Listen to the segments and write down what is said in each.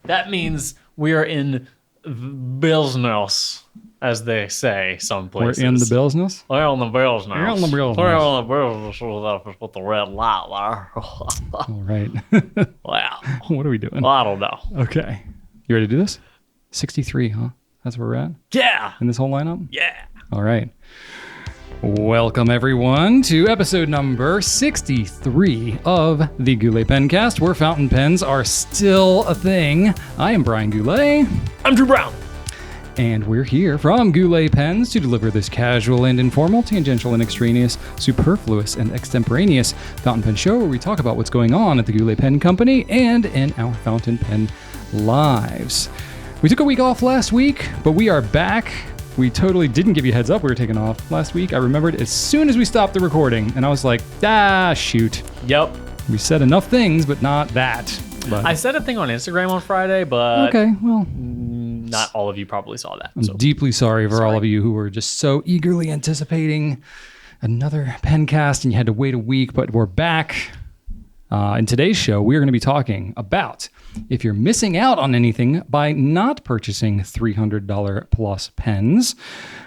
That means we are in business, as they say some places. We're in the business? We're in the business. We're in the business. We're in the business with the red light there. All right. Wow. What are we doing? Well, I don't know. Okay. You ready to do this? 63, huh? That's where we're at? Yeah. In this whole lineup? Yeah. All right. Welcome, everyone, to episode number 63 of the Goulet Pencast, where fountain pens are still a thing. I am Brian Goulet. I'm Drew Brown. And we're here from Goulet Pens to deliver this casual and informal, tangential and extraneous, superfluous and extemporaneous fountain pen show where we talk about what's going on at the Goulet Pen Company and in our fountain pen lives. We took a week off last week, but we are back. We totally didn't give you a heads up we were taking off last week. I remembered as soon as we stopped the recording, and I was like, shoot. Yep. We said enough things, but not that. But I said a thing on Instagram on Friday, but okay, well, not all of you probably saw that. I'm deeply sorry for all of you who were just so eagerly anticipating another Pencast, and you had to wait a week, but we're back. In today's show, we are going to be talking about if you're missing out on anything by not purchasing $300 plus pens.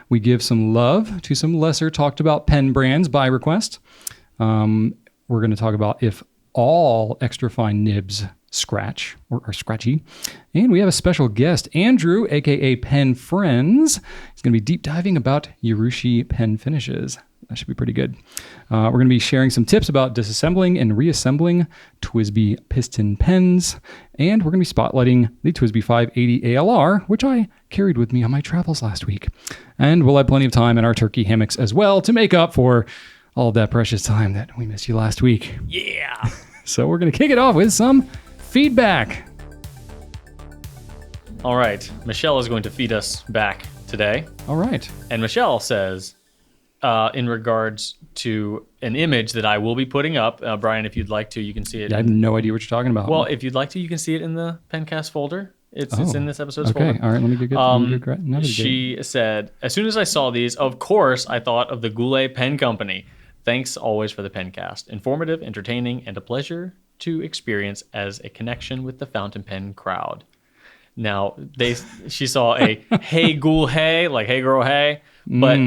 We give some love to some lesser talked about pen brands by request. We're going to talk about if all extra fine nibs scratch or are scratchy. And we have a special guest, Andrew, aka Pen Friends. He's going to be deep diving about Urushi pen finishes. That should be pretty good. We're going to be sharing some tips about disassembling and reassembling TWSBI piston pens. And we're going to be spotlighting the TWSBI 580 ALR, which I carried with me on my travels last week. And we'll have plenty of time in our turkey hammocks as well to make up for all of that precious time that we missed you last week. Yeah. So we're going to kick it off with some feedback. All right. Michelle is going to feed us back today. All right. And Michelle says, in regards to an image that I will be putting up, Brian, if you'd like to, you can see it. Yeah, I have no idea what you're talking about. Well, if you'd like to, you can see it in the Pencast folder. It's in this episode's folder. Okay, all right, let me get She said, as soon as I saw these, of course, I thought of the Goulet Pen Company. Thanks always for the Pencast. Informative, entertaining, and a pleasure to experience as a connection with the fountain pen crowd. Now, she saw a hey ghoul hey, like hey girl hey, but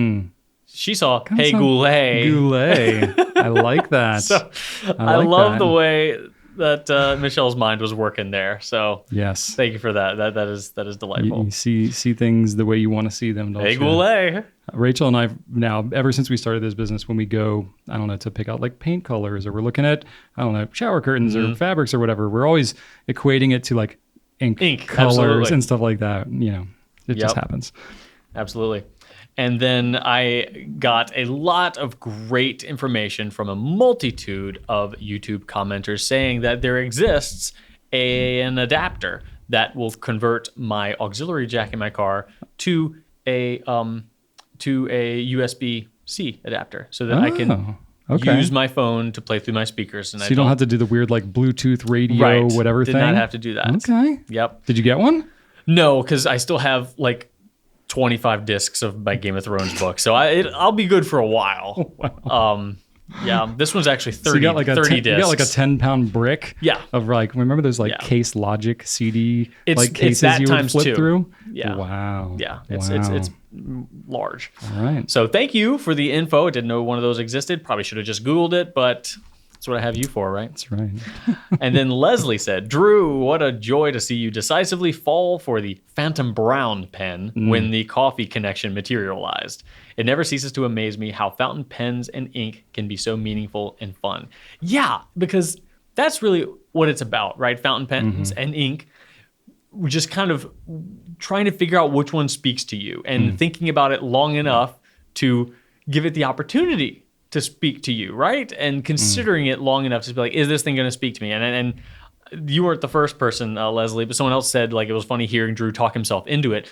she saw hey Goulet. Goulet. I like that. So I love the way that Michelle's mind was working there. So yes, thank you for that. That is delightful. You see things the way you want to see them. Don't hey you? Goulet. Rachel and I now, ever since we started this business, when we go, I don't know, to pick out like paint colors, or we're looking at, I don't know, shower curtains or fabrics or whatever, we're always equating it to like ink colors absolutely. And stuff like that. You know, it just happens. Absolutely. And then I got a lot of great information from a multitude of YouTube commenters saying that there exists an adapter that will convert my auxiliary jack in my car to a USB-C adapter so that I can use my phone to play through my speakers. And so you don't have to do the weird like Bluetooth radio whatever thing? Did not have to do that. Okay. Yep. Did you get one? No, because I still have like 25 discs of my Game of Thrones book, so I'll be good for a while. Wow. Yeah, this one's actually 30, so you got like 30 discs. You got like a 10-pound brick. Yeah. Of like, remember those like Case Logic CD cases you would flip through? Yeah. Wow. Yeah. It's large. All right. So thank you for the info. I didn't know one of those existed. Probably should have just Googled it, but that's what I have you for, right? That's right. And then Leslie said, Drew, what a joy to see you decisively fall for the Phantom Brown pen when the coffee connection materialized. It never ceases to amaze me how fountain pens and ink can be so meaningful and fun. Yeah, because that's really what it's about, right? Fountain pens and ink. We're just kind of trying to figure out which one speaks to you and thinking about it long enough to give it the opportunity to speak to you, right? And considering it long enough to be like, is this thing going to speak to me? And you weren't the first person, Leslie, but someone else said like it was funny hearing Drew talk himself into it.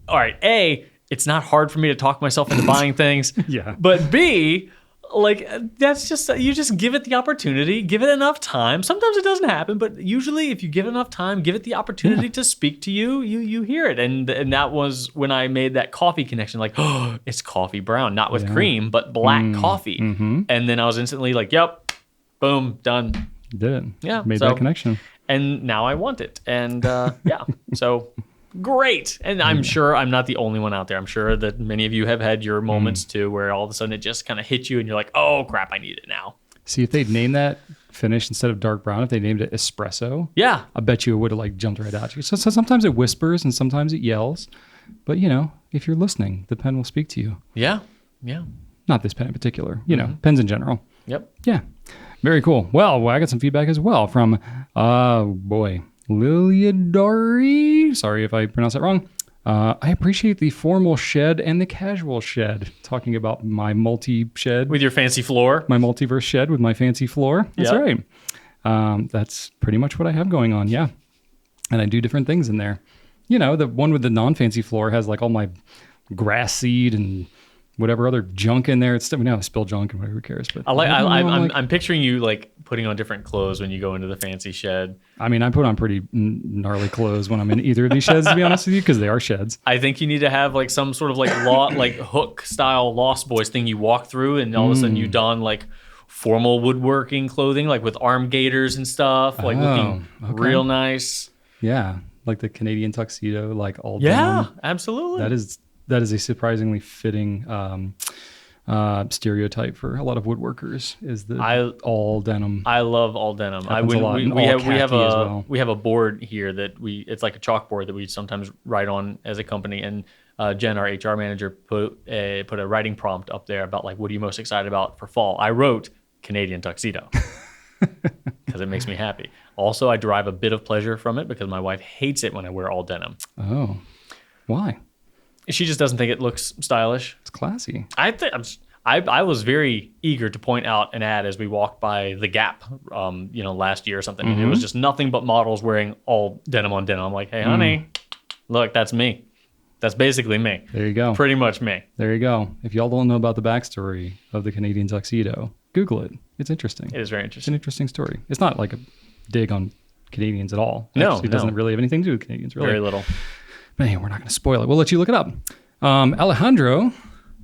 All right, A, it's not hard for me to talk myself into buying things. Yeah. But B, like that's just, you just give it the opportunity, give it enough time. Sometimes it doesn't happen, but usually if you give it enough time, give it the opportunity to speak to you, you hear it. And that was when I made that coffee connection, like, oh, it's coffee brown, not with cream, but black coffee. And then I was instantly like, yep, boom, done. You did it. Yeah. Made that connection. and now I want it. And yeah, so great. And I'm sure I'm not the only one out there. I'm sure that many of you have had your moments too, where all of a sudden it just kind of hits you and you're like, oh crap, I need it now. See, if they'd named that finish instead of dark brown, if they named it espresso, Yeah. I bet you it would have like jumped right out. So sometimes it whispers and sometimes it yells. But you know, if you're listening, the pen will speak to you. Yeah. Yeah. Not this pen in particular, you know, pens in general. Yep. Yeah. Very cool. Well, I got some feedback as well from, Liliadari. Sorry if I pronounced that wrong. I appreciate the formal shed and the casual shed. Talking about my multi-shed. With your fancy floor. My multiverse shed with my fancy floor. That's Yep. right. That's pretty much what I have going on. Yeah. And I do different things in there. You know, the one with the non-fancy floor has like all my grass seed and whatever other junk in there. It's still, I spill junk and whatever, who cares. But I'm picturing you like putting on different clothes when you go into the fancy shed. I mean, I put on pretty gnarly clothes when I'm in either of these sheds, to be honest with you, because they are sheds. I think you need to have like some sort of like like hook style Lost Boys thing you walk through, and all of a sudden you don like formal woodworking clothing, like with arm gaiters and stuff, like looking real nice. Yeah, like the Canadian tuxedo, like all Yeah, denim. absolutely. That is a surprisingly fitting stereotype for a lot of woodworkers. Is the all denim? I love all denim. Happens a lot. We have a board here that it's like a chalkboard that we sometimes write on as a company, and Jen, our HR manager, put a writing prompt up there about like, what are you most excited about for fall? I wrote Canadian tuxedo because it makes me happy. Also, I derive a bit of pleasure from it because my wife hates it when I wear all denim. Oh, why? She just doesn't think it looks stylish. It's classy. I was very eager to point out an ad as we walked by the Gap, last year or something. And it was just nothing but models wearing all denim on denim. I'm like, hey, honey, look, that's me. That's basically me. There you go. Pretty much me. There you go. If y'all don't know about the backstory of the Canadian tuxedo, Google it. It's interesting. It is very It's interesting. an interesting story. It's not like a dig on Canadians at all. No, It doesn't really have anything to do with Canadians, really. Very little. But hey, we're not going to spoil it. We'll let you look it up. Alejandro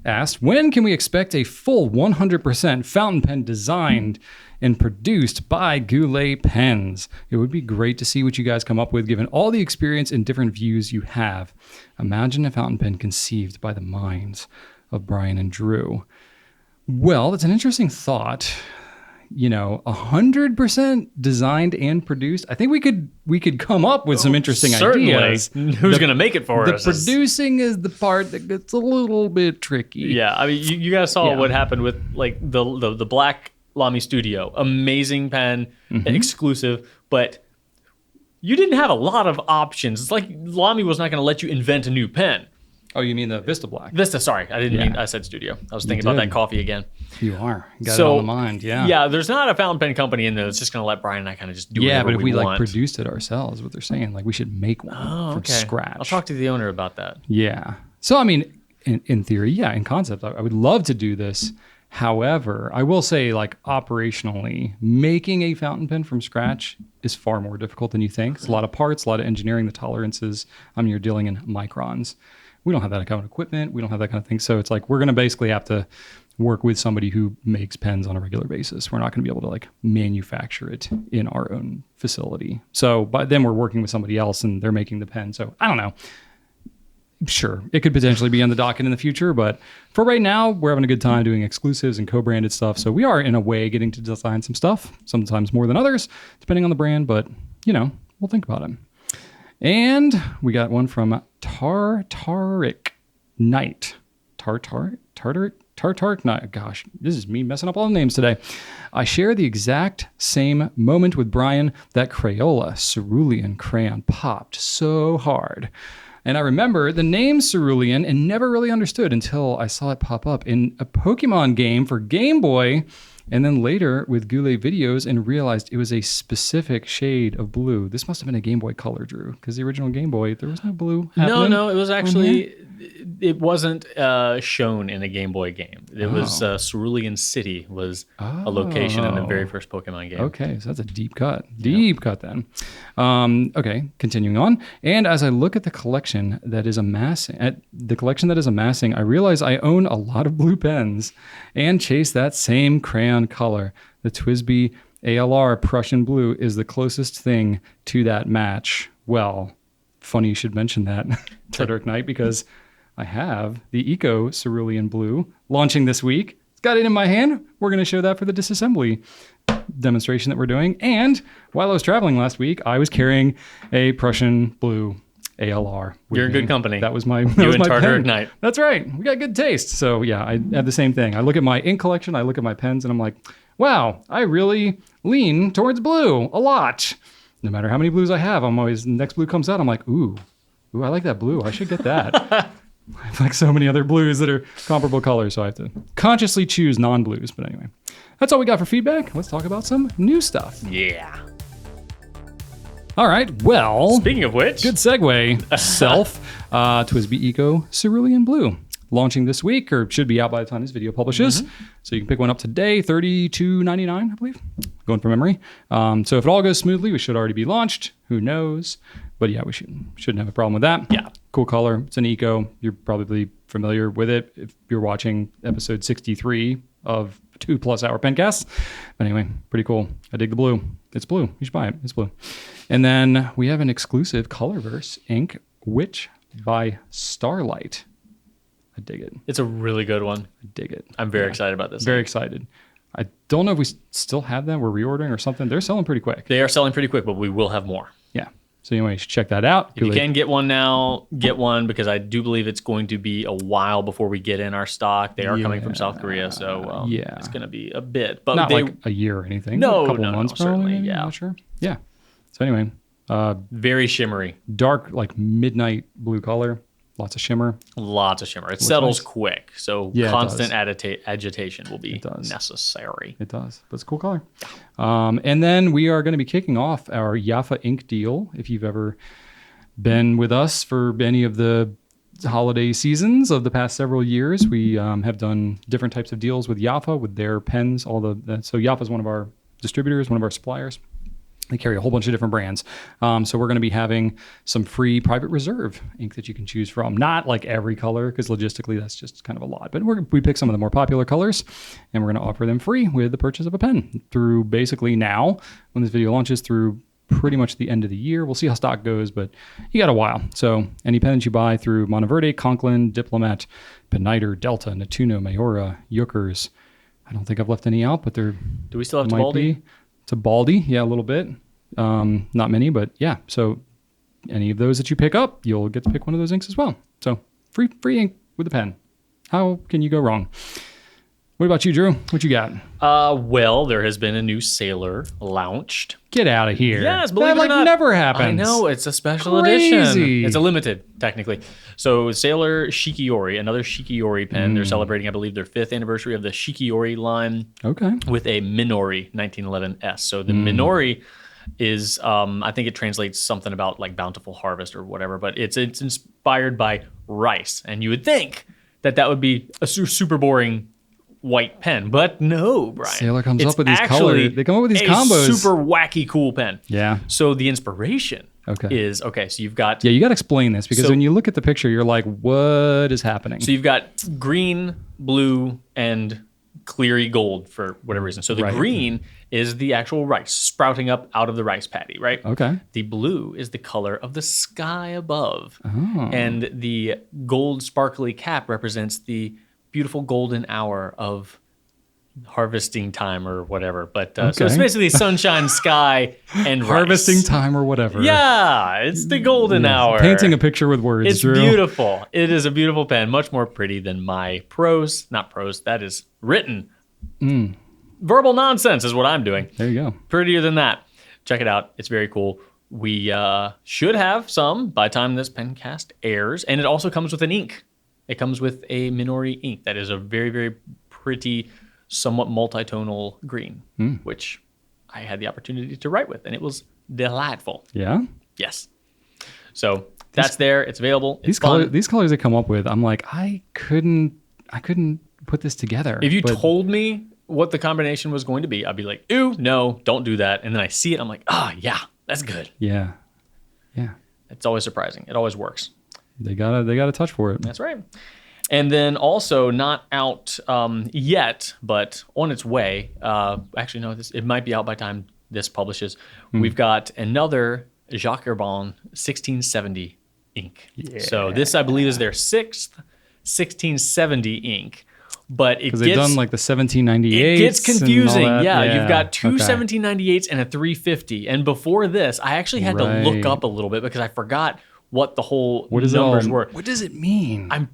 asked, when can we expect a full 100% fountain pen designed and produced by Goulet pens? It would be great to see what you guys come up with, given all the experience and different views you have. Imagine a fountain pen conceived by the minds of Brian and Drew. Well, that's an interesting thought. 100% designed and produced. I think we could come up with some interesting ideas. Who's going to make it for us? The producing is the part that gets a little bit tricky. Yeah, I mean, you guys saw what happened with like the Black Lamy Studio. Amazing pen, exclusive, but you didn't have a lot of options. It's like Lamy was not going to let you invent a new pen. Oh, you mean the Vista Black? Vista, sorry. I didn't mean, I said studio. I was thinking about that coffee again. You are. You got it on the mind, yeah. Yeah, there's not a fountain pen company in there that's just going to let Brian and I kind of just do whatever we want. Yeah, but if we like produced it ourselves, what they're saying, like we should make one from scratch. I'll talk to the owner about that. Yeah. So, I mean, in theory, yeah, in concept, I would love to do this. However, I will say, like, operationally, making a fountain pen from scratch is far more difficult than you think. It's a lot of parts, a lot of engineering, the tolerances. I mean, you're dealing in microns. We don't have that kind of equipment. We don't have that kind of thing. So it's like we're going to basically have to work with somebody who makes pens on a regular basis. We're not going to be able to like manufacture it in our own facility. So by then we're working with somebody else and they're making the pen. So I don't know. Sure, it could potentially be on the docket in the future, but for right now, we're having a good time doing exclusives and co-branded stuff. So we are in a way getting to design some stuff, sometimes more than others, depending on the brand, but we'll think about it. And we got one from Tartaric Knight. Tartaric Knight. Gosh, this is me messing up all the names today. I share the exact same moment with Brian that Crayola Cerulean crayon popped so hard. And I remember the name Cerulean and never really understood until I saw it pop up in a Pokemon game for Game Boy. And then later with Goulet videos and realized it was a specific shade of blue. This must have been a Game Boy Color, Drew, because the original Game Boy, there was no blue happening. No, it was actually, it wasn't shown in a Game Boy game. It was Cerulean City was a location in the very first Pokemon game. Okay, so that's a deep cut. Deep cut then. Okay, continuing on. And as I look at the collection that is amassing, I realize I own a lot of blue pens and chase that same crayon color. The TWSBI ALR Prussian blue is the closest thing to that match. Well, funny you should mention that, Tedric Knight, because I have the Eco Cerulean Blue launching this week. It's got it in my hand. We're going to show that for the disassembly demonstration that we're doing. And while I was traveling last week, I was carrying a Prussian blue ALR. You're in good company. That was my You and Tedric Knight. That's right. We got good taste. So yeah, I have the same thing. I look at my ink collection, I look at my pens, and I'm like, wow, I really lean towards blue a lot. No matter how many blues I have, I'm always, next blue comes out, I'm like, ooh, I like that blue. I should get that. I have like so many other blues that are comparable colors, so I have to consciously choose non-blues. But anyway, that's all we got for feedback. Let's talk about some new stuff. Yeah. All right, well. Speaking of which. Good segue. Self, TWSBI Eco Cerulean Blue. Launching this week, or should be out by the time this video publishes. So you can pick one up today, $32.99, I believe, going from memory. So if it all goes smoothly, we should already be launched. Who knows? But yeah, we shouldn't have a problem with that. Yeah. Cool color. It's an Eco. You're probably familiar with it if you're watching episode 63 of 2+ hour Pencast. But anyway, pretty cool. I dig the blue. It's blue. You should buy it. It's blue. And then we have an exclusive Colorverse ink, Witch by Starlight. I dig it. It's a really good one. I dig it. I'm very excited about this. Very excited. I don't know if we still have that. We're reordering or something. They're selling pretty quick. They are selling pretty quick, but we will have more. Yeah. So anyway, you should check that out. If you can get one now, get one, because I do believe it's going to be a while before we get in our stock. They are coming from South Korea, so it's going to be a bit. But not like a year or anything. No, a couple months probably, certainly, maybe. yeah. I'm not sure. Yeah. So anyway. Very shimmery. Dark, like midnight blue color. Lots of shimmer. Lots of shimmer. It settles quick, so constant agitation will be necessary. It does, but it's a cool color. And then we are going to be kicking off our Jaffa ink deal. If you've ever been with us for any of the holiday seasons of the past several years, we have done different types of deals with Jaffa, with their pens. So Jaffa is one of our distributors, one of our suppliers. They carry a whole bunch of different brands. So we're going to be having some free private reserve ink that you can choose from. Not like every color, because logistically that's just kind of a lot. But we pick some of the more popular colors, and we're going to offer them free with the purchase of a pen through basically now, when this video launches, through pretty much the end of the year. We'll see how stock goes, but you got a while. So any pen that you buy through Monteverde, Conklin, Diplomat, Peniter, Delta, Natuno, Mayora, Yookers. I don't think I've left any out, but there Do we still have Tibaldi? Tibaldi, yeah, a little bit. Not many, but yeah. So any of those that you pick up, you'll get to pick one of those inks as well. So free ink with a pen. How can you go wrong? What about you, Drew? What you got? Well, there has been a new Sailor launched. Get out of here. Yes, believe it or not. Never happens. I know, it's a special Crazy. edition. It's a limited, technically. So Sailor Shikiori, another Shikiori pen. They're celebrating, I believe, their 5th anniversary of the Shikiori line. Okay. With a Minori 1911S. So the Minori is, I think it translates something about like bountiful harvest or whatever, but it's inspired by rice. And you would think that would be a super boring white pen, but no, Brian. Sailor comes up with these colors. They come up with these combos. Super wacky cool pen. Yeah. So the inspiration is, so you've got... Yeah, you got to explain this, because when you look at the picture, you're like, what is happening? So you've got green, blue, and cleary gold for whatever reason. So the green is the actual rice sprouting up out of the rice paddy, right? Okay. The blue is the color of the sky above. Oh. And the gold sparkly cap represents the beautiful golden hour of harvesting time or whatever. But so it's basically sunshine, sky, and harvesting rice. time or whatever. Yeah, it's the golden hour. Painting a picture with words, It's Drew. beautiful. It is a beautiful pen, much more pretty than my not prose, that is written. Verbal nonsense is what I'm doing. There you go. Prettier than that. Check it out. It's very cool. We should have some by the time this Pencast airs. And it also comes with an ink. It comes with a Minori ink that is a very, very pretty, somewhat multitonal green, which I had the opportunity to write with, and it was delightful. Yeah? Yes. So that's there. It's available. It's these colors they come up with, I'm like, I couldn't put this together. If you told me what the combination was going to be, I'd be like, ooh, no, don't do that. And then I see it, I'm like, yeah, that's good. Yeah. Yeah. It's always surprising. It always works. They got a touch for it. That's right. And then also not out yet, but on its way. Actually, no, it might be out by the time this publishes. We've got another Jacques Herbin 1670 ink. Yeah. So this, I believe, is their 6th 1670 ink. But it gets, they've done like the 1798s. It gets confusing. Yeah, you've got two okay. 1798s and a 350. And before this, I actually had to look up a little bit because I forgot what the whole numbers were. What does it mean? I'm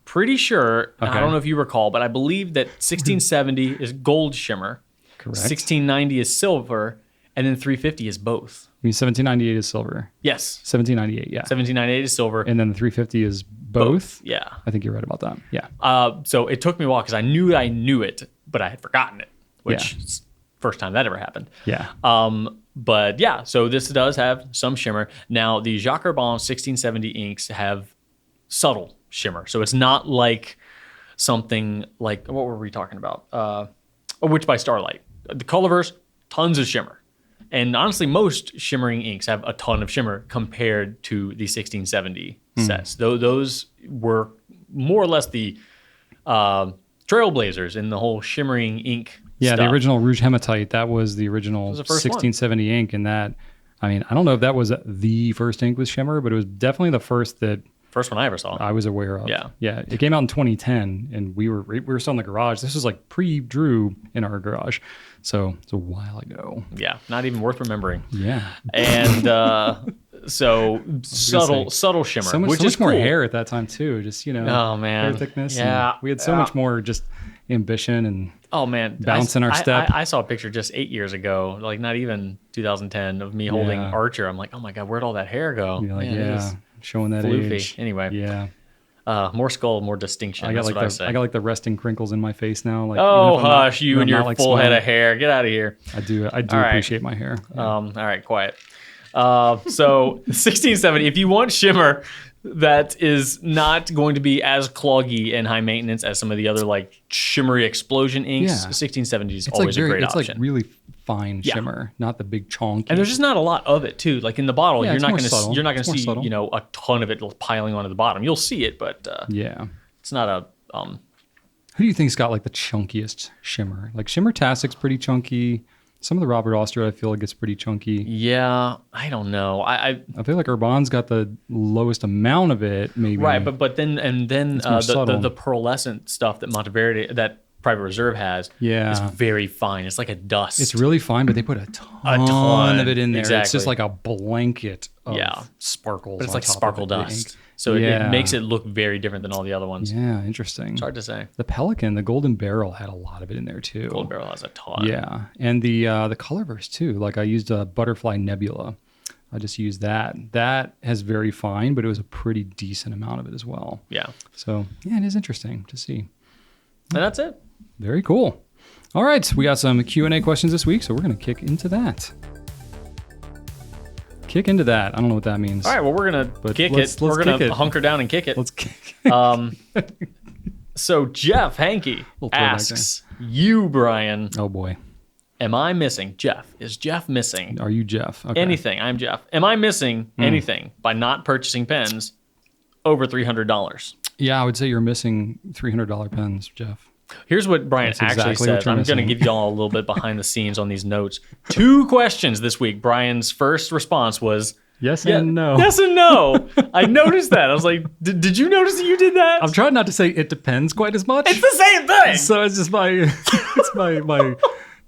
pretty sure, I don't know if you recall, but I believe that 1670 is gold shimmer. Correct. 1690 is silver, and then 350 is both. I mean, 1798 is silver. Yes. 1798, yeah. 1798 is silver. And then the 350 is both? Yeah. I think you're right about that. Yeah. So it took me a while because I knew it, but I had forgotten it, which is first time that ever happened. Yeah. But yeah, so this does have some shimmer. Now, the Jacques Herbin 1670 inks have subtle shimmer. So it's not like something like, what were we talking about? Which by Starlight. The Colorverse, tons of shimmer. And honestly, most shimmering inks have a ton of shimmer compared to the 1670 sets. Those were more or less the trailblazers in the whole shimmering ink stuff. The original Rouge Hematite, that was the original 1670 ink. And that, I mean, I don't know if that was the first ink with shimmer, but it was definitely the first that... First one I ever saw. I was aware of. Yeah. Yeah. It came out in 2010, and we were still in the garage. This was like pre-Drew in our garage. So it's a while ago. Yeah. Not even worth remembering. Yeah. And so subtle shimmer. So much is more cool. hair at that time, too. Just, oh, man. hair thickness. Yeah. We had so much more just ambition and bounce in our step. I saw a picture just 8 years ago, like not even 2010, of me holding Archer. I'm like, oh, my God, where'd all that hair go? You're like, Man, showing that floofy. age. Anyway. Yeah. More skull, more distinction. I got That's what I say. I got like the resting crinkles in my face now. Like, oh, hush, you and your like full head of hair. Get out of here. I do right. appreciate my hair. Yeah. All right, quiet. So 1670, if you want shimmer that is not going to be as cloggy and high maintenance as some of the other like shimmery explosion inks, 1670 is always a great option. It's like really fine shimmer, not the big chonky. And there's just not a lot of it too. Like in the bottle, you're not going to see subtle. a ton of it piling onto the bottom. You'll see it, but it's not a. Who do you think's got like the chunkiest shimmer? Like Shimmer-Tastic's pretty chunky. Some of the Robert Oster, I feel like it's pretty chunky. Yeah, I don't know. I feel like Herbin's got the lowest amount of it, maybe. Right, but then the pearlescent stuff that Monteverde, that Private Reserve has, is very fine. It's like a dust. It's really fine, but they put a ton of it in there. Exactly. It's just like a blanket of sparkles. But it's like sparkle dust. So it makes it look very different than all the other ones. Yeah, interesting. It's hard to say. The Pelican, the Golden Barrel had a lot of it in there too. Golden Barrel has a ton. Yeah, and the Colorverse too. Like I used a Butterfly Nebula. I just used that. That has very fine, but it was a pretty decent amount of it as well. Yeah. So yeah, it is interesting to see. And that's it. Very cool. All right, we got some Q&A questions this week, so we're going to kick into that. I don't know what that means. All right, well, we're going to kick it. We're going to hunker down and kick it. Let's kick it. So Jeff Hankey asks you, Brian. Oh, boy. Am I missing? Jeff, is Jeff missing? Are you Jeff? Okay. Anything. I'm Jeff. Am I missing anything by not purchasing pens over $300? Yeah, I would say you're missing $300 pens, Jeff. Here's what Brian actually says. I'm going to give y'all a little bit behind the scenes on these notes. 2 questions this week. Brian's first response was yes and no. Yes and no. I noticed that. I was like, did you notice that you did that? I'm trying not to say it depends quite as much. It's the same thing. So it's just my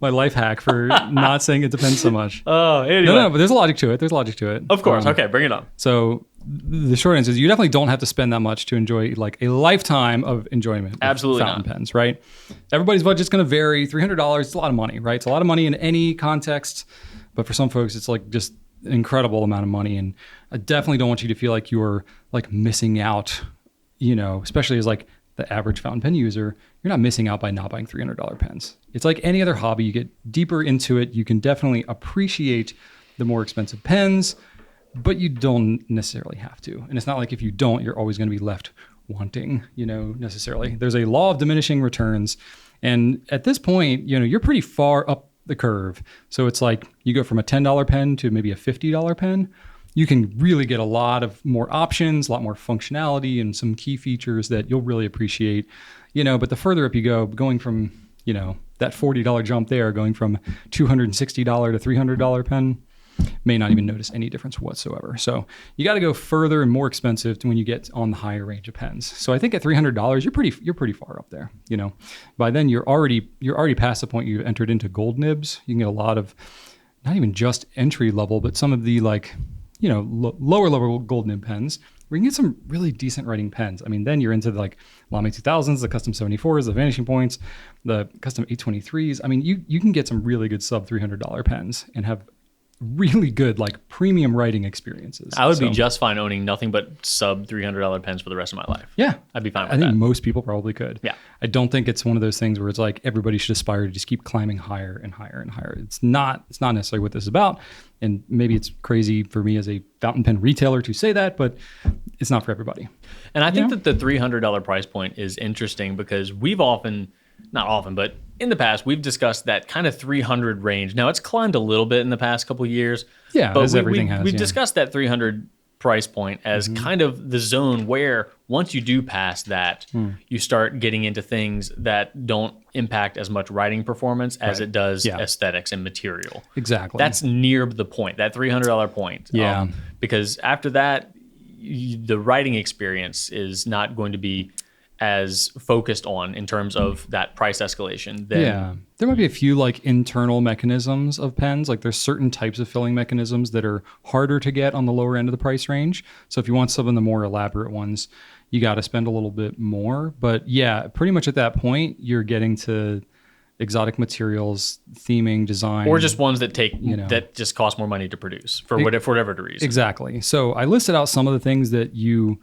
life hack for not saying it depends so much. Oh, anyway. No, but there's a logic to it. Of course. Okay, bring it on. So the short answer is you definitely don't have to spend that much to enjoy like a lifetime of enjoyment. Absolutely fountain not. Pens, right? Everybody's budget's going to vary. $300, it's a lot of money, right? It's a lot of money in any context, but for some folks, it's like just an incredible amount of money. And I definitely don't want you to feel like you're like missing out, especially as like the average fountain pen user. You're not missing out by not buying $300 pens. It's like any other hobby. You get deeper into it. You can definitely appreciate the more expensive pens, but you don't necessarily have to. And it's not like if you don't, you're always going to be left wanting, necessarily. There's a law of diminishing returns. And at this point, you're pretty far up the curve. So it's like you go from a $10 pen to maybe a $50 pen. you can really get a lot of more options, a lot more functionality, and some key features that you'll really appreciate. But the further up you go, going from, that $40 jump there, going from $260 to $300 pen, may not even notice any difference whatsoever. So you got to go further and more expensive when you get on the higher range of pens. So I think at $300, you're pretty far up there. By then you're already past the point you've entered into gold nibs. You can get a lot of, not even just entry level, but some of the lower level gold nib pens where you can get some really decent writing pens. I mean, then you're into the Lamy 2000s, the custom 74s, the vanishing points, the custom 823s. I mean, you can get some really good sub $300 pens and have really good premium writing experiences. I would be just fine owning nothing but sub $300 pens for the rest of my life. Yeah. I'd be fine with that. I think that. most people probably could. Yeah. I don't think it's one of those things where it's everybody should aspire to just keep climbing higher and higher and higher. It's not necessarily what this is about. And maybe it's crazy for me as a fountain pen retailer to say that, but it's not for everybody. And I think that the $300 price point is interesting because we've not often, but in the past, we've discussed that kind of 300 range. Now, it's climbed a little bit in the past couple of years. Yeah, but we've everything discussed that 300 price point as kind of the zone where once you do pass that, you start getting into things that don't impact as much writing performance as it does aesthetics and material. Exactly. That's near the point, that $300 point. Yeah. Because after that, the writing experience is not going to be as focused on in terms of that price escalation. There might be a few internal mechanisms of pens. There's certain types of filling mechanisms that are harder to get on the lower end of the price range. So if you want some of the more elaborate ones, you got to spend a little bit more. But yeah, pretty much at that point, you're getting to exotic materials, theming, design, or just ones that that just cost more money to produce for whatever the reason. Exactly. So I listed out some of the things that you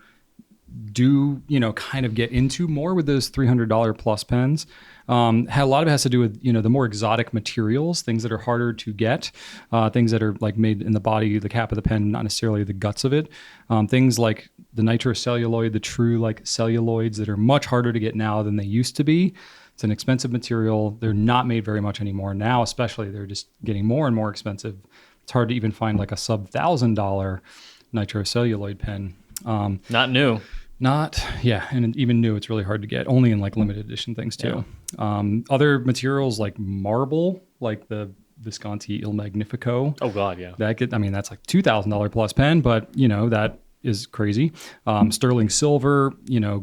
do kind of get into more with those $300 plus pens. A lot of it has to do with the more exotic materials, things that are harder to get, things that are made in the body, the cap of the pen, not necessarily the guts of it. Things like the nitrocelluloid, the true celluloids that are much harder to get now than they used to be. It's an expensive material. They're not made very much anymore now, especially they're just getting more and more expensive. It's hard to even find a sub $1,000 nitrocelluloid pen. Not new. And even new, it's really hard to get, only in limited edition things too. Yeah. Other materials like marble, like the Visconti Il Magnifico. Oh God, yeah. That's $2,000 plus pen, but that is crazy. Sterling silver,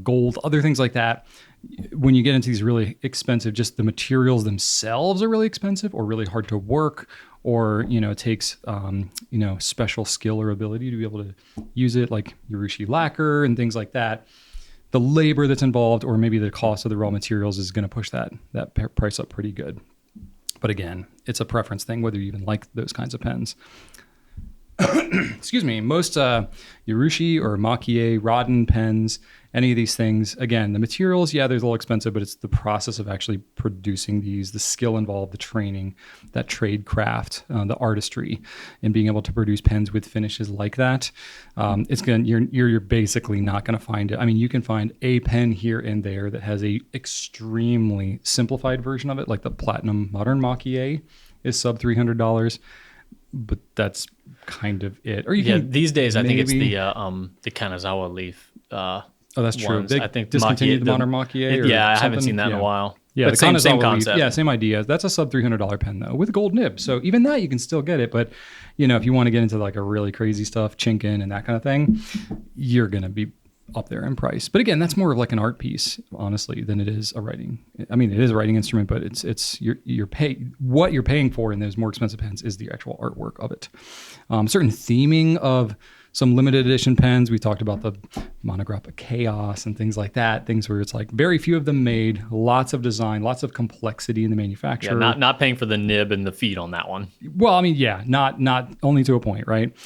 gold, other things like that. When you get into these really expensive, just the materials themselves are really expensive or really hard to work, or it takes special skill or ability to be able to use it, like Urushi lacquer and things like that. The labor that's involved, or maybe the cost of the raw materials, is going to push that price up pretty good. But again, it's a preference thing whether you even like those kinds of pens. Excuse me. Most Urushi or maki-e Rodin pens, any of these things, again, the materials, they're a little expensive, but it's the process of actually producing these, the skill involved, the training, that trade craft, the artistry, and being able to produce pens with finishes like that. You're basically not going to find it. I mean, you can find a pen here and there that has a extremely simplified version of it, like the Platinum Modern maki-e is sub $300. But that's kind of it. Or these days I think it's the Kanazawa leaf. Oh, that's true. Ones. They I think discontinued the Modern maki-e. I haven't seen that in a while. Yeah, but same concept. Yeah, same idea. That's a sub $300 pen though, with gold nib. So even that you can still get it. But if you want to get into a really crazy stuff, chinkin and that kind of thing, you're gonna be up there in price. But again, that's more of an art piece, honestly, than it is a writing. I mean, it is a writing instrument, but it's what you're paying for in those more expensive pens is the actual artwork of it. Certain theming of some limited edition pens. We talked about the Monograph of Chaos and things like that. Things where it's very few of them made, lots of design, lots of complexity in the manufacture. Yeah, not paying for the nib and the feet on that one. Well, I mean, not only to a point, right?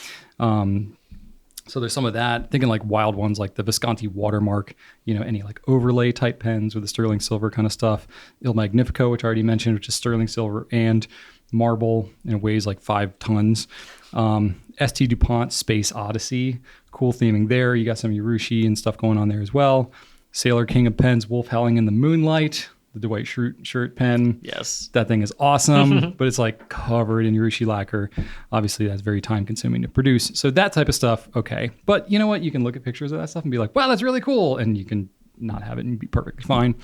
So there's some of that. Thinking wild ones like the Visconti Watermark, any overlay type pens with the sterling silver kind of stuff. Il Magnifico, which I already mentioned, which is sterling silver and marble, and it weighs 5 tons. ST DuPont Space Odyssey, cool theming there. You got some Urushi and stuff going on there as well. Sailor King of Pens, Wolf Howling in the Moonlight. the Dwight Schrute pen. Yes. That thing is awesome, but it's like covered in Urushi lacquer. Obviously, that's very time consuming to produce. So that type of stuff, okay. But you know what? You can look at pictures of that stuff and be like, wow, that's really cool. And you can not have it and be perfectly fine.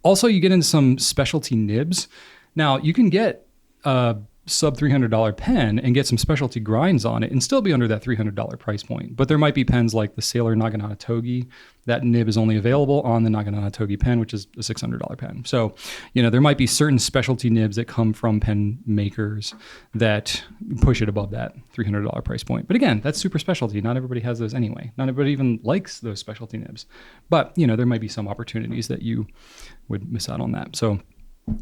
Also, you get into some specialty nibs. Now, you can get a sub $300 pen and get some specialty grinds on it and still be under that $300 price point. But there might be pens like the Sailor Naginata Togi. That nib is only available on the Naginata Togi pen, which is a $600 pen. So, there might be certain specialty nibs that come from pen makers that push it above that $300 price point. But again, that's super specialty. Not everybody has those anyway. Not everybody even likes those specialty nibs. But, there might be some opportunities that you would miss out on that. So,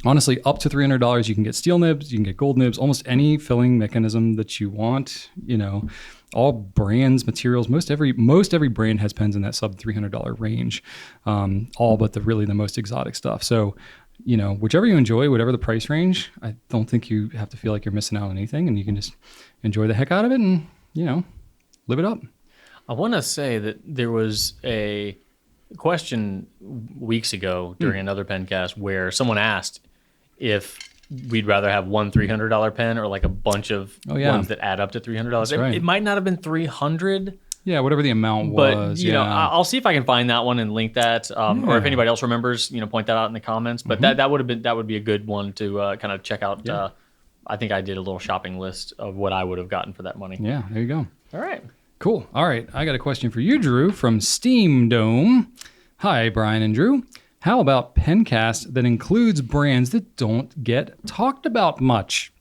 honestly, up to $300, you can get steel nibs, you can get gold nibs, almost any filling mechanism that you want. All brands, materials, most every brand has pens in that sub $300 range. All but the most exotic stuff. So, whichever you enjoy, whatever the price range, I don't think you have to feel like you're missing out on anything, and you can just enjoy the heck out of it and live it up. I want to say that there was a question weeks ago during another Pencast where someone asked if we'd rather have one $300 pen or like a bunch of ones that add up to $300. Right. It might not have been 300. Yeah, whatever the amount was. But I'll see if I can find that one and link that, or if anybody else remembers, point that out in the comments. But that would be a good one to kind of check out. Yeah. I think I did a little shopping list of what I would have gotten for that money. Yeah, there you go. All right. Cool. All right. I got a question for you, Drew, from Steam Dome. Hi, Brian and Drew. How about Pencast that includes brands that don't get talked about much?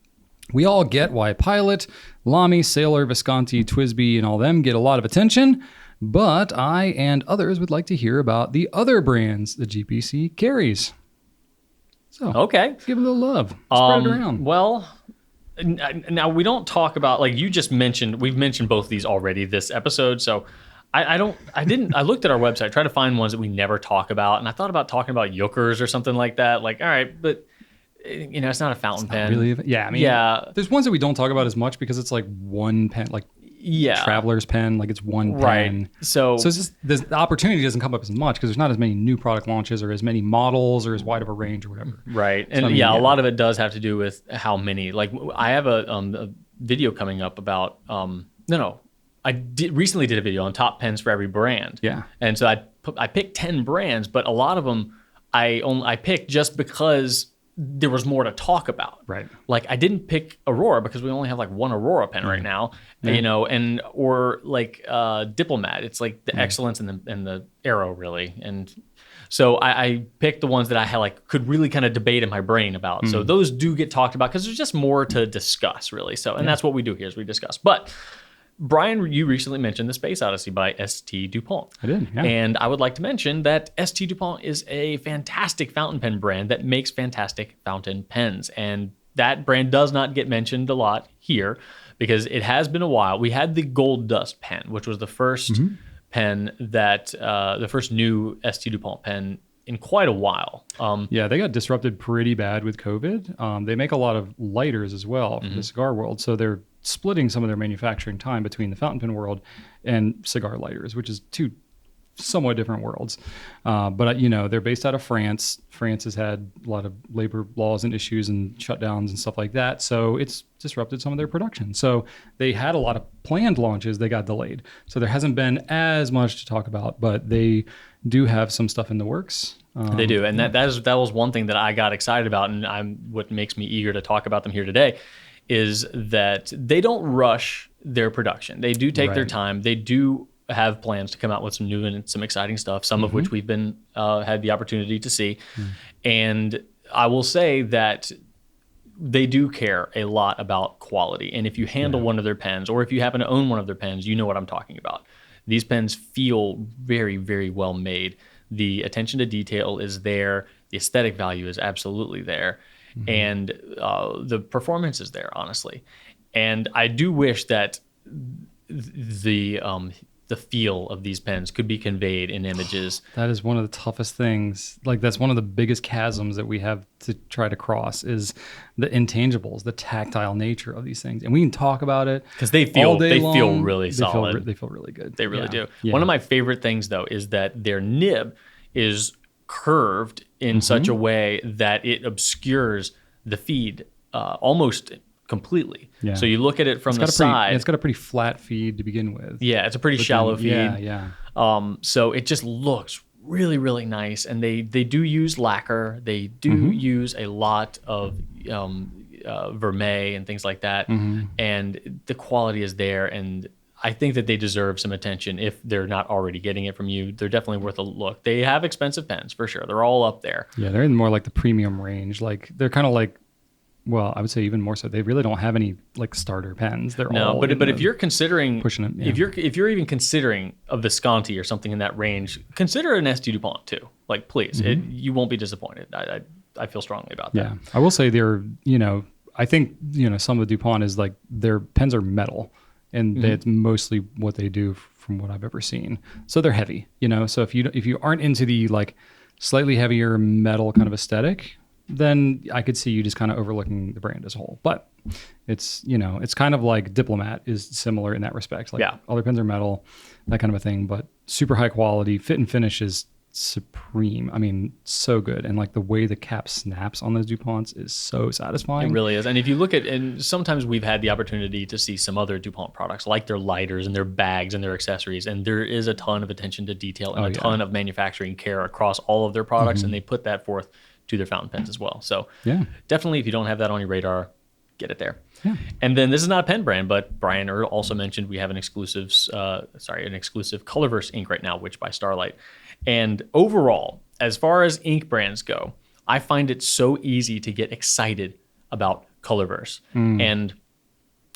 We all get why Pilot, Lamy, Sailor, Visconti, TWSBI, and all them get a lot of attention, but I and others would like to hear about the other brands the GPC carries. So, okay, let's give it a little love. Spread it around. Well, now we don't talk about, like you just mentioned, we've mentioned both of these already this episode, so I looked at our website, tried to find ones that we never talk about, and I thought about talking about Yookers or something like that. Like, all right, but it's not a fountain pen. Really, there's ones that we don't talk about as much because it's like one pen, like Traveler's pen, like it's one pen. Right. So it's just the opportunity doesn't come up as much because there's not as many new product launches or as many models or as wide of a range or whatever. Right. And a lot of it does have to do with how many. Like I have a video coming up about recently did a video on top pens for every brand. Yeah. And so I picked 10 brands, but a lot of them I picked just because there was more to talk about. Right. Like I didn't pick Aurora because we only have like one Aurora pen right now, or like Diplomat. It's like the excellence and the arrow really. And so I picked the ones that I had could really kind of debate in my brain about. So those do get talked about because there's just more to discuss really. So, and that's what we do here is we discuss. But Brian, you recently mentioned the Space Odyssey by St. Dupont. I did, yeah. And I would like to mention that St. Dupont is a fantastic fountain pen brand that makes fantastic fountain pens. And that brand does not get mentioned a lot here because it has been a while. We had the Gold Dust pen, which was the first pen that, the first new St. Dupont pen in quite a while. They got disrupted pretty bad with COVID. They make a lot of lighters as well for the cigar world. So they're splitting some of their manufacturing time between the fountain pen world and cigar lighters, which is two somewhat different worlds. But they're based out of France. France has had a lot of labor laws and issues and shutdowns and stuff like that. So it's disrupted some of their production. So they had a lot of planned launches. They got delayed. So there hasn't been as much to talk about, but they do have some stuff in the works. They do. And that was one thing that I got excited about. And what makes me eager to talk about them here today is that they don't rush their production. They do take their time. They do have plans to come out with some new and some exciting stuff, some of which we've been had the opportunity to see. And I will say that they do care a lot about quality. And if you handle one of their pens, or if you happen to own one of their pens, you know what I'm talking about. These pens feel very, very well made. The attention to detail is there. The aesthetic value is absolutely there. And the performance is there, honestly. And I do wish that the feel of these pens could be conveyed in images. That is one of the toughest things. Like that's one of the biggest chasms that we have to try to cross is the intangibles, the tactile nature of these things. And we can talk about it because they feel really solid. They feel really good. They really do. Yeah. One of my favorite things though is that their nib is curved in such a way that it obscures the feed almost completely. Yeah. So you look at it from the side. It's got a pretty flat feed to begin with. Yeah, it's a pretty shallow feed. Yeah. So it just looks really, really nice. And they do use lacquer. They do use a lot of vermeil and things like that. And the quality is there. And I think that they deserve some attention if they're not already getting it from you. They're definitely worth a look. They have expensive pens for sure. They're all up there. Yeah, they're in more like the premium range. Like they're kind of like, well, I would say even more so. They really don't have any like starter pens. They're all but if you're considering pushing it, if you're even considering a Visconti or something in that range, consider an ST DuPont too. Like please, you won't be disappointed. I feel strongly about that. Yeah, I will say they're I think some of the DuPont is like their pens are metal, and that's mostly what they do from what I've ever seen. So they're heavy, So if you aren't into the like slightly heavier metal kind of aesthetic, then I could see you just kind of overlooking the brand as a whole. But it's it's kind of like Diplomat is similar in that respect. Like all their pens are metal, that kind of a thing, but super high quality. Fit and finish is supreme. I mean, so good. And like the way the cap snaps on those DuPonts is so satisfying. It really is. And if you look at, and sometimes we've had the opportunity to see some other DuPont products, like their lighters and their bags and their accessories. And there is a ton of attention to detail and a ton of manufacturing care across all of their products. And they put that forth to their fountain pens as well. So definitely, if you don't have that on your radar, get it there. Yeah. And then this is not a pen brand, but Brian also mentioned we have an exclusive Colorverse ink right now, which by Starlight. And overall, as far as ink brands go, I find it so easy to get excited about Colorverse. And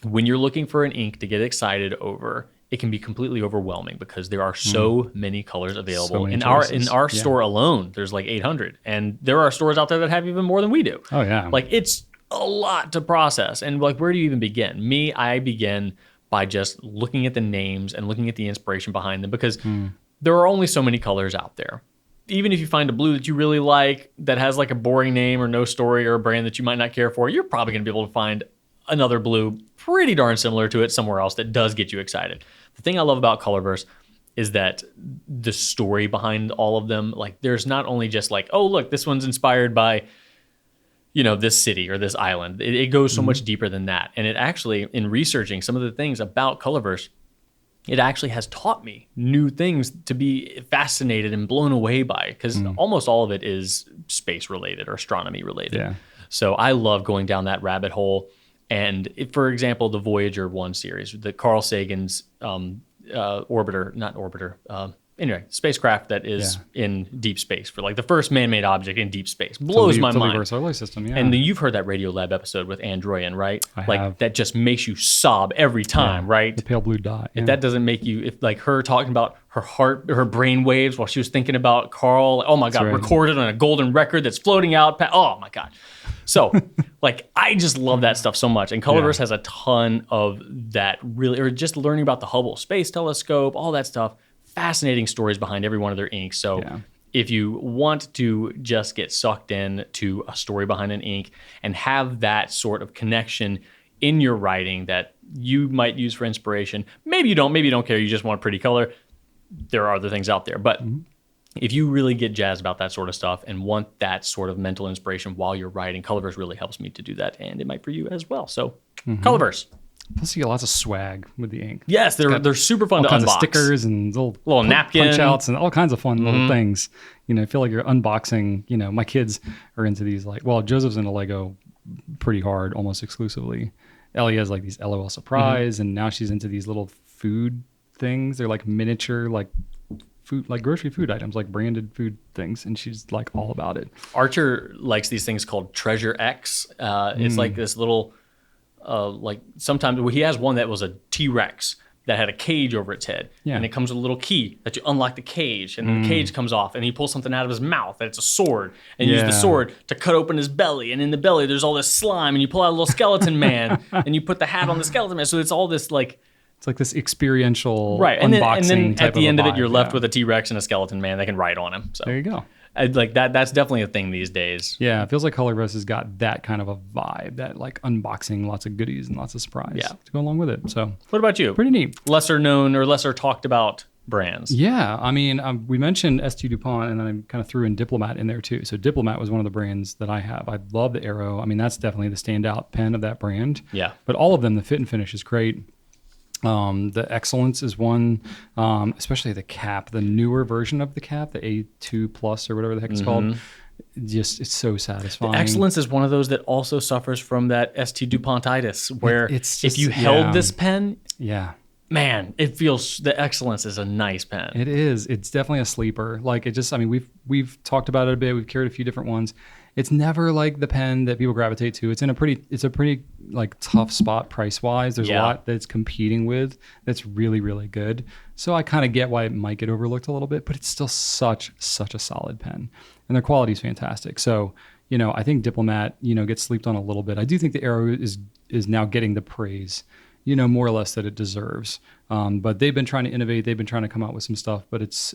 when you're looking for an ink to get excited over, it can be completely overwhelming because there are so many colors available. In our store alone, there's like 800. And there are stores out there that have even more than we do. Oh, yeah. Like it's a lot to process. And like, where do you even begin? I begin by just looking at the names and looking at the inspiration behind them because there are only so many colors out there. Even if you find a blue that you really like that has like a boring name or no story or a brand that you might not care for, you're probably going to be able to find another blue pretty darn similar to it somewhere else that does get you excited. The thing I love about Colorverse is that the story behind all of them, like there's not only just like, oh, look, this one's inspired by, this city or this island. It goes so much deeper than that. And it actually, in researching some of the things about Colorverse, it actually has taught me new things to be fascinated and blown away by because almost all of it is space related or astronomy related. Yeah. So I love going down that rabbit hole. And for example, the Voyager 1 series, the Carl Sagan's spacecraft that is in deep space for like the first man-made object in deep space. Blows my mind. Our solar system, yeah. And you've heard that Radiolab episode with Androyan, right? I have. That just makes you sob every time, right? The pale blue dot. If that doesn't make you, if like her talking about her heart, her brain waves while she was thinking about Carl, oh my God, recorded on a golden record that's floating out. Oh my God. So like, I just love that stuff so much. And Colorverse has a ton of that really, or just learning about the Hubble Space Telescope, all that stuff. Fascinating stories behind every one of their inks. So if you want to just get sucked in to a story behind an ink and have that sort of connection in your writing that you might use for inspiration, maybe you don't care, you just want a pretty color. There are other things out there. But if you really get jazzed about that sort of stuff and want that sort of mental inspiration while you're writing, Colorverse really helps me to do that. And it might for you as well. So Colorverse. Plus, you get lots of swag with the ink. Yes, they're super fun to unbox. All kinds of stickers and little napkin punch outs and all kinds of fun little things. I feel like you're unboxing. My kids are into these. Like, well, Joseph's into Lego pretty hard, almost exclusively. Ellie has like these LOL surprise, and now she's into these little food things. They're like miniature, like food, like grocery food items, like branded food things, and she's like all about it. Archer likes these things called Treasure X. It's like this little. Like sometimes he has one that was a T-Rex that had a cage over its head, and it comes with a little key that you unlock the cage, and then the cage comes off, and he pulls something out of his mouth, and it's a sword, and you use the sword to cut open his belly, and in the belly there's all this slime, and you pull out a little skeleton man, and you put the hat on the skeleton man, so it's all this like. It's like this experiential unboxing. And then at the end of it, you're left with a a T-Rex and a skeleton man that can ride on him. So there you go. Like that's definitely a thing these days. Yeah, it feels like Colorverse has got that kind of a vibe, that like unboxing, lots of goodies and lots of surprise to go along with it. So what about you? Pretty neat. Lesser known or lesser talked about brands. Yeah, I mean, we mentioned ST DuPont, and then I kind of threw in Diplomat in there too. So Diplomat was one of the brands that I have. I love the Arrow. I mean, that's definitely the standout pen of that brand. Yeah. But all of them, the fit and finish is great. The Excellence is one, especially the cap, the newer version of the cap, the A2 Plus or whatever the heck it's called. Just, it's so satisfying. The Excellence is one of those that also suffers from that ST DuPontitis, where It's just, if you held yeah. this pen, Yeah. man, it feels, the Excellence is a nice pen. It is. It's definitely a sleeper. Like, it just, I mean, we've talked about it a bit. We've carried a few different ones. It's never like the pen that people gravitate to. It's a pretty like tough spot price wise. There's a lot that it's competing with that's really, really good. So I kind of get why it might get overlooked a little bit, but it's still such a solid pen, and their quality is fantastic. So, you know, I think Diplomat, you know, gets slept on a little bit. I do think the Arrow is now getting the praise, you know, more or less that it deserves. But they've been trying to innovate. They've been trying to come out with some stuff, but it's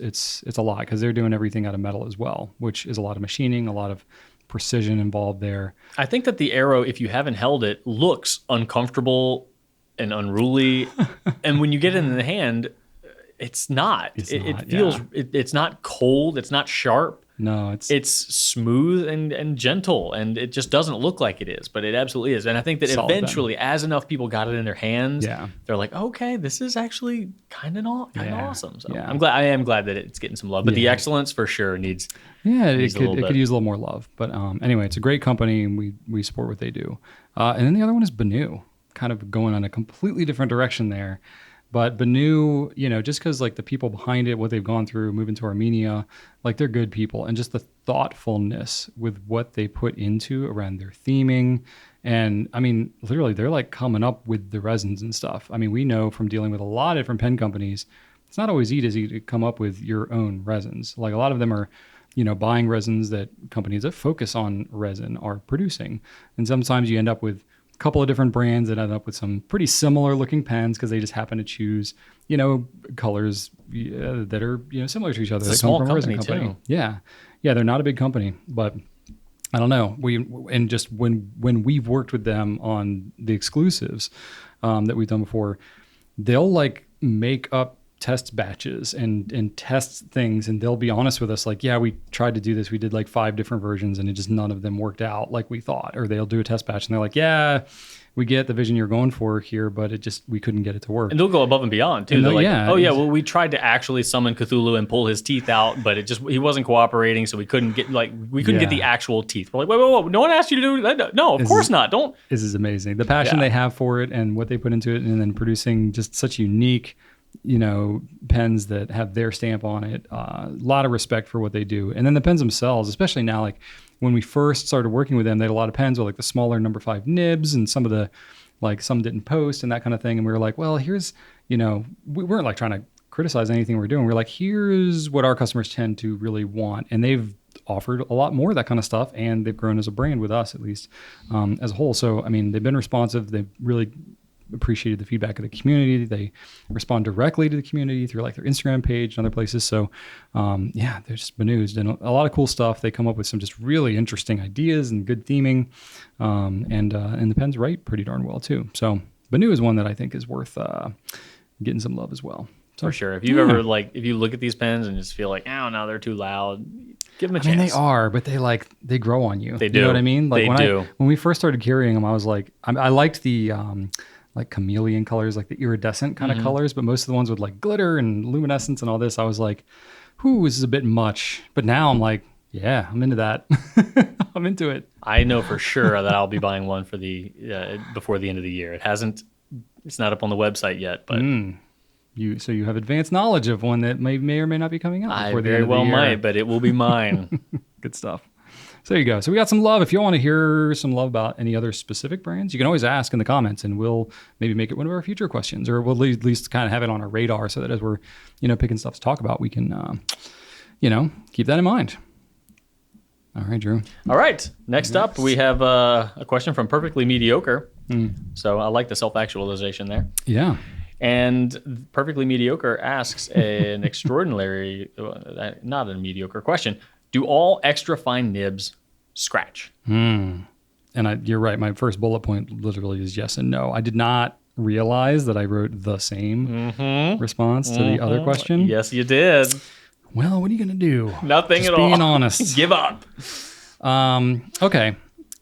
a lot because they're doing everything out of metal as well, which is a lot of machining, a lot of precision involved there. I think that the Arrow, if you haven't held it, looks uncomfortable and unruly. And when you get it in the hand, it's not. It feels, it's not cold. It's not sharp. No, it's smooth and gentle, and it just doesn't look like it is, but it absolutely is. And I think that eventually, as enough people got it in their hands, they're like, okay, this is actually kind of awesome. So I am glad that it's getting some love. But the Excellence for sure needs. Yeah, it could use a little more love. But anyway, it's a great company, and we support what they do. And then the other one is Benu, kind of going on a completely different direction there. But Benu, you know, just because like the people behind it, what they've gone through, moving to Armenia, like they're good people, and just the thoughtfulness with what they put into around their theming. And I mean, literally, they're like coming up with the resins and stuff. I mean, we know from dealing with a lot of different pen companies, it's not always easy to come up with your own resins. Like a lot of them are, you know, buying resins that companies that focus on resin are producing. And sometimes you end up with couple of different brands that end up with some pretty similar looking pens because they just happen to choose, you know, colors that are, you know, similar to each other. It's a small company too. Yeah, they're not a big company, but I don't know. And just when we've worked with them on the exclusives that we've done before, they'll like make up test batches and test things, and they'll be honest with us like, yeah, we tried to do this, we did like 5 different versions and it just none of them worked out like we thought. Or they'll do a test batch and they're like, yeah, we get the vision you're going for here, but we couldn't get it to work. And they'll go above and beyond too. They're like, well, we tried to actually summon Cthulhu and pull his teeth out, but he wasn't cooperating, so we couldn't get get the actual teeth. We're like, whoa, no one asked you to do that. No, of course not. Don't. This is amazing. The passion they have for it and what they put into it, and then producing just such unique, you know, pens that have their stamp on it. A lot of respect for what they do. And then the pens themselves, especially now, like when we first started working with them, they had a lot of pens with like the smaller number 5 nibs, and some of the, like some didn't post and that kind of thing. And we were like, well, here's, you know, we weren't like trying to criticize anything we're doing. We're like, here's what our customers tend to really want. And they've offered a lot more of that kind of stuff, and they've grown as a brand with us, at least as a whole. So, I mean, they've been responsive. They've really appreciated the feedback of the community. They respond directly to the community through like their Instagram page and other places. So they're just Benu's done a lot of cool stuff. They come up with some just really interesting ideas and good theming, and the pens write pretty darn well too. So Benu is one that I think is worth getting some love as well. So, for sure. If you ever if you look at these pens and just feel like, oh no, they're too loud, give them a chance. I mean, they are, but they grow on you. They do. You know what I mean? Like they when we first started carrying them, I was like, I liked the like chameleon colors, like the iridescent kind of colors, but most of the ones with like glitter and luminescence and all this, I was like, whoo, this is a bit much. But now I'm like, yeah, I'm into that. I'm into it. I know for sure that I'll be buying one for before the end of the year. It's not up on the website yet, but so you have advanced knowledge of one that may or may not be coming out before the end of the year. I very well might, but it will be mine. Good stuff. So there you go. So we got some love. If you want to hear some love about any other specific brands, you can always ask in the comments, and we'll maybe make it one of our future questions, or we'll at least kind of have it on our radar so that as we're, you know, picking stuff to talk about, we can, you know, keep that in mind. All right, Drew. All right. Next up, we have a question from Perfectly Mediocre. So I like the self-actualization there. Yeah. And Perfectly Mediocre asks an extraordinary, not a mediocre question. Do all extra fine nibs scratch? And you're right. My first bullet point literally is yes and no. I did not realize that I wrote the same response to the other question. Yes, you did. Well, what are you going to do? Nothing Just at all. Being honest. Give up. Okay.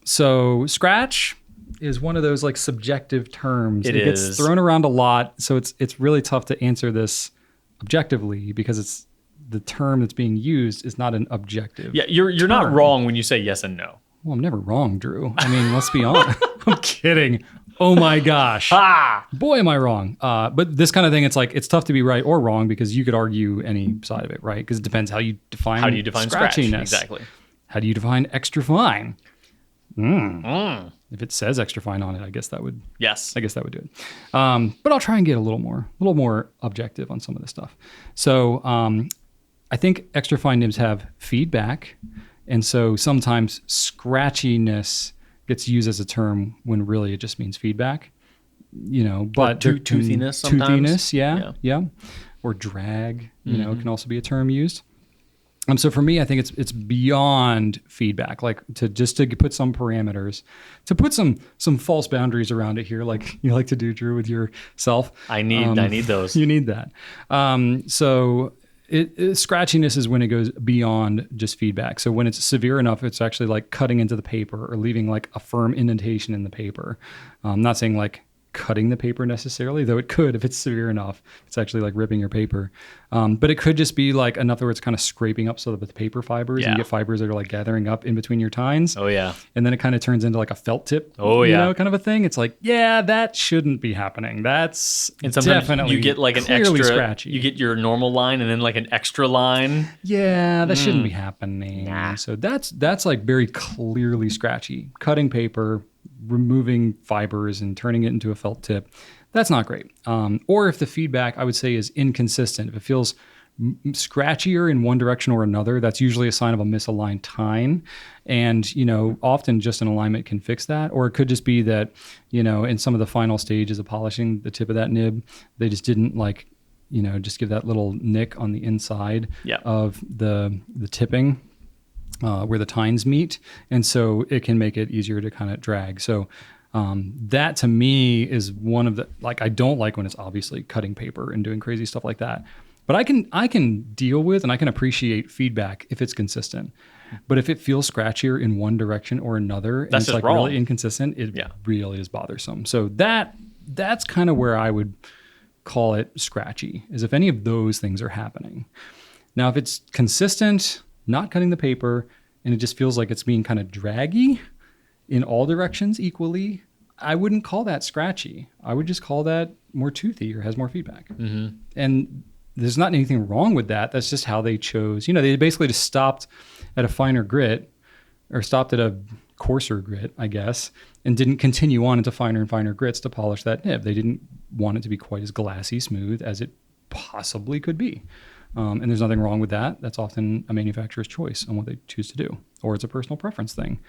So scratch is one of those like subjective terms. It gets is. thrown around a lot. So it's really tough to answer this objectively because it's the term that's being used is not an objective. Yeah, you're not wrong when you say yes and no. Well, I'm never wrong, Drew. I mean, let's be honest. I'm kidding. Oh my gosh. Boy, am I wrong. But this kind of thing, it's tough to be right or wrong because you could argue any side of it, right? Because it depends how you define scratch? scratchiness. Exactly. How do you define extra fine? If it says extra fine on it, I guess that would do it. But I'll try and get a little more objective on some of this stuff. So I think extra fine nibs have feedback. And so sometimes scratchiness gets used as a term when really it just means feedback, but toothiness sometimes. Toothiness, yeah. Or drag, can also be a term used. So for me, I think it's beyond feedback, like to put some parameters, to put some false boundaries around it here, like you like to do, Drew, with yourself. I need those. You need that. So scratchiness is when it goes beyond just feedback. So when it's severe enough, it's actually like cutting into the paper or leaving like a firm indentation in the paper. I'm not saying like cutting the paper necessarily, though it could if it's severe enough. It's actually like ripping your paper. But it could just be like enough where it's kind of scraping up so that the paper fibers, and you get fibers that are like gathering up in between your tines. Oh yeah. And then it kind of turns into like a felt tip. Oh yeah. Kind of a thing. It's like, yeah, that shouldn't be happening. That's definitely you get like an clearly extra scratchy. You get your normal line and then like an extra line. Yeah, that shouldn't be happening. Nah. So that's like very clearly scratchy. Cutting paper, removing fibers and turning it into a felt tip. That's not great. Or if the feedback, I would say, is inconsistent. If it feels scratchier in one direction or another, that's usually a sign of a misaligned tine. And, often just an alignment can fix that. Or it could just be that, in some of the final stages of polishing the tip of that nib, they just didn't just give that little nick on the inside of the tipping. Where the tines meet, and so it can make it easier to kind of drag. So that to me is one of the, I don't like when it's obviously cutting paper and doing crazy stuff like that. But I can deal with and I can appreciate feedback if it's consistent. But if it feels scratchier in one direction or another, and it's wrong. Really inconsistent, it really is bothersome. So that's kind of where I would call it scratchy, is if any of those things are happening. Now, if it's consistent, not cutting the paper, and it just feels like it's being kind of draggy in all directions equally, I wouldn't call that scratchy. I would just call that more toothy or has more feedback. Mm-hmm. And there's not anything wrong with that. That's just how they chose. They basically just stopped at a finer grit, or stopped at a coarser grit, I guess, and didn't continue on into finer and finer grits to polish that nib. They didn't want it to be quite as glassy smooth as it possibly could be. And there's nothing wrong with that. That's often a manufacturer's choice on what they choose to do, or it's a personal preference thing.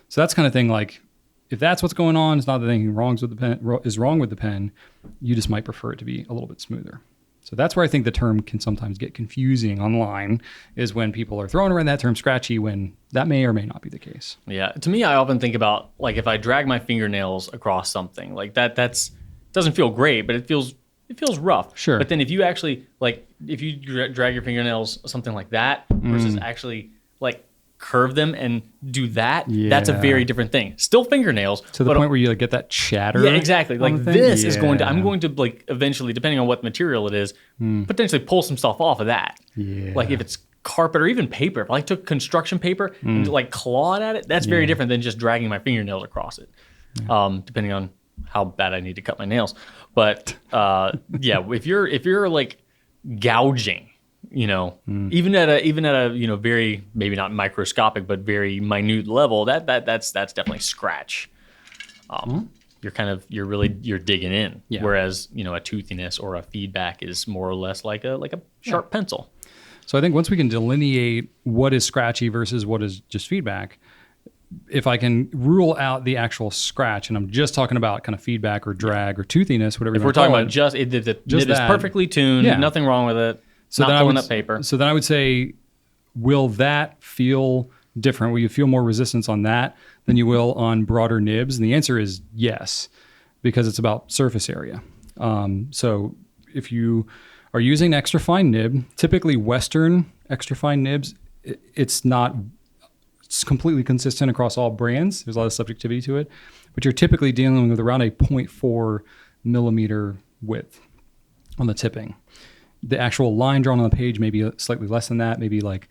So that's kind of thing, like, if that's what's going on, it's not that anything wrong with the pen. You just might prefer it to be a little bit smoother. So that's where I think the term can sometimes get confusing online, is when people are throwing around that term scratchy when that may or may not be the case. Yeah. To me, I often think about, like, if I drag my fingernails across something, like that's doesn't feel great, but it feels rough. Sure. But then if you actually, like, if you drag your fingernails, something like that, versus actually, like, curve them and do that, that's a very different thing. Still fingernails. To the point where you get that chatter. Yeah, exactly. Like, this is I'm going to, like, eventually, depending on what material it is, potentially pull some stuff off of that. Yeah. Like, if it's carpet or even paper, if I took construction paper and, like, clawed at it, that's very different than just dragging my fingernails across it, depending on how bad I need to cut my nails. But if you're like gouging, even at a very, maybe not microscopic but very minute level, that's definitely scratch. You're digging in. Yeah. Whereas a toothiness or a feedback is more or less like a sharp pencil. So I think once we can delineate what is scratchy versus what is just feedback, if I can rule out the actual scratch, and I'm just talking about kind of feedback or drag or toothiness, whatever. If we're talking about just it is perfectly tuned, nothing wrong with it. So not pulling up paper. So then I would say, will that feel different? Will you feel more resistance on that than you will on broader nibs? And the answer is yes. because it's about surface area. So if you are using extra fine nib, typically Western extra fine nibs, it's completely consistent across all brands. There's a lot of subjectivity to it, but you're typically dealing with around a 0.4 millimeter width on the tipping. The actual line drawn on the page may be slightly less than that, maybe like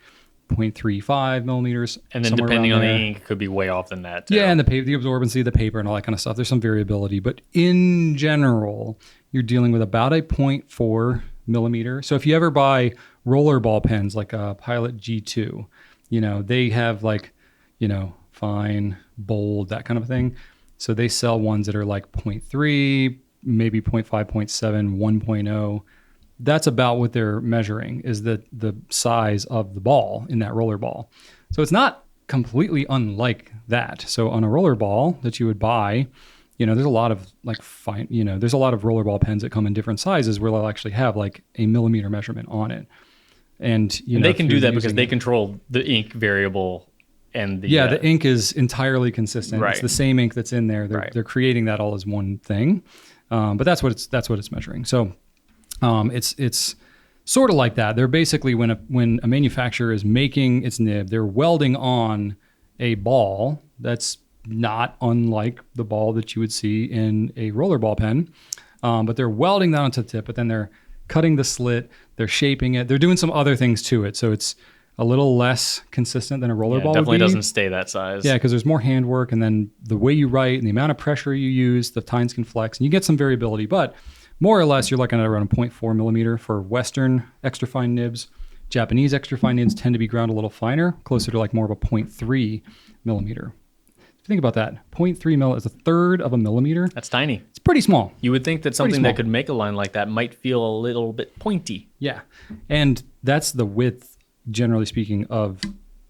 0.35 millimeters. And then depending on the ink, it could be way off than that too. Yeah, and the absorbency of the paper and all that kind of stuff. There's some variability, but in general, you're dealing with about a 0.4 millimeter. So if you ever buy rollerball pens like a Pilot G2, they have like, fine, bold, that kind of thing. So they sell ones that are like 0.3, maybe 0.5, 0.7, 1.0. That's about what they're measuring, is the size of the ball in that roller ball. So it's not completely unlike that. So on a roller ball that you would buy, there's a lot of like fine, there's a lot of roller ball pens that come in different sizes where they'll actually have like a millimeter measurement on it. And they can do that because they control the ink variable and the ink is entirely consistent. Right. It's the same ink that's in there. They're creating that all as one thing. But that's what it's measuring. So it's sort of like that. They're basically when a manufacturer is making its nib, they're welding on a ball that's not unlike the ball that you would see in a rollerball pen, but they're welding that onto the tip. But then they're cutting the slit, they're shaping it, they're doing some other things to it, so it's a little less consistent than a rollerball. Definitely would be. Doesn't stay that size. Yeah, because there's more handwork, and then the way you write and the amount of pressure you use, the tines can flex, and you get some variability, but more or less, you're looking at around a 0.4 millimeter for Western extra fine nibs. Japanese extra fine nibs tend to be ground a little finer, closer to like more of a 0.3 millimeter. Think about that. 0.3 mil is a third of a millimeter. That's tiny. It's pretty small. You would think that something that could make a line like that might feel a little bit pointy. Yeah. And that's the width, generally speaking, of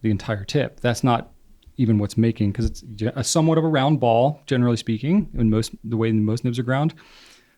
the entire tip. That's not even what's making, because it's a somewhat of a round ball, generally speaking, in the way most nibs are ground.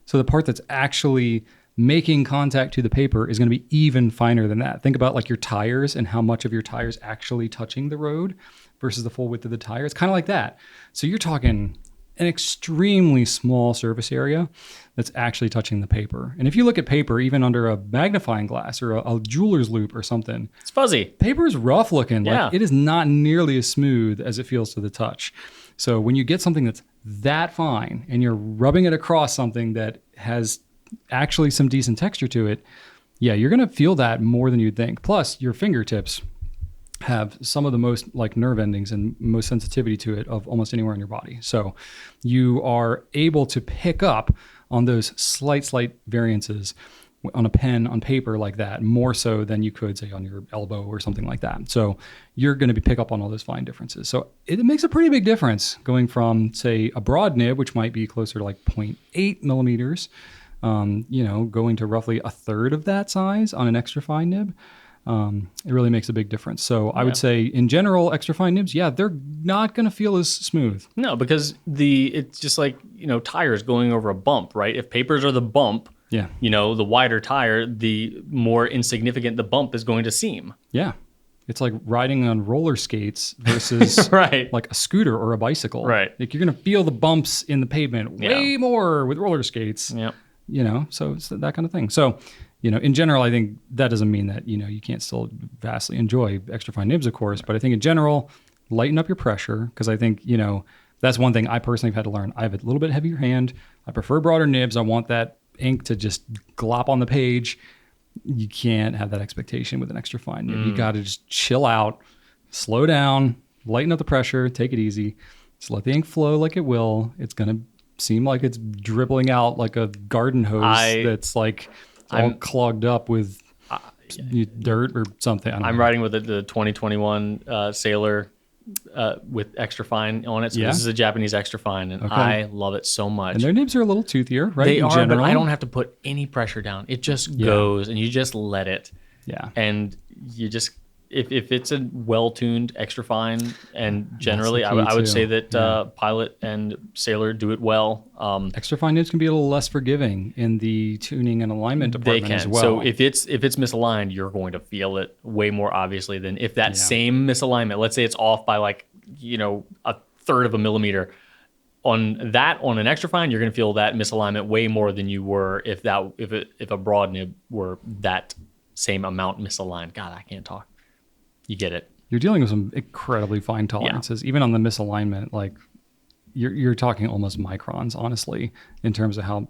So the part that's actually making contact to the paper is going to be even finer than that. Think about like your tires and how much of your tires actually touching the road versus the full width of the tire. It's kind of like that. So you're talking an extremely small surface area that's actually touching the paper. And if you look at paper, even under a magnifying glass or a jeweler's loupe or something, it's fuzzy. Paper is rough looking. Yeah. Like, it is not nearly as smooth as it feels to the touch. So when you get something that's that fine and you're rubbing it across something that has actually some decent texture to it, yeah, you're going to feel that more than you'd think. Plus, your fingertips have some of the most like nerve endings and most sensitivity to it of almost anywhere in your body. So you are able to pick up on those slight variances on a pen, on paper like that, more so than you could say on your elbow or something like that. So you're going to pick up on all those fine differences. So it makes a pretty big difference going from, say, a broad nib, which might be closer to like 0.8 millimeters, going to roughly a third of that size on an extra fine nib. It really makes a big difference. So I would say in general, extra fine nibs, they're not going to feel as smooth. No, because it's just like, tires going over a bump, right? If papers are the bump, the wider tire, the more insignificant the bump is going to seem. Yeah. It's like riding on roller skates versus right. like a scooter or a bicycle. Right. Like you're going to feel the bumps in the pavement way more with roller skates. Yeah. So it's that kind of thing. So, in general, I think that doesn't mean that, you can't still vastly enjoy extra fine nibs, of course. But I think in general, lighten up your pressure, because I think, that's one thing I personally have had to learn. I have a little bit heavier hand. I prefer broader nibs. I want that ink to just glop on the page. You can't have that expectation with an extra fine nib. You got to just chill out, slow down, lighten up the pressure, take it easy. Just let the ink flow like it will. It's going to seem like it's dribbling out like a garden hose that's like all clogged up with dirt or something. I'm writing with the 2021 Sailor with extra fine on it. So this is a Japanese extra fine, and I love it so much. And their nibs are a little toothier, right? They are, but I don't have to put any pressure down. It just goes, and you just let it. Yeah. And you just, if it's a well-tuned extra fine, and generally I would say that Pilot and Sailor do it well. Extra fine nibs can be a little less forgiving in the tuning and alignment department as well. So if it's misaligned, you're going to feel it way more obviously than if that same misalignment, let's say it's off by like, a third of a millimeter, on an extra fine, you're going to feel that misalignment way more than you were if a broad nib were that same amount misaligned. God, I can't talk. You get it. You're dealing with some incredibly fine tolerances, even on the misalignment. Like you're talking almost microns, honestly, in terms of how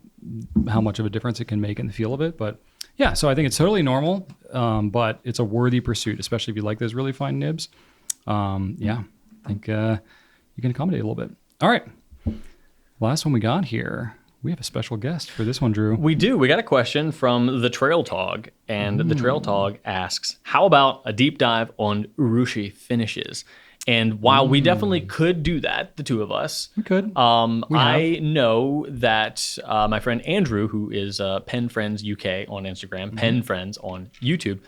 much of a difference it can make in the feel of it. But yeah, so I think it's totally normal, but it's a worthy pursuit, especially if you like those really fine nibs. Yeah, I think you can accommodate a little bit. All right, last one we got here. We have a special guest for this one, Drew. We do. We got a question from the Trail Tog, and the Trail Tog asks, how about a deep dive on Urushi finishes? And while we definitely could do that, the two of us, we could. I know that my friend Andrew, who is Pen Friends UK on Instagram, Pen Friends on YouTube,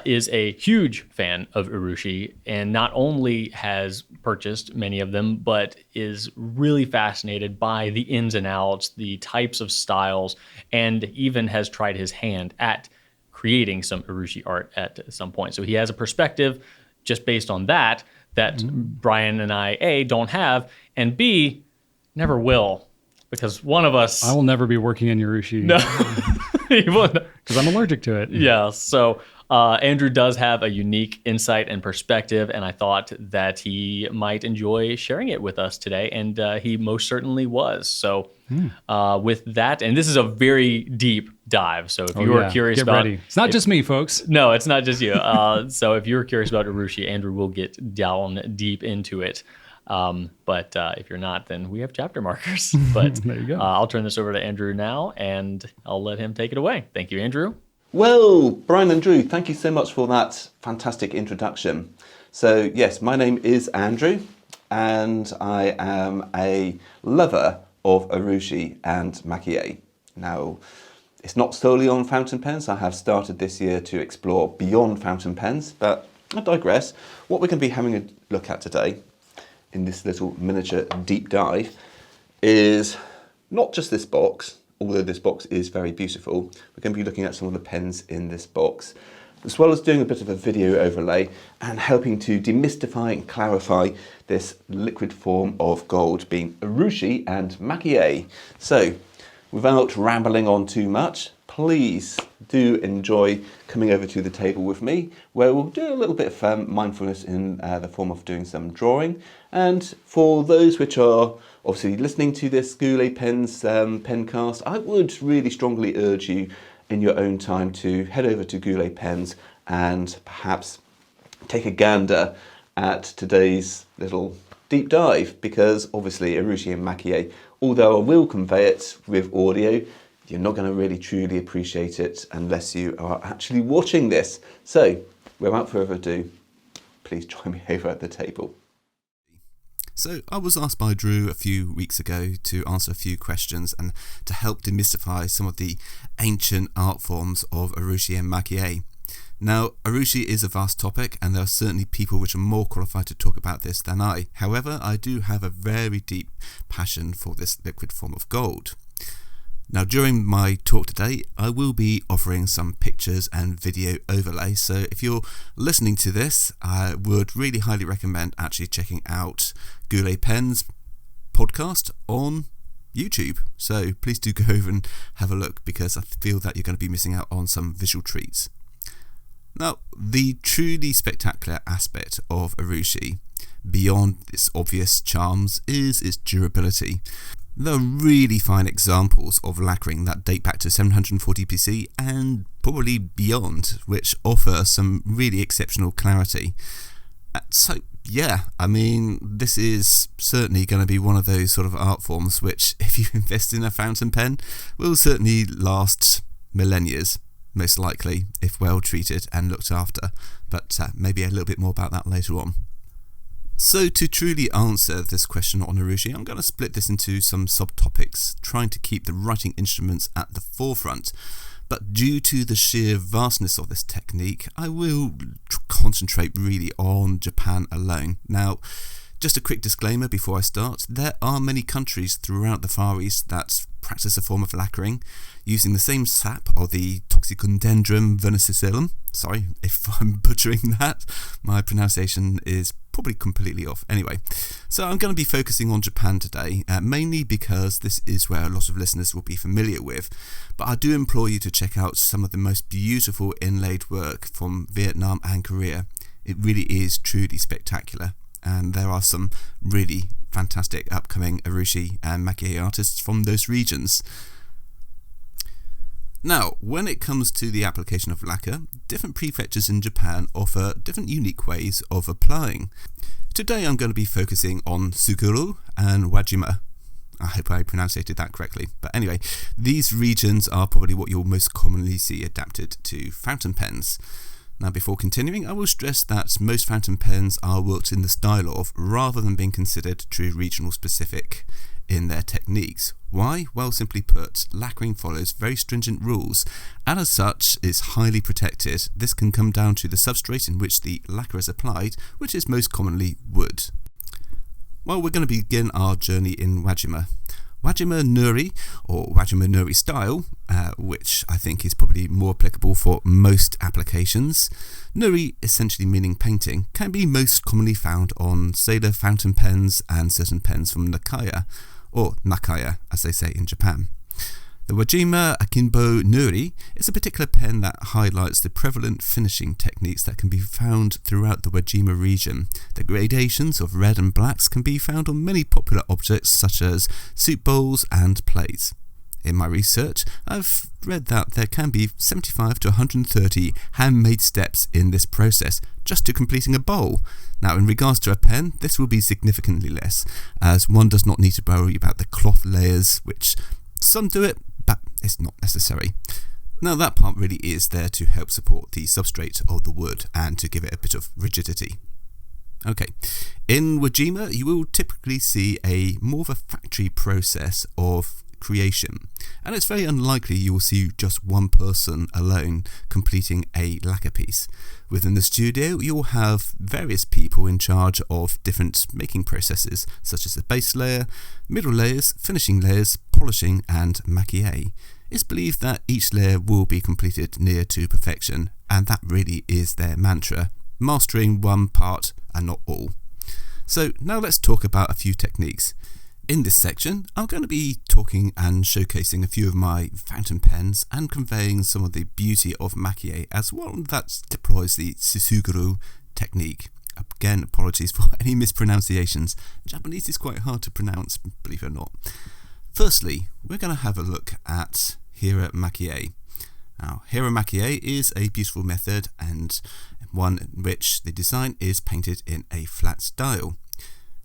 is a huge fan of Urushi, and not only has purchased many of them, but is really fascinated by the ins and outs, the types of styles, and even has tried his hand at creating some Urushi art at some point. So he has a perspective just based on that Brian and I, A, don't have, and B, never will, because one of us... I will never be working in Urushi. No. Because I'm allergic to it. Yeah, so Andrew does have a unique insight and perspective, and I thought that he might enjoy sharing it with us today, and he most certainly was. So with that, and this is a very deep dive, so if you are curious get ready. It's not just me, folks. No, it's not just you. So if you're curious about Urushi, Andrew will get down deep into it. But if you're not, then we have chapter markers. But there you go. I'll turn this over to Andrew now, and I'll let him take it away. Thank you, Andrew. Well, Brian and Drew, thank you so much for that fantastic introduction. So yes, my name is Andrew, and I am a lover of Urushi and maki-e. Now, it's not solely on fountain pens. I have started this year to explore beyond fountain pens, but I digress. What we're going to be having a look at today in this little miniature deep dive is not just this box, although this box is very beautiful. We're going to be looking at some of the pens in this box, as well as doing a bit of a video overlay and helping to demystify and clarify this liquid form of gold being Urushi and maki-e. So, without rambling on too much, please do enjoy coming over to the table with me, where we'll do a little bit of mindfulness in the form of doing some drawing. And for those which are obviously listening to this Goulet Pens Pencast, I would really strongly urge you in your own time to head over to Goulet Pens and perhaps take a gander at today's little deep dive, because obviously Urushi and maki-e, although I will convey it with audio, you're not going to really truly appreciate it unless you are actually watching this. So, without further ado, please join me over at the table. So I was asked by Drew a few weeks ago to answer a few questions and to help demystify some of the ancient art forms of Urushi and maki-e. Now, Urushi is a vast topic, and there are certainly people which are more qualified to talk about this than I. However, I do have a very deep passion for this liquid form of gold. Now, during my talk today, I will be offering some pictures and video overlay, so if you're listening to this, I would really highly recommend actually checking out Goulet Pens podcast on YouTube. So please do go over and have a look, because I feel that you're going to be missing out on some visual treats. Now, the truly spectacular aspect of Urushi, beyond its obvious charms, is its durability. There are really fine examples of lacquering that date back to 740 BC and probably beyond, which offer some really exceptional clarity. So yeah, I mean, this is certainly going to be one of those sort of art forms which, if you invest in a fountain pen, will certainly last millennia, most likely, if well treated and looked after. But maybe a little bit more about that later on. So to truly answer this question on Urushi, I'm going to split this into some subtopics, trying to keep the writing instruments at the forefront. But due to the sheer vastness of this technique, I will concentrate really on Japan alone. Now, just a quick disclaimer before I start, there are many countries throughout the Far East that practice a form of lacquering using the same sap of the Toxicodendron vernicillum. Sorry if I'm butchering that, my pronunciation is probably completely off. Anyway, so I'm going to be focusing on Japan today, mainly because this is where a lot of listeners will be familiar with. But I do implore you to check out some of the most beautiful inlaid work from Vietnam and Korea. It really is truly spectacular. And there are some really fantastic upcoming Urushi and maki-e artists from those regions. Now, when it comes to the application of lacquer, different prefectures in Japan offer different unique ways of applying. Today I'm going to be focusing on Suguru and Wajima. I hope I pronounced that correctly. But anyway, these regions are probably what you'll most commonly see adapted to fountain pens. Now, before continuing, I will stress that most fountain pens are worked in the style of, rather than being considered true regional specific in their techniques. Why? Well, simply put, lacquering follows very stringent rules, and as such is highly protected. This can come down to the substrate in which the lacquer is applied, which is most commonly wood. Well, we're going to begin our journey in Wajima. Wajima Nuri, or Wajima Nuri style, which I think is probably more applicable for most applications. Nuri, essentially meaning painting, can be most commonly found on sailor fountain pens and certain pens from Nakaya, or Nakaya as they say in Japan. The Wajima Akinbo Nuri is a particular pen that highlights the prevalent finishing techniques that can be found throughout the Wajima region. The gradations of red and blacks can be found on many popular objects such as soup bowls and plates. In my research, I've read that there can be 75 to 130 handmade steps in this process just to completing a bowl. Now, in regards to a pen, this will be significantly less, as one does not need to worry about the cloth layers, which some do it, but it's not necessary. Now, that part really is there to help support the substrate of the wood and to give it a bit of rigidity. Okay, in Wajima you will typically see more of a factory process of creation, and it's very unlikely you will see just one person alone completing a lacquer piece. Within the studio you will have various people in charge of different making processes, such as the base layer, middle layers, finishing layers, polishing and maki-e. It's believed that each layer will be completed near to perfection, and that really is their mantra, mastering one part and not all. So now let's talk about a few techniques. In this section, I'm going to be talking and showcasing a few of my fountain pens and conveying some of the beauty of maki-e as one that deploys the Suguru technique. Again, apologies for any mispronunciations. Japanese is quite hard to pronounce, believe it or not. Firstly, we're going to have a look at Hira maki-e. Now, Hira maki-e is a beautiful method and one in which the design is painted in a flat style.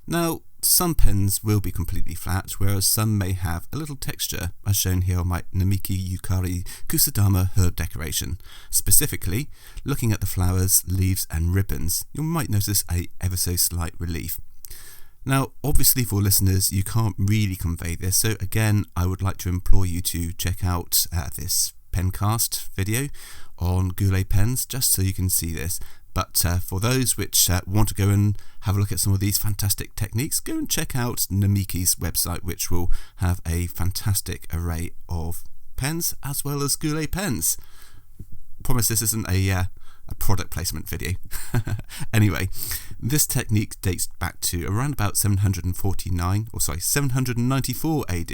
Now, some pens will be completely flat, whereas some may have a little texture, as shown here on my Namiki Yukari Kusadama herb decoration. Specifically, looking at the flowers, leaves and ribbons, you might notice a ever so slight relief. Now, obviously for listeners, you can't really convey this, so again, I would like to implore you to check out this Pencast video on Goulet pens, just so you can see this. But for those which want to go and have a look at some of these fantastic techniques, go and check out Namiki's website, which will have a fantastic array of pens as well as Goulet pens. Promise this isn't a product placement video. Anyway, this technique dates back to around about 794 AD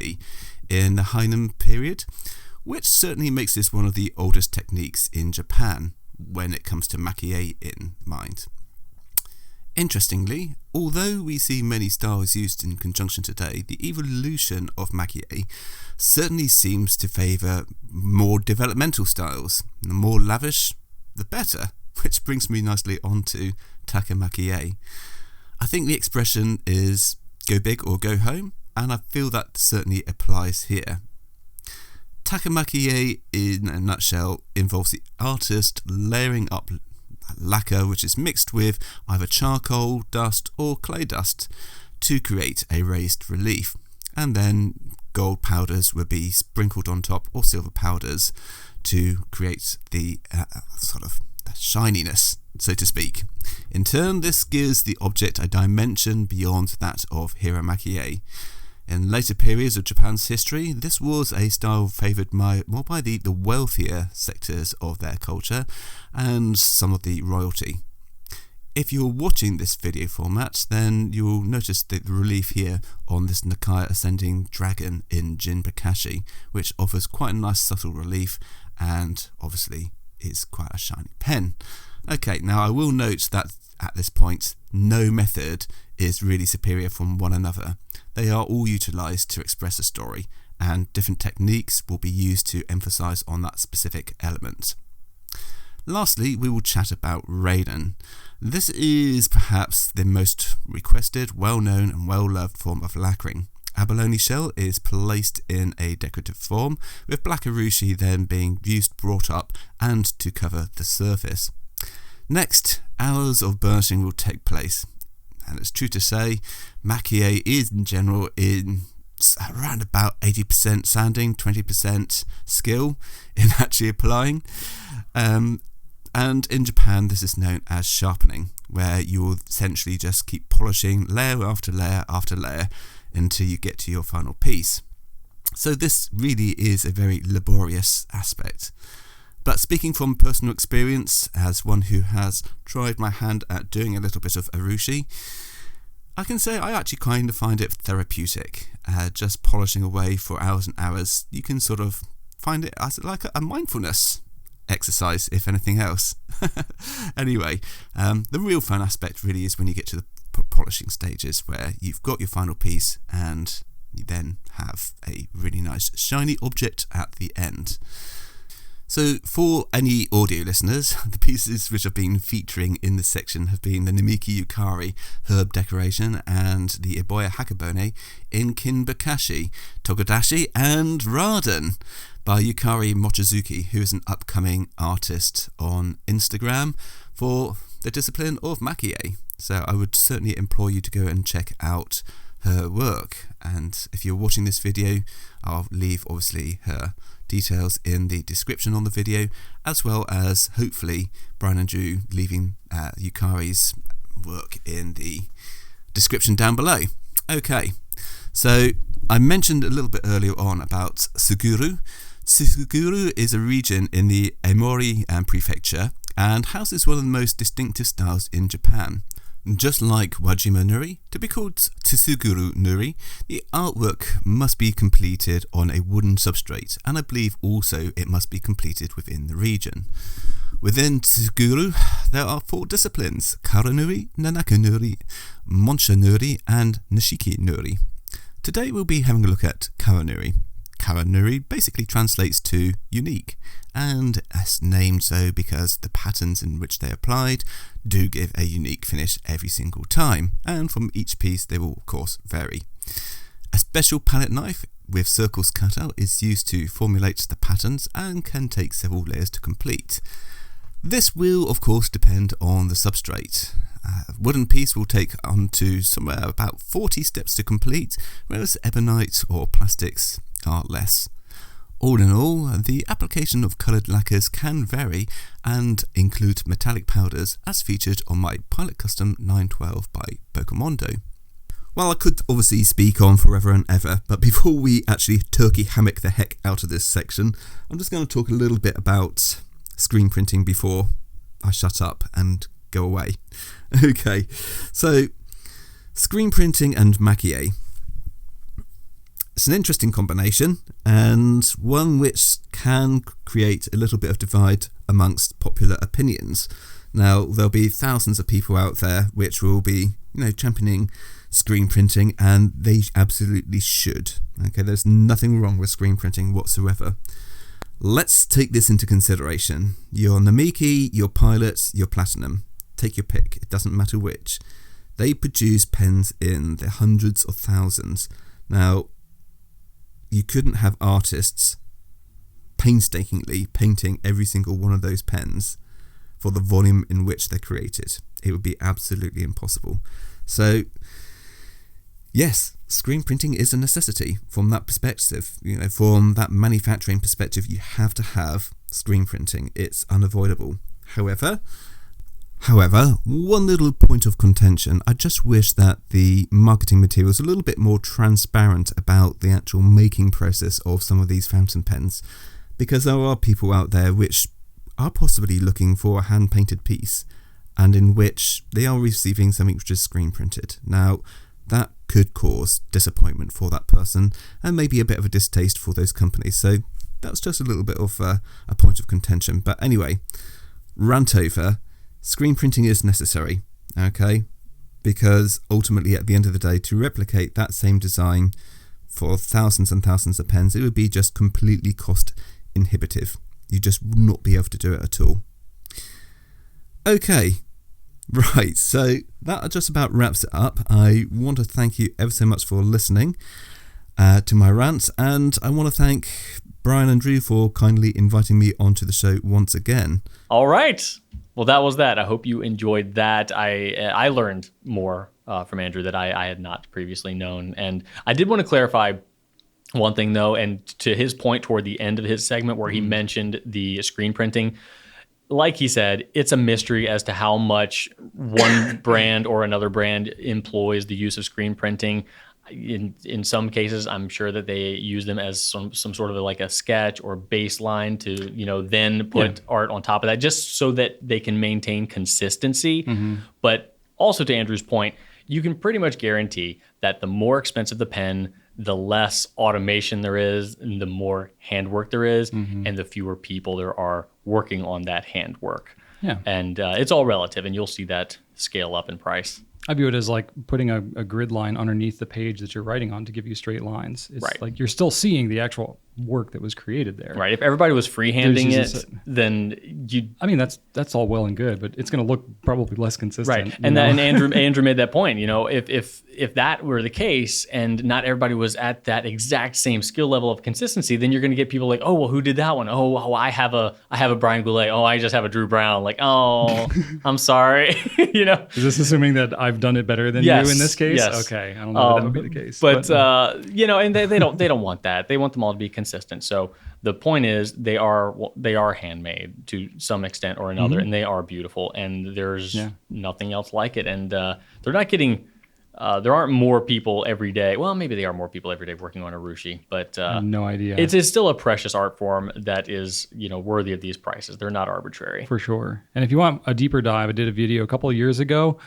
in the Heian period, which certainly makes this one of the oldest techniques in Japan when it comes to maki-e in mind. Interestingly, although we see many styles used in conjunction today, the evolution of maki-e certainly seems to favour more developmental styles. The more lavish, the better, which brings me nicely onto takamaki-e. I think the expression is go big or go home, and I feel that certainly applies here. Takamaki-e, in a nutshell, involves the artist layering up lacquer which is mixed with either charcoal, dust or clay dust to create a raised relief, and then gold powders will be sprinkled on top, or silver powders, to create the sort of shininess, so to speak. In turn, this gives the object a dimension beyond that of Hira maki-e. In later periods of Japan's history, this was a style favoured more by the wealthier sectors of their culture and some of the royalty. If you're watching this video format, then you'll notice the relief here on this Nakai Ascending Dragon in Jin Bakashi, which offers quite a nice subtle relief and obviously is quite a shiny pen. Okay, now I will note that at this point, no method is really superior from one another. They are all utilised to express a story, and different techniques will be used to emphasise on that specific element. Lastly, we will chat about Raiden. This is perhaps the most requested, well-known and well-loved form of lacquering. Abalone shell is placed in a decorative form, with black Urushi then being used, brought up, and to cover the surface. Next, hours of burnishing will take place, and it's true to say, maki-e is in general in around about 80% sanding, 20% skill in actually applying. And in Japan, this is known as sharpening, where you will essentially just keep polishing layer after layer after layer until you get to your final piece. So this really is a very laborious aspect. But speaking from personal experience, as one who has tried my hand at doing a little bit of Urushi, I can say I actually kind of find it therapeutic. Just polishing away for hours and hours, you can sort of find it as like a mindfulness exercise, if anything else. Anyway, the real fun aspect really is when you get to the polishing stages, where you've got your final piece and you then have a really nice shiny object at the end. So for any audio listeners, the pieces which have been featuring in this section have been the Namiki Yukari herb decoration and the Iboya Hakabone in Kinbakashi, Togodashi and Raden by Yukari Mochizuki, who is an upcoming artist on Instagram for the discipline of maki-e. So I would certainly implore you to go and check out her work. And if you're watching this video, I'll leave obviously her details in the description on the video, as well as hopefully Brian and Drew leaving Yukari's work in the description down below. Okay, so I mentioned a little bit earlier on about Tsuguru. Tsuguru is a region in the Aomori prefecture and houses one of the most distinctive styles in Japan. Just like Wajima Nuri, to be called Tsuguru Nuri, the artwork must be completed on a wooden substrate, and I believe also it must be completed within the region. Within Tsuguru, there are 4 disciplines: Karanuri, Nanaka Nuri, Monsha Nuri, and Nishiki Nuri. Today we'll be having a look at Karanuri. Karanuri basically translates to unique, and it's named so because the patterns in which they applied do give a unique finish every single time, and from each piece they will of course vary. A special palette knife with circles cut out is used to formulate the patterns and can take several layers to complete. This will of course depend on the substrate. A wooden piece will take on to somewhere about 40 steps to complete, whereas ebonite or plastics are less. All in all, the application of coloured lacquers can vary and include metallic powders as featured on my Pilot Custom 912 by Pokemondo. Well, I could obviously speak on forever and ever, but before we actually turkey hammock the heck out of this section, I'm just going to talk a little bit about screen printing before I shut up and go away. Okay, so screen printing and maki-e. It's an interesting combination, and one which can create a little bit of divide amongst popular opinions. Now, there'll be thousands of people out there which will be, championing screen printing, and they absolutely should. Okay, there's nothing wrong with screen printing whatsoever. Let's take this into consideration. Your Namiki, your Pilot, your Platinum. Take your pick, it doesn't matter which. They produce pens in the hundreds of thousands. Now, you couldn't have artists painstakingly painting every single one of those pens for the volume in which they're created. It would be absolutely impossible. So, yes, screen printing is a necessity from that perspective. From that manufacturing perspective, you have to have screen printing. It's unavoidable. However, one little point of contention, I just wish that the marketing material was a little bit more transparent about the actual making process of some of these fountain pens, because there are people out there which are possibly looking for a hand-painted piece, and in which they are receiving something which is screen printed. Now, that could cause disappointment for that person and maybe a bit of a distaste for those companies. So that's just a little bit of a point of contention. But anyway, rant over. Screen printing is necessary, okay? Because ultimately, at the end of the day, to replicate that same design for thousands and thousands of pens, it would be just completely cost inhibitive. You just would not be able to do it at all. Okay, right, so that just about wraps it up. I want to thank you ever so much for listening to my rant, and I want to thank Brian and Drew for kindly inviting me onto the show once again. All right. Well, that was that. I hope you enjoyed that. I learned more from Andrew that I had not previously known. And I did want to clarify one thing, though, and to his point toward the end of his segment where he mentioned the screen printing, like he said, it's a mystery as to how much one brand or another brand employs the use of screen printing. In some cases, I'm sure that they use them as some sort of like a sketch or baseline to, then put art on top of that, just so that they can maintain consistency. Mm-hmm. But also to Andrew's point, you can pretty much guarantee that the more expensive the pen, the less automation there is, and the more handwork there is, and the fewer people there are working on that handwork. Yeah. And it's all relative, and you'll see that scale up in price. I view it as like putting a grid line underneath the page that you're writing on to give you straight lines. It's right. Like you're still seeing the actual work that was created there. Right. If everybody was freehanding it, then you. I mean, that's all well and good, but it's going to look probably less consistent. Right. And Andrew made that point. If that were the case, and not everybody was at that exact same skill level of consistency, then you're going to get people like, oh, well, who did that one? Oh, I have a Brian Goulet. Oh, I just have a Drew Brown. Like, oh, I'm sorry. Is this assuming that I've done it better than you in this case? Yes. Okay. I don't know if that would be the case. But and they don't want that. They want them all to be consistent. So the point is they are handmade to some extent or another, and they are beautiful, and there's nothing else like it. And they're not getting there aren't more people every day. Well, maybe they are more people every day working on Urushi, but I have no idea. It is still a precious art form that is worthy of these prices. They're not arbitrary. For sure. And if you want a deeper dive, I did a video a couple of years ago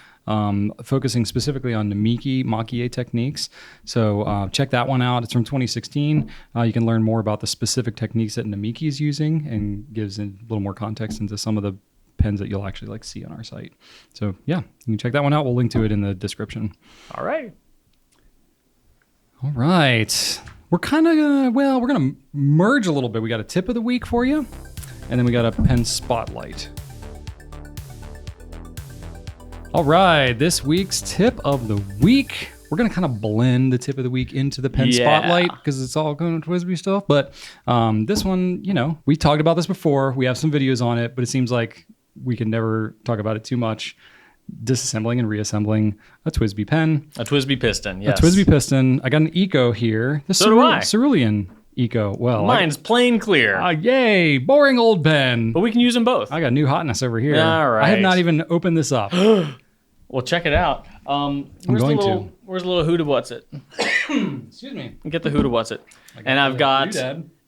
focusing specifically on the maki-e techniques. So check that one out. It's from 2016. You can learn more about the specific techniques that Namiki is using and gives a little more context into some of the pens that you'll actually see on our site. So yeah, you can check that one out. We'll link to it in the description. All right. We're kind of we're going to merge a little bit. We got a tip of the week for you, and then we got a pen spotlight. All right, this week's tip of the week. We're going to kind of blend the tip of the week into the pen spotlight because it's all going to TWSBI stuff. But this one, we talked about this before. We have some videos on it, but it seems like we can never talk about it too much. Disassembling and reassembling a TWSBI pen. A TWSBI piston, yes. A TWSBI piston. I got an Eco here. The Cerulean Eco. Well, mine's plain clear. Yay, boring old pen. But we can use them both. I got new hotness over here. All right. I have not even opened this up. Well, check it out. Where's the little Huda What's It? Excuse me. Get the Huda What's It. And I've got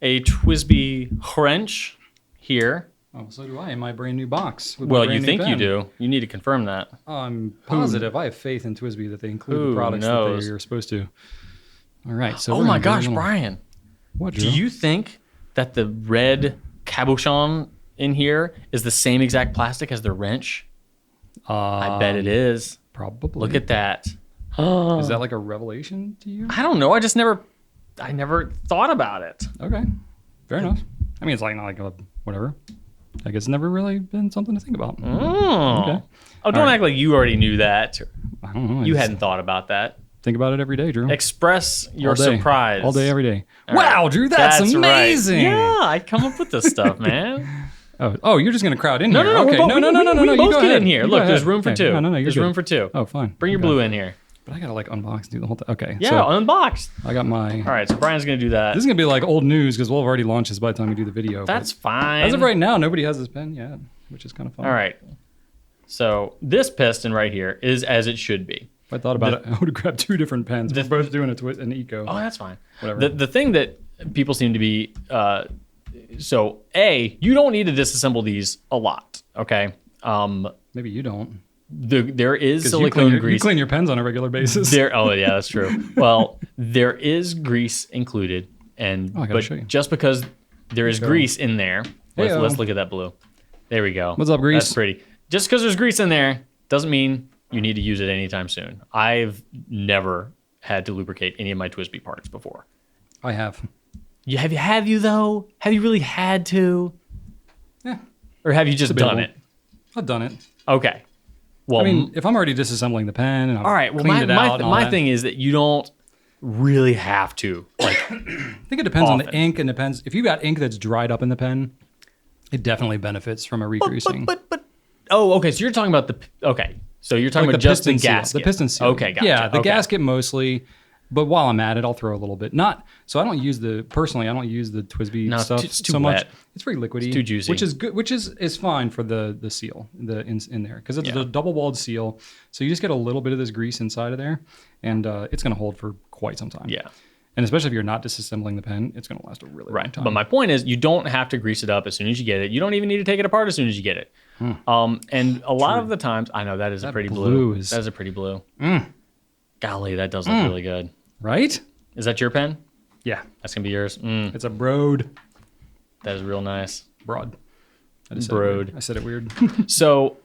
a TWSBI wrench here. Oh, so do I in my brand new box. Well, you think you do. You need to confirm that. I'm positive. I have faith in TWSBI that they include the products that you're supposed to. All right. So oh my gosh, Brian. What, Drew? Do you think that the red cabochon in here is the same exact plastic as the wrench? I bet it is. Probably. Look at that. Is that like a revelation to you? I don't know. I never thought about it. Okay. Fair enough. I mean, it's like not like a whatever. I guess it's never really been something to think about. Okay. Oh, don't act like you already knew that. I don't know. You hadn't thought about that. Think about it every day, Drew. Express your surprise. All day, every day. Wow, Drew, that's amazing. Right. Yeah, I come up with this stuff, man. Oh, you're just going to crowd in here. No. Okay. No. We both get in here. You Look, there's room for two. No, there's room for two. Oh, fine. Bring your blue in here. But I got to unbox and do the whole thing. Okay. Yeah, unbox. I got my... All right, so Brian's going to do that. This is going to be like old news because we'll have already launched this by the time we do the video. That's fine. As of right now, nobody has this pen yet, which is kind of fun. All right. So this piston right here is as it should be. If I thought about it, I would have grabbed two different pens. We're both doing an Eco. Oh, that's fine. Whatever. The thing that people seem to be... so, A, you don't need to disassemble these a lot, okay? Maybe you don't. There is 'Cause silicone you grease. clean your pens on a regular basis. Oh yeah, that's true. Well, there is grease included, and I gotta show you. just because there is go. grease in there, let's Heyo. look at that blue. There we go. What's up, grease? That's pretty. Just because there's grease in there doesn't mean you need to use it anytime soon. I've never had to lubricate any of my TWSBI parts before. I have. Have you though? Have you really had to? Yeah. Or have you just done debatable. it? I've done it. Okay. Well, I mean, if I'm already disassembling the pen and I've all right. Well, cleaned it out and all my that, thing is that you don't really have to. Like, I think it depends on the often. ink and depends. If you got ink that's dried up in the pen, it definitely benefits from a re-greasing. but oh, okay. So you're talking about So you're talking Like about just the piston seal, gasket. The piston seal. Okay, gotcha. Yeah, the Okay. gasket mostly. But while I'm at it, I'll throw a little bit. So I don't use the TWSBI No, stuff it's too so much. wet. It's very liquidy. It's too juicy. Which is good. Which is fine for the seal in there because it's a double walled seal. So you just get a little bit of this grease inside of there, and it's going to hold for quite some time. Yeah. And especially if you're not disassembling the pen, it's going to last a really long Right. time. But my point is, you don't have to grease it up as soon as you get it. You don't even need to take it apart as soon as you get it. And a lot of the times, I know that is a pretty blue. That is a pretty blue. Golly, that does look really good. Right? Is that your pen? Yeah. That's gonna be yours. It's a broad. That is real nice. Broad. I just Broad. said it weird. So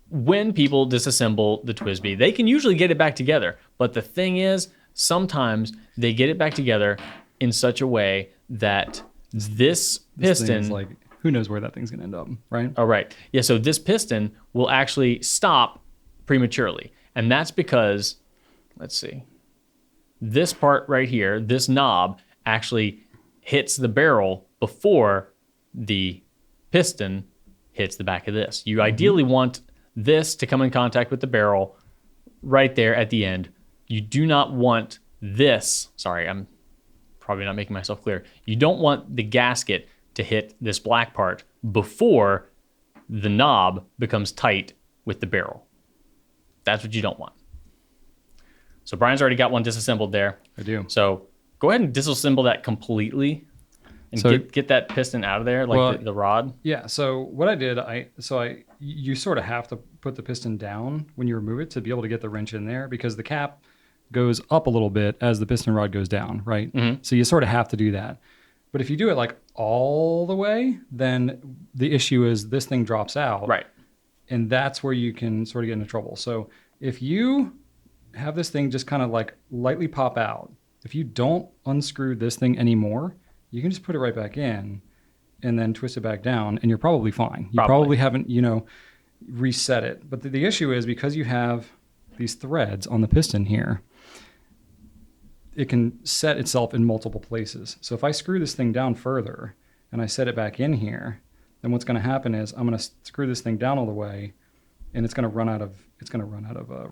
when people disassemble the TWSBI, they can usually get it back together. But the thing is, sometimes they get it back together in such a way that this This thing piston, is like, who knows where that thing's going to end up, right? oh right, yeah. So this piston will actually stop prematurely, and that's because, let's see, this part right here, this knob actually hits the barrel before the piston hits the back of this. You ideally want this to come in contact with the barrel right there at the end. You do not want this, sorry, I'm probably not making myself clear. You don't want the gasket to hit this black part before the knob becomes tight with the barrel. That's what you don't want. So Brian's already got one disassembled there. I do. So go ahead and disassemble that completely and So- get that piston out of there, like Well, the rod. Yeah. So what I did, you sort of have to put the piston down when you remove it to be able to get the wrench in there because the cap goes up a little bit as the piston rod goes down, right? So you sort of have to do that. But if you do it like all the way, then the issue is this thing drops out. Right. And that's where you can sort of get into trouble. So if you have this thing just kind of like lightly pop out, if you don't unscrew this thing anymore, you can just put it right back in and then twist it back down and you're probably fine. You probably haven't, reset it. But the issue is because you have these threads on the piston here, it can set itself in multiple places. So if I screw this thing down further and I set it back in here, then what's going to happen is I'm going to screw this thing down all the way and it's going to run out of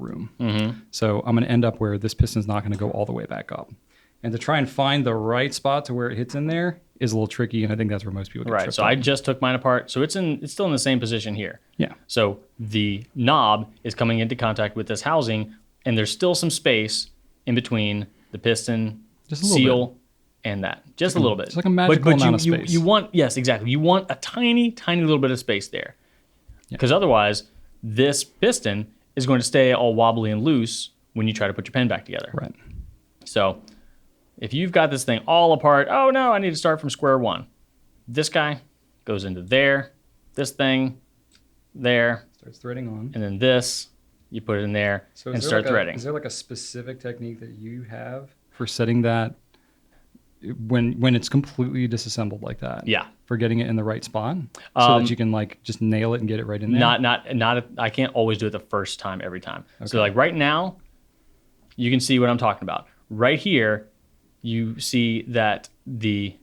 room. So I'm going to end up where this piston's not going to go all the way back up. And to try and find the right spot to where it hits in there is a little tricky, and I think that's where most people get Right. tripped So up. I just took mine apart. So it's still in the same position here. Yeah. So the knob is coming into contact with this housing, and there's still some space in between the piston, Just a little seal, and that. Just a little bit. It's like a magical amount of space. You want, yes, exactly. You want a tiny, tiny little bit of space there. Because otherwise, this piston is going to stay all wobbly and loose when you try to put your pen back together. Right. So if you've got this thing all apart, oh no, I need to start from square one. This guy goes into there, this thing there, Starts threading on. and then this, you put it in there So and is there start like threading. Is there like a specific technique that you have for setting that when it's completely disassembled like that? Yeah. For getting it in the right spot so that you can like just nail it and get it right in there? I can't always do it the first time every time. So like right now, you can see what I'm talking about. Right here, you see that the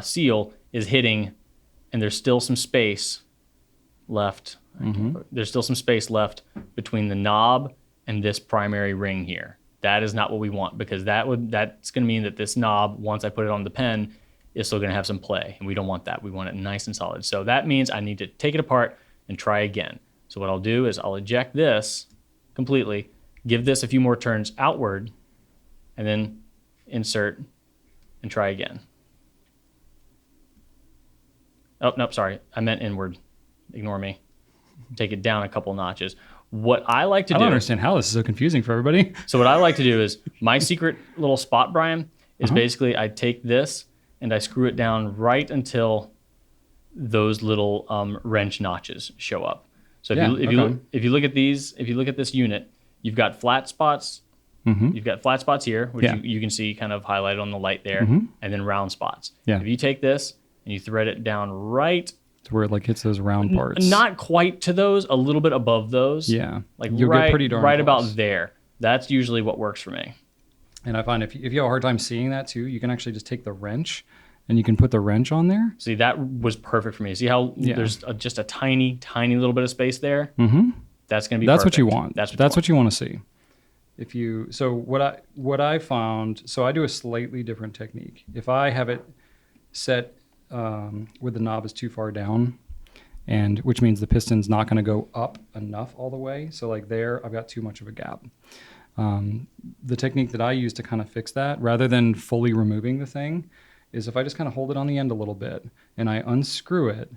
seal is hitting, and there's still some space left. There's still some space left between the knob and this primary ring here. That is not what we want, because that's going to mean that this knob, once I put it on the pen, is still going to have some play, and we don't want that. We want it nice and solid. So that means I need to take it apart and try again. So what I'll do is I'll eject this completely, give this a few more turns outward, and then insert and try again. Oh, nope, sorry. I meant inward. Ignore me. take it down a couple notches. What I like to do... I don't understand how this is so confusing for everybody. So what I like to do is, my secret little spot, Brian, is basically I take this and I screw it down right until those little wrench notches show up. So if you look at these, if you look at this unit, you've got flat spots. You've got flat spots here, which you can see kind of highlighted on the light there, and then round spots. Yeah. If you take this and you thread it down right to where it like hits those round parts. Not quite to those, a little bit above those. Yeah. Like you'll get pretty darn right close. about there. That's usually what works for me. And I find if you have a hard time seeing that too, you can actually just take the wrench and you can put the wrench on there. See, that was perfect for me. See how there's just a tiny, tiny little bit of space there? That's going to be That's perfect. what you want. That's what you want to see. So what I found, so I do a slightly different technique. If I have it set where the knob is too far down, and which means the piston's not going to go up enough all the way. So like there, I've got too much of a gap. The technique that I use to kind of fix that, rather than fully removing the thing, is if I just kind of hold it on the end a little bit and I unscrew it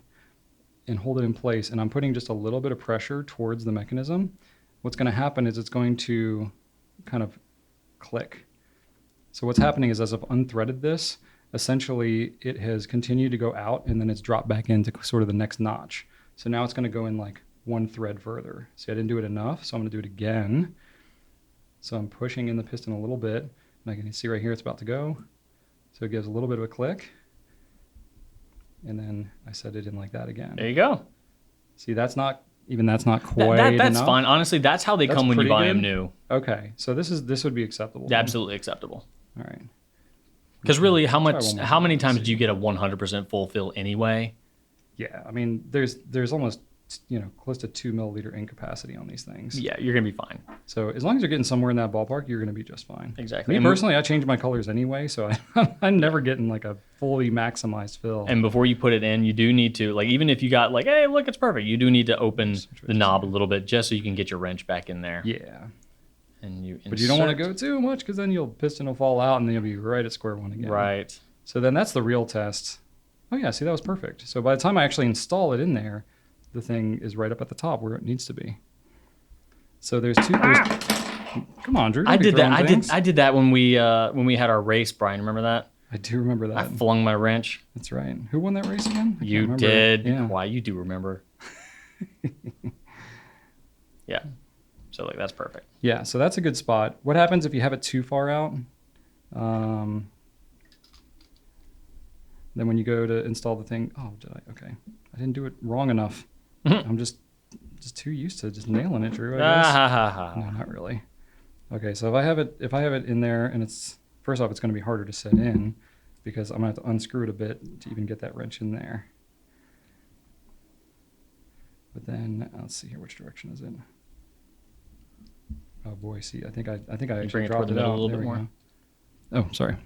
and hold it in place, and I'm putting just a little bit of pressure towards the mechanism, what's going to happen is it's going to kind of click. So what's happening is, as I've unthreaded this, essentially it has continued to go out and then it's dropped back into sort of the next notch. So now it's going to go in like one thread further. See, I didn't do it enough, so I'm going to do it again. So I'm pushing in the piston a little bit, and I can see right here it's about to go. So it gives a little bit of a click, and then I set it in like that again. There you go. See, that's not quite that's enough. fine. Honestly, that's how they come when you buy them new. Okay, so this would be acceptable. Absolutely acceptable. All right. Because really, how many times do you get a 100% full fill anyway? Yeah, I mean, there's almost close to 2 milliliter ink capacity on these things. Yeah, you're gonna be fine. So as long as you're getting somewhere in that ballpark, you're gonna be just fine. Exactly. Me personally, I change my colors anyway, so I'm never getting like a fully maximized fill. And before you put it in, you do need to, like, even if you got like, hey, look, it's perfect, you do need to open the knob a little bit just so you can get your wrench back in there. Yeah. And but you don't want to go too much, because then piston will fall out and then you'll be right at square one again. Right. So then that's the real test. Oh yeah, see, that was perfect. So by the time I actually install it in there, the thing is right up at the top where it needs to be. So there's two. Come on, Drew. I did that. I did that when we had our race, Brian. Remember that? I do remember that. I flung my wrench. That's right. Who won that race again? You did. Yeah. Why, you do remember. Yeah. So like that's perfect. Yeah. So that's a good spot. What happens if you have it too far out? Then when you go to install the thing, okay. I didn't do it wrong enough. I'm just too used to just nailing it, Drew, I guess. No, not really. Okay, so if I have it in there, and it's, first off, it's going to be harder to set in because I'm going to have to unscrew it a bit to even get that wrench in there. But then let's see here, which direction is it? Oh boy, see, I think I actually dropped it out a little bit more. Oh, sorry.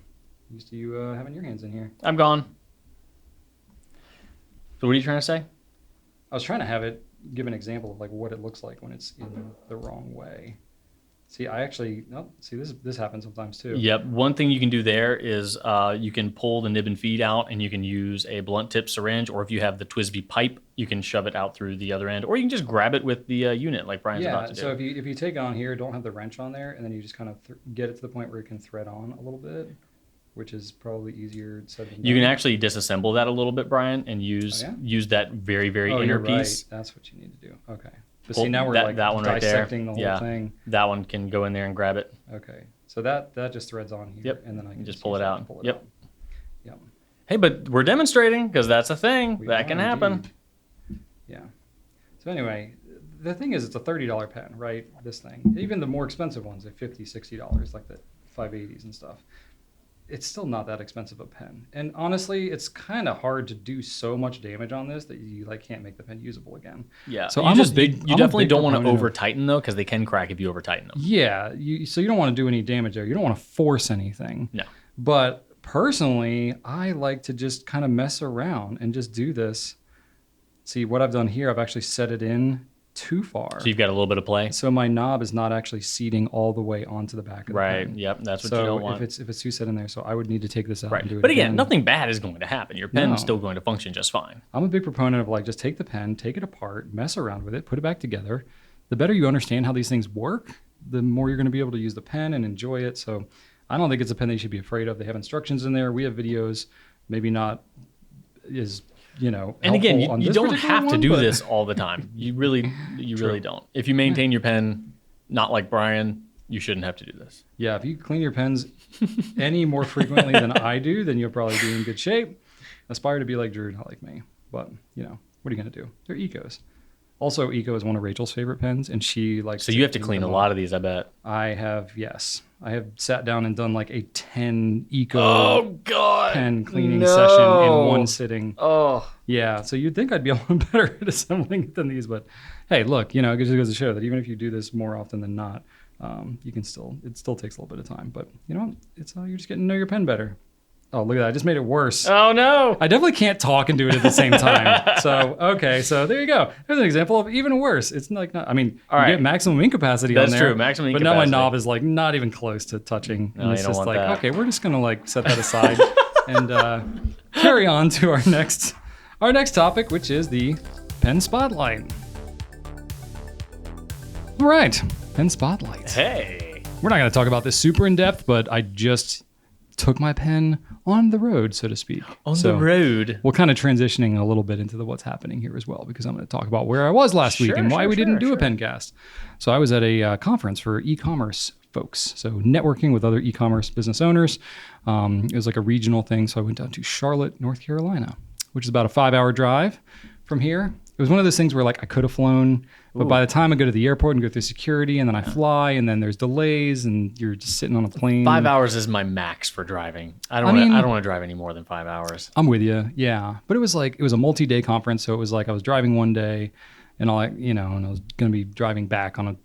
Used to you having your hands in here. I'm gone. So what are you trying to say? I was trying to give an example of like what it looks like when it's in the wrong way. See, this happens sometimes too. Yep. One thing you can do there is you can pull the nib and feed out, and you can use a blunt tip syringe, or if you have the TWSBI pipe, you can shove it out through the other end, or you can just grab it with the unit like Brian's about to do. So if you take it on here, don't have the wrench on there, and then you just kind of get it to the point where it can thread on a little bit, which is probably easier said than done. You can actually disassemble that a little bit, Brian, and use that very, very inner piece. Right. That's what you need to do. Okay. But see, now we're that one dissecting right there. The whole thing. That one can go in there and grab it. Okay. So that just threads on here. Yep. And then I can just pull it out. Yep. Yep. Hey, but we're demonstrating, because that's a thing. That can happen. Yeah. So anyway, the thing is, it's a $30 pen, right? This thing. Even the more expensive ones are $50, $60, like the 580s and stuff. It's still not that expensive a pen. And honestly, it's kind of hard to do so much damage on this that you like can't make the pen usable again. Yeah. So you definitely don't want to over tighten though, because they can crack if you over tighten them. Yeah. So you don't want to do any damage there. You don't want to force anything. No. But personally, I like to just kind of mess around and just do this. See, what I've done here, I've actually set it in too far. So you've got a little bit of play. So my knob is not actually seating all the way onto the back of the Right. pen. Yep. That's what So you don't want. if it's too set in there, so I would need to take this out Right. and do it But again, again. nothing bad is going to happen. Your pen's No. still going to function just fine. I'm a big proponent of like just take the pen, take it apart, mess around with it, put it back together. The better you understand how these things work, the more you're going to be able to use the pen and enjoy it. So I don't think it's a pen that you should be afraid of. They have instructions in there. We have videos, maybe not is, And again, helpful on you this don't particular have to one, do but- this all the time. You really don't. If you maintain your pen, not like Brian, you shouldn't have to do this. Yeah, if you clean your pens any more frequently than I do, then you'll probably be in good shape. Aspire to be like Drew, not like me. But, what are you going to do? They're Ecos. Also, Eco is one of Rachel's favorite pens, and she likes So you have to clean a lot of these, I bet. I have sat down and done like a 10 Eco God. pen cleaning session in one sitting. Oh. Yeah, so you'd think I'd be a lot better at assembling it than these, but hey, look, it just goes to show that even if you do this more often than not, it still takes a little bit of time. But you know what? It's you're just getting to know your pen better. Oh, look at that! I just made it worse. Oh no! I definitely can't talk and do it at the same time. So there you go. There's an example of even worse. It's like not. I mean, All you right. get maximum ink capacity That's on there. true, maximum ink But now my capacity. knob is like not even close to touching. No, and it's you don't just want like, that. okay, we're just gonna like set that aside and carry on to our next topic, which is the pen spotlight. All right, pen spotlight. Hey. We're not going to talk about this super in depth, but I just took my pen on the road, so to speak. On the road. We're kind of transitioning a little bit into what's happening here as well, because I'm going to talk about where I was last week and why we didn't do a Pencast. So I was at a conference for e-commerce folks, so networking with other e-commerce business owners. It was like a regional thing, so I went down to Charlotte, North Carolina, which is about a 5-hour drive from here. It was one of those things where like I could have flown, but by the time I go to the airport and go through security and then I fly and then there's delays and you're just sitting on a plane. 5 hours is my max for driving. I don't want to drive any more than 5 hours. I'm with you. Yeah. But it was a multi-day conference. So it was like I was driving one day and and I was going to be driving back on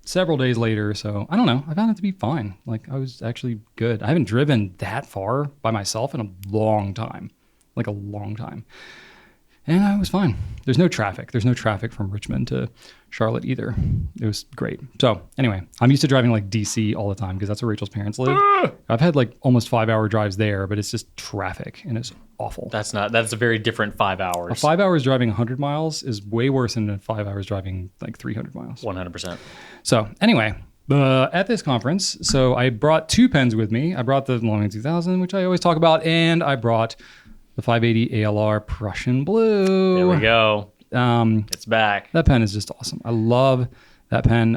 several days later. So I don't know. I found it to be fine. Like I was actually good. I haven't driven that far by myself in a long time, like a long time. And I was fine. There's no traffic. There's no traffic from Richmond to Charlotte either. It was great. So anyway, I'm used to driving like DC all the time because that's where Rachel's parents live. I've had like almost 5-hour drives there, but it's just traffic and it's awful. That's a very different 5 hours. 5 hours driving 100 miles is way worse than 5 hours driving like 300 miles. 100%. So anyway, at this conference, so I brought 2 pens with me. I brought the Longitude 2000, which I always talk about, and I brought the 580 ALR Prussian Blue. There we go. It's back. That pen is just awesome. I love that pen.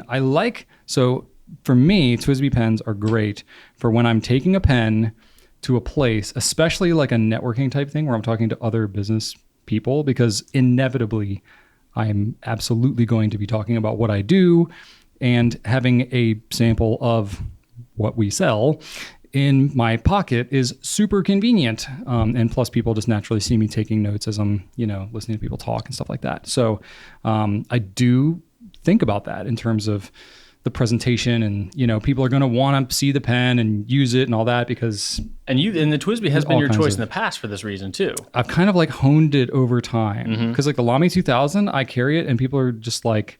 So for me, TWSBI pens are great for when I'm taking a pen to a place, especially like a networking type thing where I'm talking to other business people, because inevitably I'm absolutely going to be talking about what I do, and having a sample of what we sell in my pocket is super convenient. And plus people just naturally see me taking notes as I'm, listening to people talk and stuff like that. So I do think about that in terms of the presentation, and, people are going to want to see the pen and use it and all that because... And the TWSBI has been all your kinds choice of- in the past for this reason too. I've kind of like honed it over time because like the Lamy 2000, I carry it and people are just like,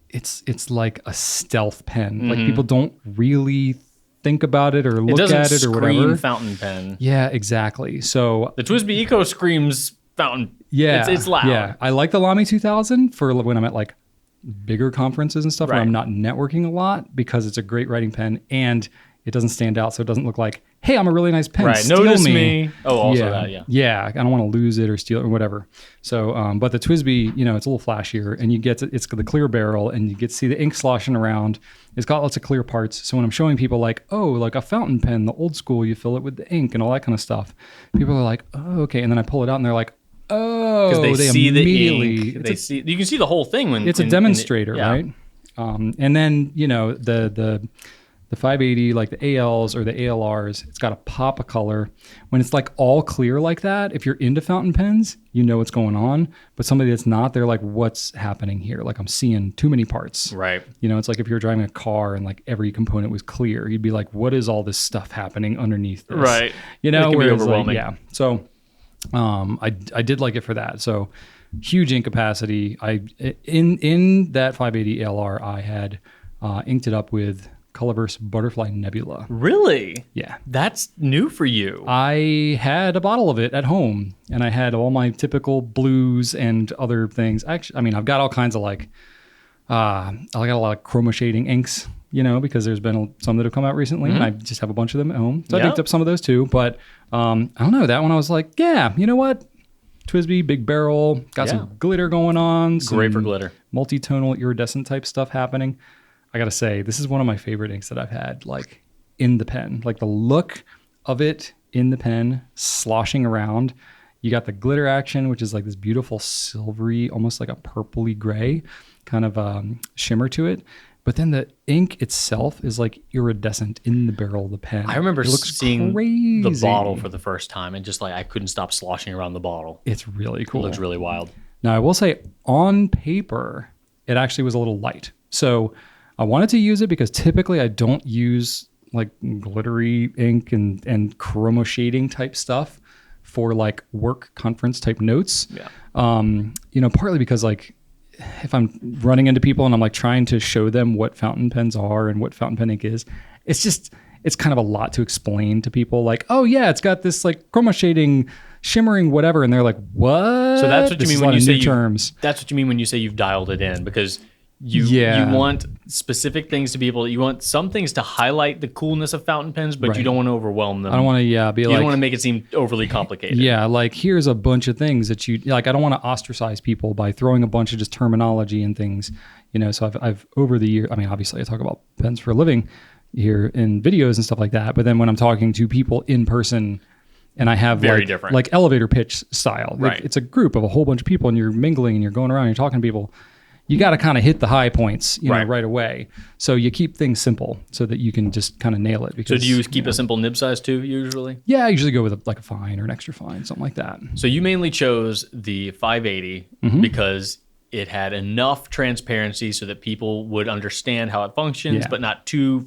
it's like a stealth pen. Like people don't really think about it or look at it or whatever. It doesn't scream fountain pen. Yeah, exactly. So The TWSBI Eco screams fountain. yeah, It's loud. Yeah, I like the Lamy 2000 for when I'm at like bigger conferences and stuff where Right. I'm not networking a lot, because it's a great writing pen and it doesn't stand out, so it doesn't look like, hey, I'm a really nice pen. Right. Steal Notice me. me. Oh, also that, yeah. Yeah, I don't want to lose it or steal it or whatever. So, but the TWSBI, it's a little flashier, and it's the clear barrel, and you get to see the ink sloshing around. It's got lots of clear parts. So when I'm showing people like, oh, like a fountain pen, the old school, you fill it with the ink and all that kind of stuff, people are like, oh, okay. And then I pull it out, and they're like, oh, Because they see immediately- the ink. You can see the whole thing when it's a demonstrator, yeah. right? And then the 580, like the ALs or the ALRs, it's got a pop of color. When it's like all clear like that, if you're into fountain pens, you know what's going on. But somebody that's not, they're like, what's happening here? Like I'm seeing too many parts. Right. It's like if you're driving a car and like every component was clear, you'd be like, what is all this stuff happening underneath this? Right. It can be whereas, overwhelming. Like, yeah. So I did like it for that. So huge ink capacity. In that 580 LR, I had inked it up with Colorverse Butterfly Nebula. Really? Yeah. That's new for you. I had a bottle of it at home, and I had all my typical blues and other things. Actually, I mean, I've got all kinds of like, I got a lot of chroma shading inks, because there's been some that have come out recently, and I just have a bunch of them at home. So I inked up some of those too. But I don't know, that one I was like, yeah, you know what? TWSBI, big barrel, got some glitter going on. Great for glitter. Multi-tonal iridescent type stuff happening. I gotta say, this is one of my favorite inks that I've had, like in the pen. Like the look of it in the pen, sloshing around. You got the glitter action, which is like this beautiful silvery, almost like a purpley gray kind of shimmer to it. But then the ink itself is like iridescent in the barrel of the pen. I remember seeing crazy. the bottle for the first time, and just like I couldn't stop sloshing around the bottle. It's really cool. It looks really wild. Now, I will say, on paper, it actually was a little light. So I wanted to use it because typically I don't use like glittery ink and chroma shading type stuff for like work conference type notes. Yeah. Partly because like if I'm running into people and I'm like trying to show them what fountain pens are and what fountain pen ink is, it's kind of a lot to explain to people. Like, oh yeah, it's got this like chroma shading, shimmering, whatever, and they're like, what? So that's what you mean when you say terms. That's what you mean when you say you've dialed it in, because you want specific things to be able. You want some things to highlight the coolness of fountain pens, but you don't want to overwhelm them. I don't want to be like, you don't want to make it seem overly complicated. Yeah, like here's a bunch of things that you like. I don't want to ostracize people by throwing a bunch of just terminology and things. So I've over the year. I mean, obviously, I talk about pens for a living here in videos and stuff like that. But then when I'm talking to people in person, and I have very like, different, like elevator pitch style. Right. It's a group of a whole bunch of people, and you're mingling and you're going around and you're talking to people. You got to kind of hit the high points, right away. So you keep things simple so that you can just kind of nail it. Because, so do you keep a simple nib size too, usually? Yeah, I usually go with like a fine or an extra fine, something like that. So you mainly chose the 580 because it had enough transparency so that people would understand how it functions, but not too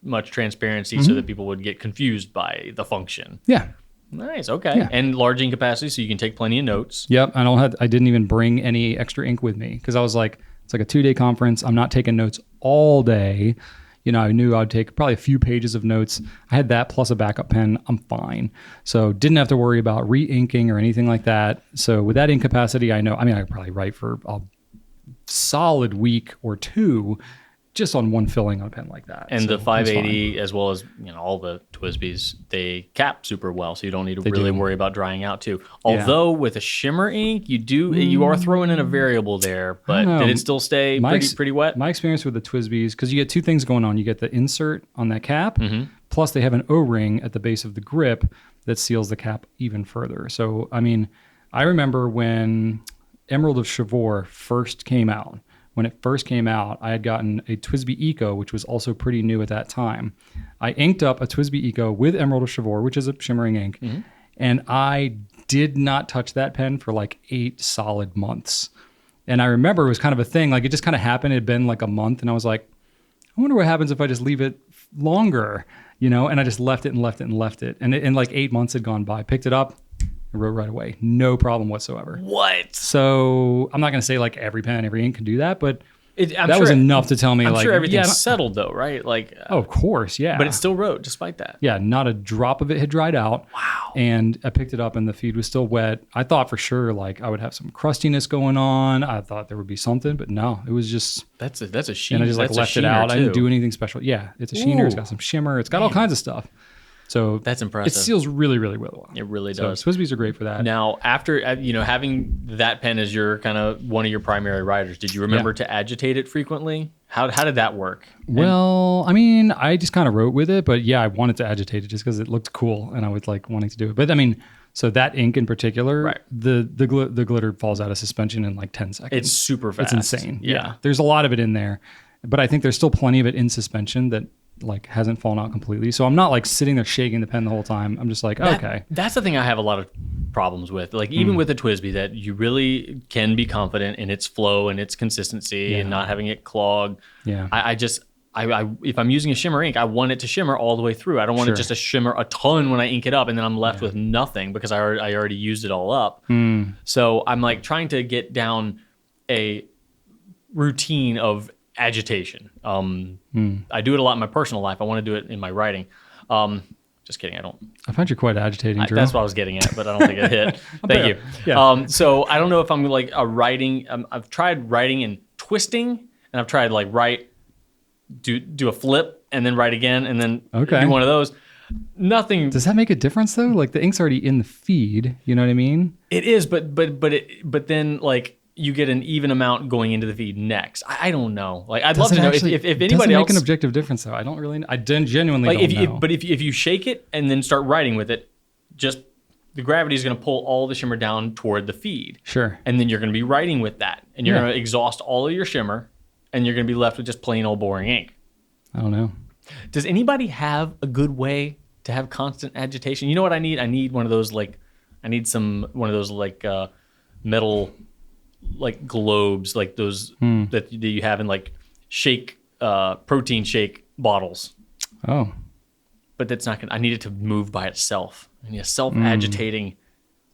much transparency so that people would get confused by the function. Yeah. Nice. Okay. Yeah. And large ink capacity, so you can take plenty of notes. Yep. I didn't even bring any extra ink with me because I was like, it's like a 2-day conference. I'm not taking notes all day. I knew I'd take probably a few pages of notes. I had that plus a backup pen. I'm fine. So didn't have to worry about re-inking or anything like that. So with that ink capacity, I could probably write for a solid week or two just on one filling on a pen like that. And the 580, as well as all the TWSBIs, they cap super well, so you don't need to really worry about drying out too. Although with a shimmer ink, you are throwing in a variable there, but did it still stay pretty wet? My experience with the TWSBIs, because you get two things going on. You get the insert on that cap, plus they have an O-ring at the base of the grip that seals the cap even further. So, I remember when Emerald of Chivor first came out. When it first came out, I had gotten a TWSBI Eco, which was also pretty new at that time. I inked up a TWSBI Eco with Emerald of Chivor, which is a shimmering ink, and I did not touch that pen for like 8 solid months. And I remember it was kind of a thing, like it just kind of happened. It had been like a month, and I was like, I wonder what happens if I just leave it longer, and I just left it and left it and left it. And like 8 months had gone by. Picked it up, I wrote right away. No problem whatsoever. What? So I'm not going to say like every pen, every ink can do that, but that was enough to tell me I'm sure everything's settled though, right? Like, of course, yeah. But it still wrote despite that. Yeah, not a drop of it had dried out. Wow. And I picked it up and the feed was still wet. I thought for sure like I would have some crustiness going on. I thought there would be something, but no, it was just... That's a sheen. And I just like left it out. I didn't do anything special. Yeah, it's a sheener. It's got some shimmer. It's got all kinds of stuff. So that's impressive. It seals really, really, really well. It really does. So TWSBIs are great for that. Now, after having that pen as your kind of one of your primary writers, did you remember to agitate it frequently? How did that work? Well, I just kind of wrote with it, but yeah, I wanted to agitate it just because it looked cool and I was like wanting to do it. But so that ink in particular, the glitter falls out of suspension in like 10 seconds. It's super fast. It's insane. Yeah. There's a lot of it in there, but I think there's still plenty of it in suspension that like hasn't fallen out completely. So I'm not like sitting there shaking the pen the whole time. I'm just like, okay. That's the thing I have a lot of problems with. Like even with a TWSBI, that you really can be confident in its flow and its consistency and not having it clog. Yeah. I if I'm using a shimmer ink, I want it to shimmer all the way through. I don't want it just to shimmer a ton when I ink it up and then I'm left with nothing because I already used it all up. So I'm like trying to get down a routine of agitation. I do it a lot in my personal life. I want to do it in my writing. Just kidding. I don't. I find you quite agitating, Drew. That's what I was getting at, but I don't think it hit. Thank you. Yeah. So I don't know if I'm like a writing. I've tried writing and twisting, and I've tried like do a flip and then write again and then do one of those. Nothing. Does that make a difference though? Like the ink's already in the feed. You know what I mean? It is, but then like you get an even amount going into the feed next. I don't know. Like I'd love to know if anybody doesn't else make an objective difference though. I don't really. I genuinely don't know. But if you shake it and then start writing with it, just the gravity is going to pull all the shimmer down toward the feed. Sure. And then you're going to be writing with that, and you're going to exhaust all of your shimmer, and you're going to be left with just plain old boring ink. I don't know. Does anybody have a good way to have constant agitation? You know what I need? I need one of those metal like globes, like those that you have in like protein shake bottles. Oh. But that's not gonna. I need it to move by itself. I need a self-agitating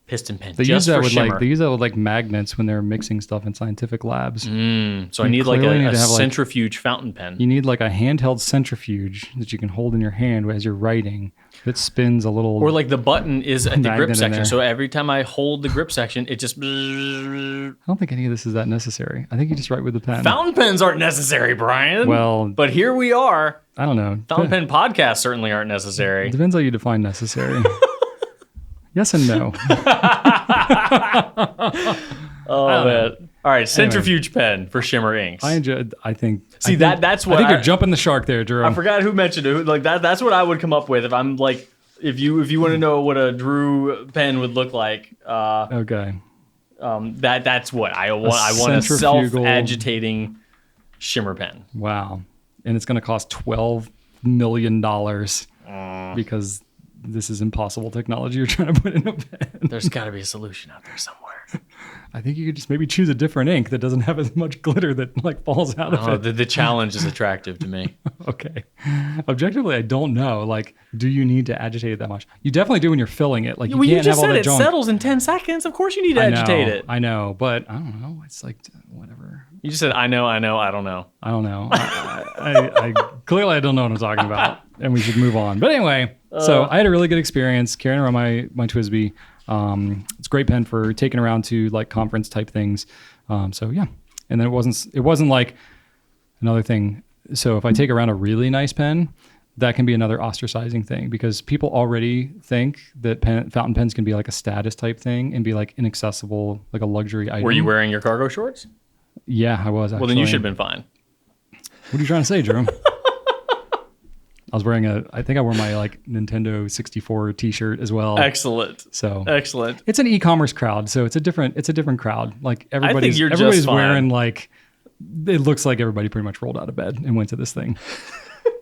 piston pen. They use that with like magnets when they're mixing stuff in scientific labs. So I need like a centrifuge fountain pen. You need like a handheld centrifuge that you can hold in your hand as you're writing that spins a little. Or like the button is at the grip section. So every time I hold the grip section, it just. I don't think any of this is that necessary. I think you just write with the pen. Fountain pens aren't necessary, Brian. Well, but here we are. I don't know. Fountain pen podcasts certainly aren't necessary. Depends how you define necessary. Yes and no. Oh man! All right, centrifuge pen for shimmer inks. I think. That's what I think you're jumping the shark there, Drew. I forgot who mentioned it. Like that's what I would come up with if I'm like, if you want to know what a Drew pen would look like. Okay. That's what I want. I want a self-agitating shimmer pen. Wow, and it's going to cost $12 million because this is impossible technology you're trying to put in a pen. There's got to be a solution out there somewhere. I think you could just maybe choose a different ink that doesn't have as much glitter that like falls out of it. The challenge is attractive to me. Okay. Objectively, I don't know. Like, do you need to agitate it that much? You definitely do when you're filling it. Like, you can't have all that junk. It settles in 10 seconds. Of course you need to agitate it. I know, but I don't know. It's like, whatever. You just said, I know, I don't know. I don't know. I clearly I don't know what I'm talking about, and we should move on. But anyway, so I had a really good experience carrying around my TWSBI. It's a great pen for taking around to like conference type things. So yeah, and then it wasn't like another thing. So if I take around a really nice pen, that can be another ostracizing thing because people already think that fountain pens can be like a status type thing and be like inaccessible, like a luxury item. Were you wearing your cargo shorts? Yeah, I was actually. Well, then you should have been fine. What are you trying to say, Jerome? I was wearing I think I wore my like Nintendo 64 t-shirt as well. Excellent. So excellent. It's an e-commerce crowd, so it's a different crowd. Like everybody's wearing like, it looks like everybody pretty much rolled out of bed and went to this thing.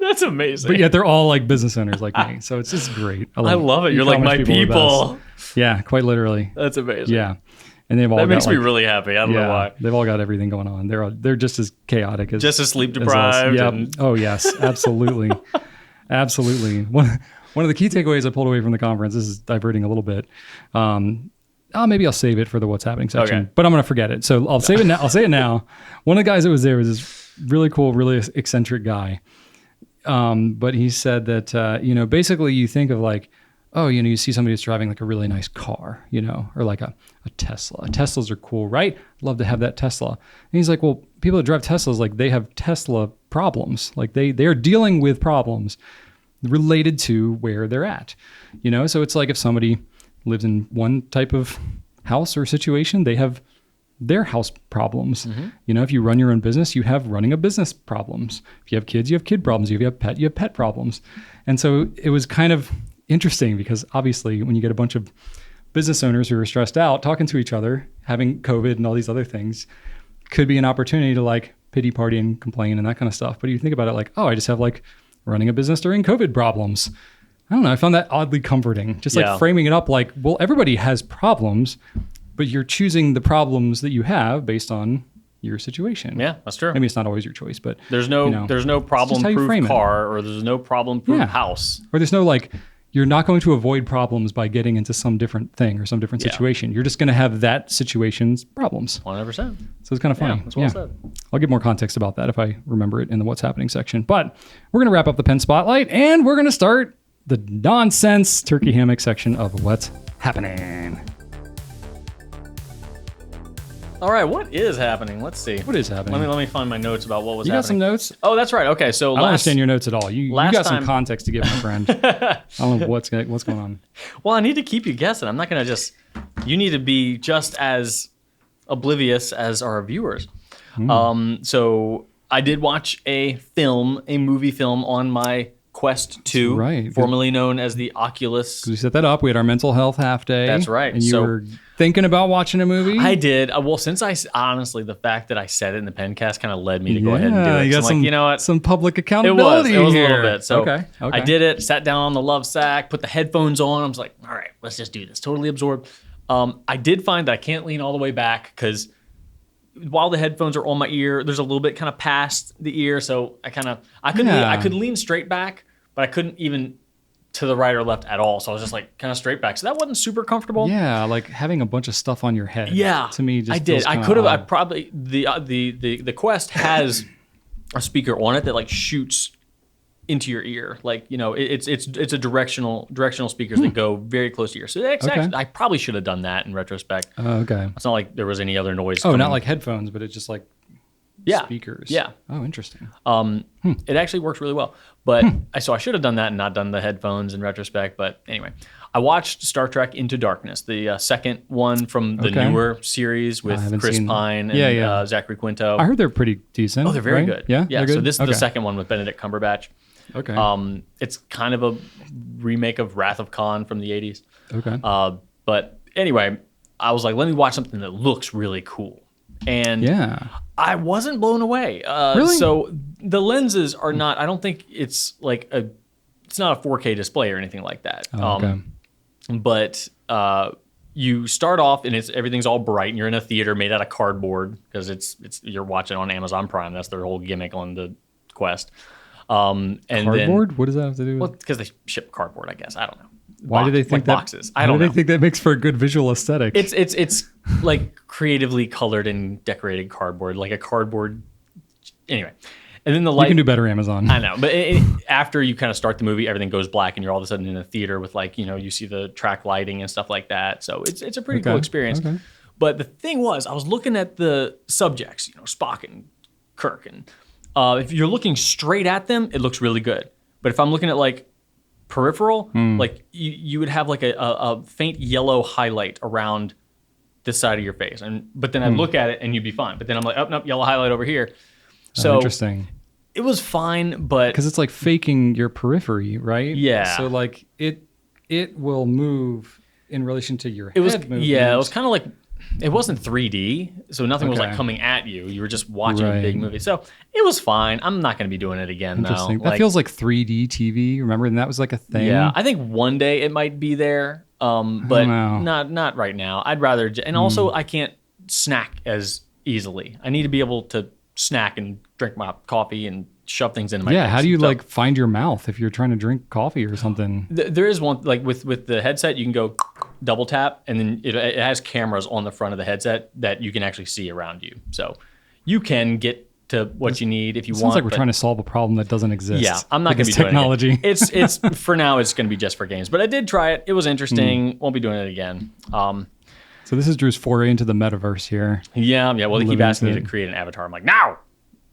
That's amazing. But yet they're all like business owners like me. So it's just great. I love it. You're like my people. Yeah, quite literally. That's amazing. Yeah. And they've all that makes me really happy. I don't know why. They've all got everything going on. They're just as chaotic as just as sleep deprived. Yeah. Oh yes, absolutely. Absolutely. One of the key takeaways I pulled away from the conference, this is diverting a little bit. Maybe I'll save it for the what's happening section, but I'm going to forget it. So I'll save it now. I'll say it now. One of the guys that was there was this really cool, really eccentric guy. But he said that, basically you think of like, oh, you see somebody that's driving like a really nice car, or like a Tesla. Teslas are cool, right? Love to have that Tesla. And he's like, well, people that drive Teslas, like they have Tesla problems. Like they are dealing with problems related to where they're at, So it's like if somebody lives in one type of house or situation, they have their house problems. Mm-hmm. If you run your own business, you have running a business problems. If you have kids, you have kid problems. If you have pet, you have pet problems. And so it was kind of interesting because obviously when you get a bunch of business owners who are stressed out talking to each other, having COVID and all these other things, could be an opportunity to like pity party and complain and that kind of stuff. But you think about it like, oh, I just have like running a business during COVID problems. I don't know. I found that oddly comforting. Just like framing it up like, well, everybody has problems, but you're choosing the problems that you have based on your situation. Yeah, that's true. Maybe it's not always your choice, but There's no how you problem-proof frame it. car, or there's no problem-proof Yeah. house. or there's no like, you're not going to avoid problems by getting into some different thing or some different Yeah. situation. You're just going to have that situation's problems. 100%. So it's kind of funny. Yeah, that's well said. I'll give more context about that if I remember it in the What's Happening section. But we're going to wrap up the pen spotlight, and we're going to start the nonsense turkey hammock section of What's Happening. All right, what is happening? Let's see. What is happening? Let me find my notes about what was You got some happening. notes? Oh, that's right. Okay, so I don't understand your notes at all. You last got some time- context to give, my friend. I don't know what's going on. Well, I need to keep you guessing. I'm not going to just... You need to be just as oblivious as our viewers. So I did watch a movie film on my Quest 2, right. formerly known as the Oculus. We set that up. We had our mental health half day. That's right. And you So- were thinking about watching a movie? I did. Well, since honestly, the fact that I said it in the Pencast kind of led me to go ahead and do it. You got So I'm some, like, you know what? some public It accountability was a here. little bit. So okay. I did it, sat down on the love sack, put the headphones on. I was like, all right, let's just do this. Totally absorbed. I did find that I can't lean all the way back because while the headphones are on my ear, there's a little bit kind of past the ear. So I could lean straight back, but I couldn't even to the right or left at all. So I was just like kind of straight back. So that wasn't super comfortable. Yeah, like having a bunch of stuff on your head. Yeah, To me, just I did. feels I kinda could have. I odd. probably the Quest has a speaker on it that like shoots into your ear. Like it's a directional speakers that go very close to your ear. So actually, I probably should have done that in retrospect. Oh, okay. It's not like there was any other noise. Oh, coming. not like headphones, but it's just like speakers. Yeah. Oh, interesting. It actually works really well. But so I should have done that and not done the headphones in retrospect. But anyway, I watched Star Trek Into Darkness, the second one from the newer series with haven't Chris seen- Pine and Yeah. Zachary Quinto. I heard they're pretty decent. Oh, they're very right? good. Yeah, Yeah. they're good? So this is Okay. the second one with Benedict Cumberbatch. Okay. It's kind of a remake of Wrath of Khan from the 80s. Okay. But anyway, I was like, let me watch something that looks really cool. And yeah. I wasn't blown away. Really? So the lenses are not, I don't think it's like it's not a 4K display or anything like that. Oh, okay. But you start off and everything's all bright and you're in a theater made out of cardboard because you're watching on Amazon Prime. That's their whole gimmick on the Quest. And Cardboard? Then, What does that have to do with? well, because they ship cardboard, I guess. I don't know. Why do they think that? boxes? I don't Why do know. they think that makes for a good visual aesthetic? It's like creatively colored and decorated cardboard, like a cardboard. Anyway, and then the light. You can do better, Amazon. I know, but after you kind of start the movie, everything goes black, and you're all of a sudden in a theater with you see the track lighting and stuff like that. So it's a pretty cool experience. Okay. But the thing was, I was looking at the subjects, Spock and Kirk, and if you're looking straight at them, it looks really good. But if I'm looking at like peripheral, like you would have like a faint yellow highlight around this side of your face, but then I'd look at it and you'd be fine. But then I'm like, oh nope, yellow highlight over here. So interesting. It was fine, but Because it's like faking your periphery, right? Yeah. So like it will move in relation to your it was head movement. it was kind of like it wasn't 3D, so nothing was like Okay. coming at you. You were just watching a Right. big movie, so it was fine. I'm not going to be doing it again though. Interesting. That feels like 3D TV. Remember, and that was like a thing. Yeah, I think one day it might be there, but know. not right now. I'd rather, and also I can't snack as easily. I need to be able to snack and drink my coffee and shove things into my Yeah. face. How do you So, like find your mouth if you're trying to drink coffee or something? There is one like with the headset, you can go double tap, and then it has cameras on the front of the headset that you can actually see around you. So you can get to what you need if you Sounds want. like we're but- trying to solve a problem that doesn't exist. Yeah, I'm not going to Because be doing technology. it. It's for now. It's going to be just for games. But I did try it. It was interesting. Won't be doing it again. So this is Drew's foray into the metaverse here. Yeah. Well, they keep Living asking me into to it. create an avatar. I'm like, no,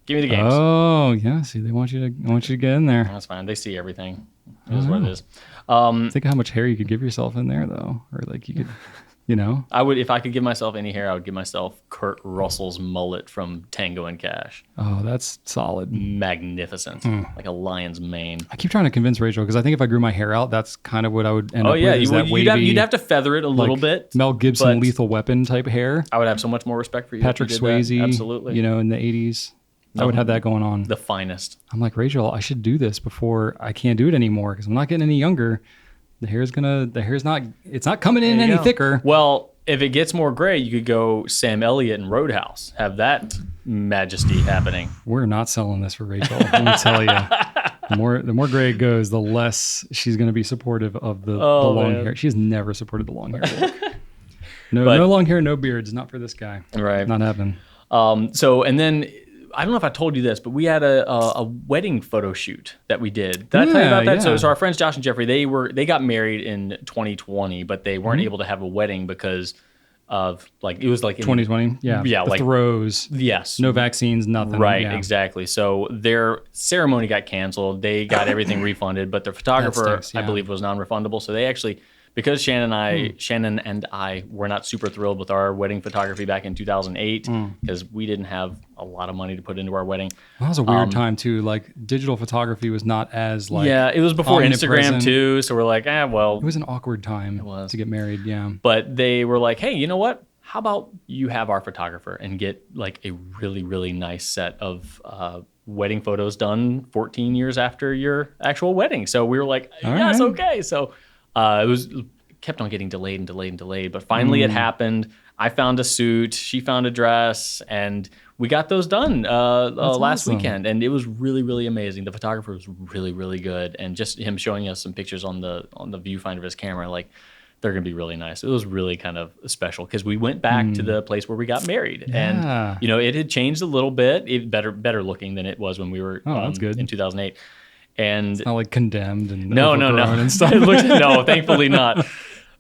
give me the games. Oh yeah. See, they want you to get in there. That's fine. They see everything. It is what it is. Think of how much hair you could give yourself in there, though, or like you could, I would, if I could give myself any hair, I would give myself Kurt Russell's mullet from Tango and Cash. Oh, that's solid. Magnificent, like a lion's mane. I keep trying to convince Rachel because I think if I grew my hair out, that's kind of what I would end up Oh yeah, with. Is that wavy, you'd have to feather it a little like bit. Mel Gibson, but Lethal Weapon type hair. I would have so much more respect for you. Patrick if you did that. Swayze, Absolutely. in the 80s. I would have that going on. The finest. I'm like, Rachel, I should do this before I can't do it anymore because I'm not getting any younger. It's not coming in any thicker. Well, if it gets more gray, you could go Sam Elliott and Roadhouse. Have that majesty happening. We're not selling this for Rachel. Let me tell you. The more gray it goes, the less she's going to be supportive of the long hair. She's never supported the long hair look. No long hair, no beards. Not for this guy. Right. Not happening. So, and then I don't know if I told you this, but we had a wedding photo shoot that we did. Did I tell you about that? Yeah. So our friends Josh and Jeffrey, they got married in 2020, but they weren't able to have a wedding because of it was like 2020. Yeah. The throws. Yes. No vaccines, nothing. Right. Yeah. Exactly. So their ceremony got canceled. They got everything refunded, but their photographer, I believe, was non-refundable. So they actually, because Shannon and I were not super thrilled with our wedding photography back in 2008 because we didn't have a lot of money to put into our wedding. Well, that was a weird time too. Like digital photography was not as it was before Instagram too. So we're like, well, it was an awkward time to get married. Yeah. But they were like, hey, you know what? How about you have our photographer and get like a really, really nice set of wedding photos done 14 years after your actual wedding. So we were like, yes, okay. So it kept on getting delayed and delayed and delayed, but finally it happened. I found a suit, she found a dress, and we got those done last weekend, and it was really, really amazing. The photographer was really, really good, and just him showing us some pictures on the viewfinder of his camera, like they're gonna be really nice. It was really kind of special because we went back to the place where we got married, and it had changed a little bit, better looking than it was when we were that's good. in 2008. And it's not like condemned and no and stuff. No, thankfully not.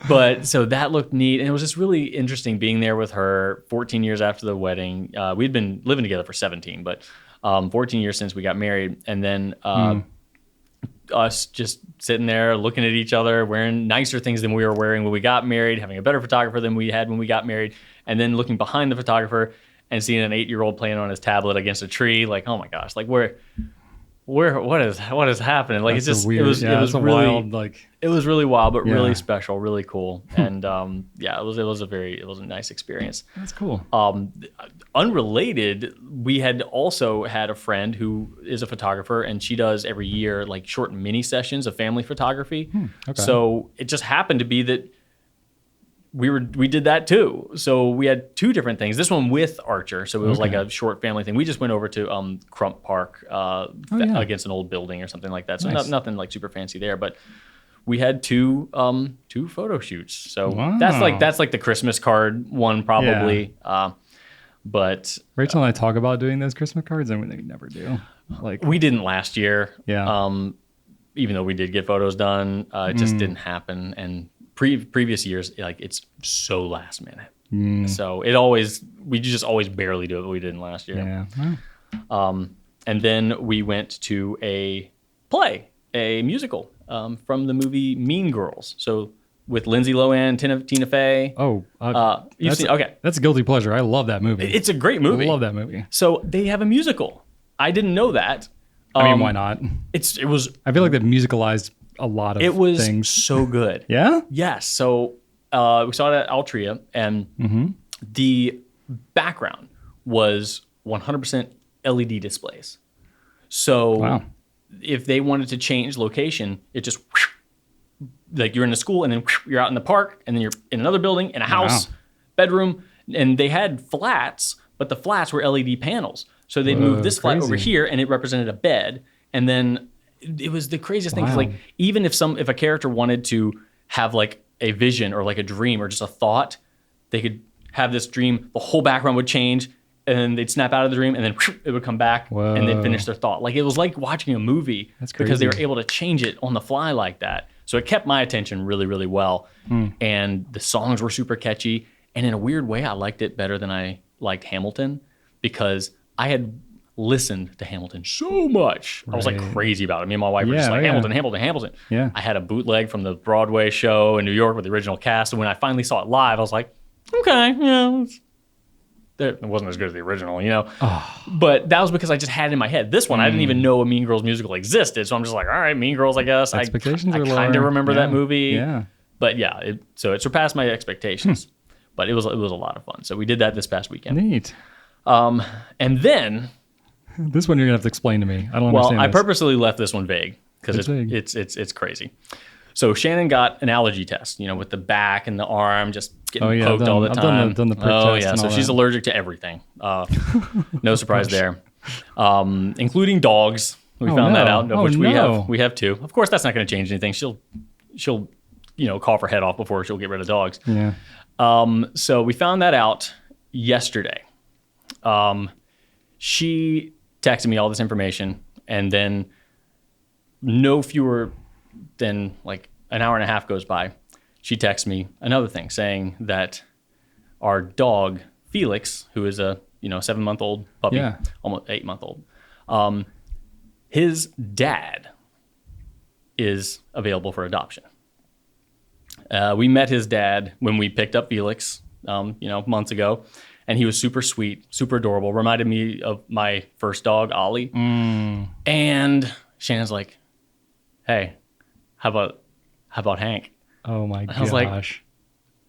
But so that looked neat, and it was just really interesting being there with her 14 years after the wedding. We'd been living together for 17, but 14 years since we got married, and then us just sitting there looking at each other, wearing nicer things than we were wearing when we got married, having a better photographer than we had when we got married, and then looking behind the photographer and seeing an 8-year-old playing on his tablet against a tree, like, oh my gosh, like what is happening? Like, That's it's just weird, it was really wild, like it was really wild, but really special, really cool, and it was a nice experience. That's cool. Unrelated, we had also had a friend who is a photographer, and she does every year like short mini sessions of family photography. Okay. So it just happened to be that we did that too. So we had two different things. This one with Archer, so it was like a short family thing. We just went over to Crump Park against an old building or something like that. So nothing like super fancy there, but we had two photo shoots. So that's like the Christmas card one probably. Yeah. But Rachel and I talk about doing those Christmas cards, and we never do. Like we didn't last year. Yeah. Even though we did get photos done, it just didn't happen. And previous years, like it's so last minute. So we just always barely do it, but we didn't last year. Yeah. And then we went to a musical from the movie Mean Girls. So with Lindsay Lohan, Tina Fey. Oh, you've seen? Okay, that's a guilty pleasure. I love that movie. It's a great movie. I love that movie. So they have a musical. I didn't know that. I mean, why not? It was. I feel like they've musicalized a lot of things. It was so good. Yeah? Yes. So we saw it at Altria, and the background was 100% LED displays. So if they wanted to change location, it just, like you're in a school, and then you're out in the park, and then you're in another building, in a house, bedroom, and they had flats, but the flats were LED panels. So they'd move this flat over here, and it represented a bed, and then it was the craziest thing, because like even if a character wanted to have like a vision or like a dream or just a thought, they could have this dream, the whole background would change, and then they'd snap out of the dream, and then it would come back, and they'd finish their thought. Like it was like watching a movie. That's crazy. Because they were able to change it on the fly like that. So it kept my attention really, really well. And the songs were super catchy, and in a weird way, I liked it better than I liked Hamilton, because I had listened to Hamilton so much. I was like crazy about it. Me and my wife were just like, Hamilton. Yeah. I had a bootleg from the Broadway show in New York with the original cast. And when I finally saw it live, I was like, okay, it wasn't as good as the original, But that was because I just had it in my head. This one, I didn't even know a Mean Girls musical existed. So I'm just like, all right, Mean Girls, I guess. Expectations I kind of remember that movie. Yeah. But yeah, so it surpassed my expectations. But it was a lot of fun. So we did that this past weekend. Neat. And then this one you're gonna have to explain to me. I don't understand. Well, I this. purposely left this one vague because It's vague. it's crazy. So Shannon got an allergy test, with the back and the arm just getting poked I've all the time. I've done the prick oh test yeah, and so all she's that. allergic to everything. No surprise there, including dogs. We found that out, of which we have 2. Of course, that's not going to change anything. She'll cough her head off before she'll get rid of dogs. Yeah. So we found that out yesterday. She texted me all this information, and then no fewer than like an hour and a half goes by. She texts me another thing saying that our dog, Felix, who is a 7-month-old puppy, almost 8-month-old, his dad is available for adoption. We met his dad when we picked up Felix, months ago, and he was super sweet, super adorable. Reminded me of my first dog, Ollie. And Shannon's like, "Hey, how about Hank?" Oh my gosh. I was like,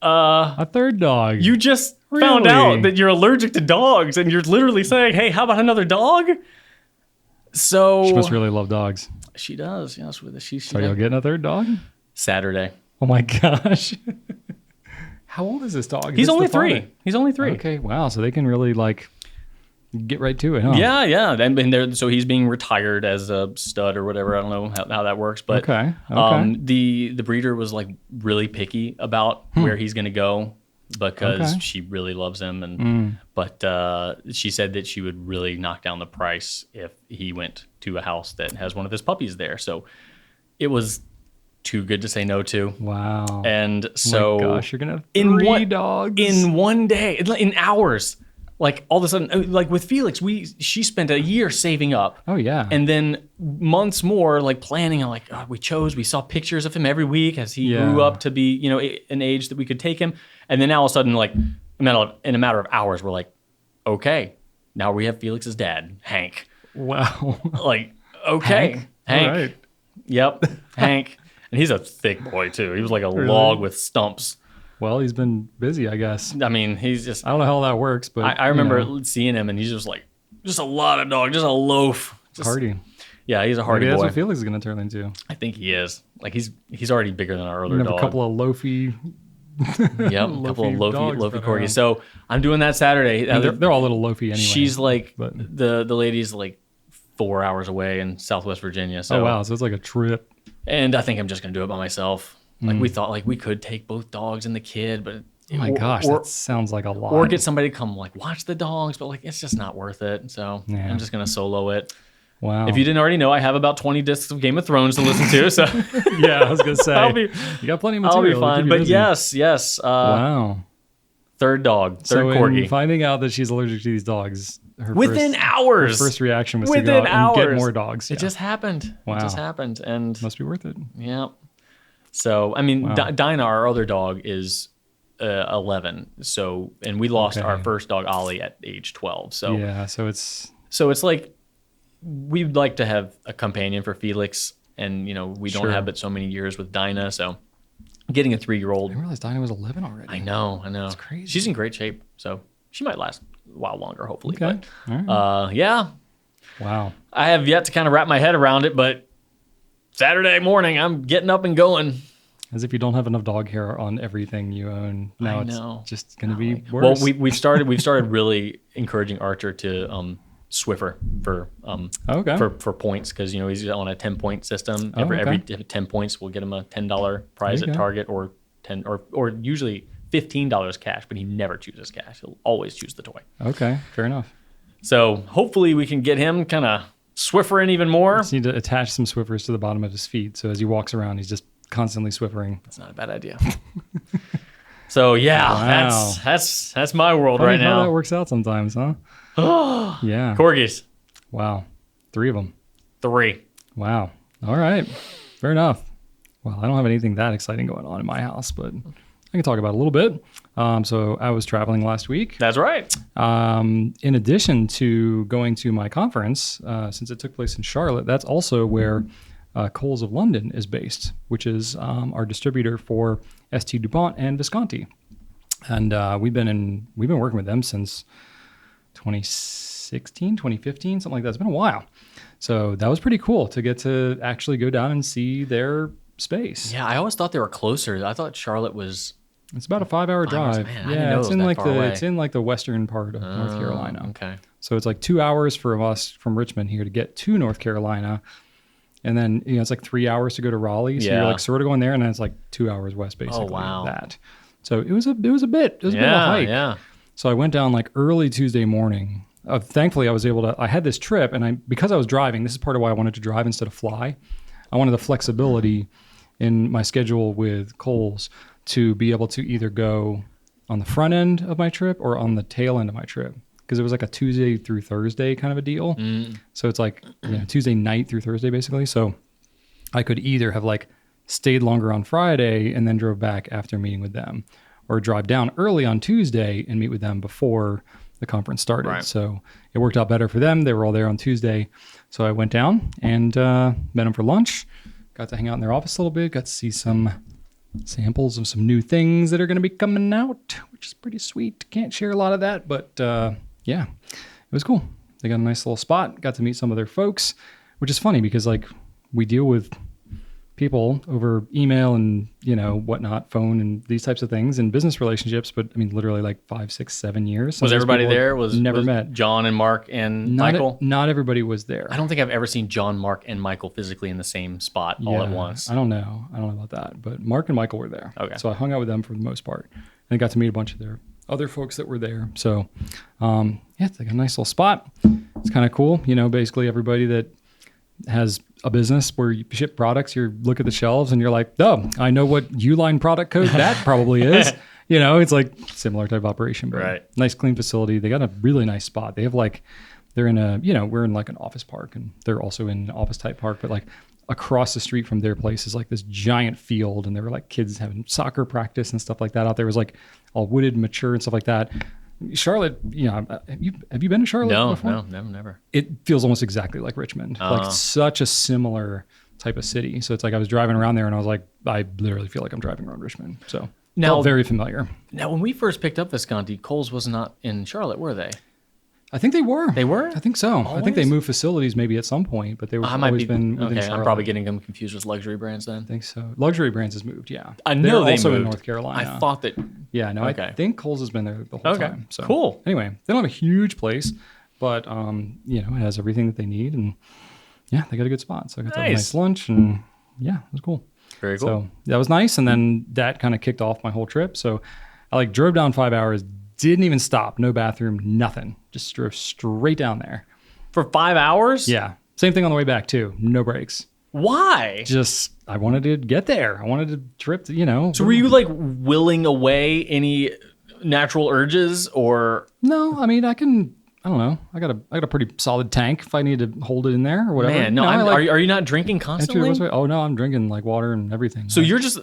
a third dog. You just found out that you're allergic to dogs, and you're literally saying, "Hey, how about another dog?" So she must really love dogs. She does. Yes, So you'll get a third dog? Saturday. Oh my gosh. How old is this dog? He's only 3. He's only 3. Okay, wow. So they can really get right to it, huh? Yeah. And so he's being retired as a stud or whatever. I don't know how that works, but okay. The breeder was like really picky about where he's going to go because she really loves him, and but she said that she would really knock down the price if he went to a house that has one of his puppies there. So it was too good to say no to. Wow. And so, oh my gosh, you're gonna have 3 dogs in one day, in hours. Like all of a sudden, like with Felix, she spent a year saving up. Oh yeah. And then months more, like planning. We saw pictures of him every week as he grew up to be, an age that we could take him. And then now all of a sudden, like in a matter of hours, we're like, okay, now we have Felix's dad, Hank. Wow. Like, okay, Hank. All right. Yep, Hank. And he's a thick boy too. He was like a log with stumps. Well, he's been busy, I guess. I mean, he's just... I don't know how that works, but... I remember seeing him, and he's just like, just a lot of dog, just a loaf. Hardy. Yeah, he's a hardy boy. That's what Felix is going to turn into. I think he is. Like, he's already bigger than our older have dog. A couple of loafy... Yep, a couple of loafy corgis. So I'm doing that Saturday. They're all little loafy anyway. She's like, the lady's like 4 hours away in Southwest Virginia. So, oh, wow. So it's like a trip. And I think I'm just going to do it by myself. Like, we thought, like, we could take both dogs and the kid, but... Oh my gosh, that sounds like a lot. Or get somebody to come, like, watch the dogs, but, like, it's just not worth it. So I'm just going to solo it. Wow. If you didn't already know, I have about 20 discs of Game of Thrones to listen to. So yeah, I was going to say. You got plenty of material. I'll be fine. But yes. Wow. Third corgi. In finding out that she's allergic to these dogs, within hours. Her first reaction was to go out and get more dogs. It just happened. Wow. It just happened. And must be worth it. Yeah. So, I mean, Dinah, our other dog, is 11. So, and we lost our first dog, Ollie, at age 12. So yeah, so it's like we'd like to have a companion for Felix, and we don't have but so many years with Dinah. So, getting a 3-year-old. I didn't realize Dinah was 11 already. I know. That's crazy. She's in great shape, so she might last a while longer, hopefully. Okay. But, all right. yeah. Wow. I have yet to kind of wrap my head around it, but Saturday morning, I'm getting up and going. As if you don't have enough dog hair on everything you own. Now it's just going to be worse. Well, we've started really encouraging Archer to Swiffer for points, because he's on a 10-point system. Every 10 points, we'll get him a $10 prize at Target, or usually $15 cash, but he never chooses cash. He'll always choose the toy. Okay, fair enough. So hopefully we can get him kind of Swiffering even more. You just need to attach some Swiffers to the bottom of his feet, so as he walks around, he's just constantly Swiffering. That's not a bad idea. So yeah, wow. that's my world Funny right now. How that works out sometimes, huh? Yeah. Corgis. Wow. 3 of them. 3. Wow. All right. Fair enough. Well, I don't have anything that exciting going on in my house, but I can talk about it a little bit. So I was traveling last week. That's right. In addition to going to my conference, since it took place in Charlotte, that's also where Coles of London is based, which is our distributor for St. DuPont and Visconti. And we've been working with them since 2016, 2015, something like that. It's been a while. So that was pretty cool to get to actually go down and see their space. Yeah, I always thought they were closer. I thought Charlotte was. It's about a 5-hour 5 hours. drive. Man, I didn't know it's it was in that like far the away. it's in like the western part of North Carolina. Okay. So it's like 2 hours for us from Richmond here to get to North Carolina. And then, it's like 3 hours to go to Raleigh. So you're Yeah. like sort of going there, and then it's like 2 hours west, basically. wow. That. So it was a bit of a hike. Yeah. So I went down like early Tuesday morning. Thankfully, I had this trip, and because I was driving, this is part of why I wanted to drive instead of fly. I wanted the flexibility in my schedule with Kohl's to be able to either go on the front end of my trip or on the tail end of my trip. Because it was like a Tuesday through Thursday kind of a deal. So it's like Tuesday night through Thursday, basically. So I could either have like stayed longer on Friday and then drove back after meeting with them, or drive down early on Tuesday and meet with them before the conference started. Right. So it worked out better for them. They were all there on Tuesday. So I went down and met them for lunch. Got to hang out in their office a little bit. Got to see some samples of some new things that are going to be coming out, which is pretty sweet. Can't share a lot of that, but yeah, it was cool. They got a nice little spot. Got to meet some of their folks, which is funny because like we deal with people over email and whatnot, phone and these types of things and business relationships, but I mean literally like 5, 6, 7 years. Was everybody there? Was never met. John and Mark and Michael? Not everybody was there. I don't think I've ever seen John, Mark, and Michael physically in the same spot all at once. I don't know about that, but Mark and Michael were there. Okay. So I hung out with them for the most part and got to meet a bunch of their other folks that were there. So it's like a nice little spot. It's kind of cool. Basically everybody that has a business where you ship products, you look at the shelves and you're like, oh, I know what Uline product code that probably is. It's like similar type of operation, but Right. Nice clean facility. They got a really nice spot. They have like, they're in we're in like an office park, and they're also in an office type park, but like across the street from their place is like this giant field, and there were like kids having soccer practice and stuff like that out there. It was like all wooded, mature and stuff like that. Charlotte, have you been to Charlotte before? No, never. It feels almost exactly like Richmond, like such a similar type of city. So it's like I was driving around there and I was like, I literally feel like I'm driving around Richmond. So Now- felt very familiar. Now, when we first picked up Visconti, Kohl's was not in Charlotte, were they? I think they were. They were? I think so. I think they Always? moved facilities maybe at some point, but they were I might always be. been within Okay, Charlotte. I'm probably getting them confused with luxury brands then. I think so. Luxury Brands has moved, yeah. I know They're they also in moved. North Carolina. I thought that. Yeah, no, Okay. I think Kohl's has been there the whole Okay, time. So cool. Anyway, they don't have a huge place, but it has everything that they need, and yeah, they got a good spot. So I got to have a Nice. nice lunch, and yeah, it was cool. Very cool. So that was nice, and then that kind of kicked off my whole trip. So I like drove down 5 hours, didn't even stop, no bathroom, nothing, just drove straight down there. For 5 hours? Yeah, same thing on the way back too, no breaks. Why? Just I wanted to get there. I wanted to trip. So were you like willing away any natural urges, or No, I mean I don't know. I got a pretty solid tank if I need to hold it in there or whatever. man? No, I are you not drinking Enter constantly? the website. Oh no, I'm drinking like water and everything. So you're just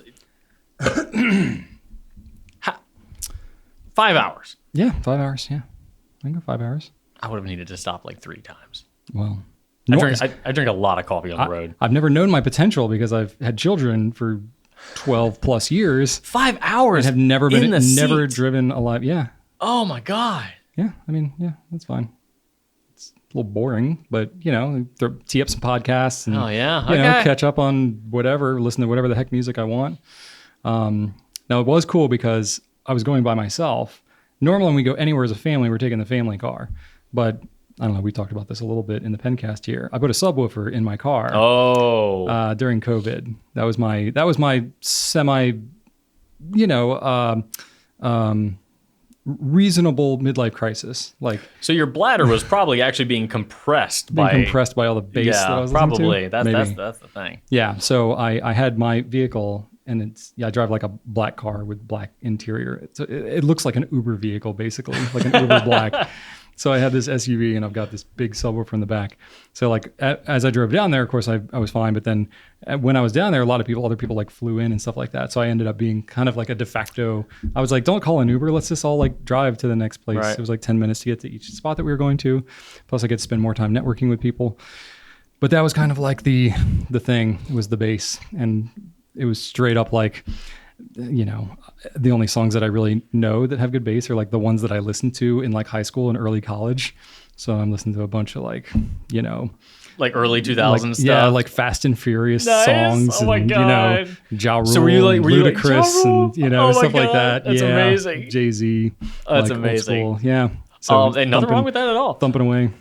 5 hours. Yeah, 5 hours. Yeah, I can go 5 hours. I would have needed to stop like 3 times. Well, I drink a lot of coffee on the road. I've never known my potential because I've had children for 12 plus years 5 hours. and have never in the seat. driven alive. Yeah, Oh my god. yeah. I mean, yeah, that's fine. It's a little boring, but tee up some podcasts and Oh yeah. catch up on whatever, listen to whatever the heck music I want. Now it was cool because I was going by myself. Normally when we go anywhere as a family, we're taking the family car, but I don't know. We talked about this a little bit in the Pencast here. I put a subwoofer in my car Oh. during COVID. That was my semi, reasonable midlife crisis. Like So your bladder was probably actually being compressed being by compressed by all the bass that I Yeah, was listening to. probably. That's Maybe. that's the thing. Yeah, so I had my vehicle, and I drive like a black car with black interior. It looks like an Uber vehicle, basically, like an Uber black. So I had this SUV, and I've got this big subwoofer in the back. So like as I drove down there, of course I was fine. But then when I was down there, other people like flew in and stuff like that. So I ended up being kind of like a de facto. I was like, don't call an Uber. Let's just all like drive to the next place. Right. It was like 10 minutes to get to each spot that we were going to. Plus I get to spend more time networking with people. But that was kind of like the thing. It was the bass, and it was straight up like, the only songs that I really know that have good bass are like the ones that I listened to in like high school and early college. So I'm listening to a bunch of like early 2000s stuff. Yeah, like Fast and Furious Nice. songs. Oh my and, God. Ja Rule, So were you like Ludacris, Ja Rule? and Oh my stuff like God, that. that's amazing. Jay-Z. That's like, old amazing. school. Yeah. So and nothing wrong with that at all. Thumping away.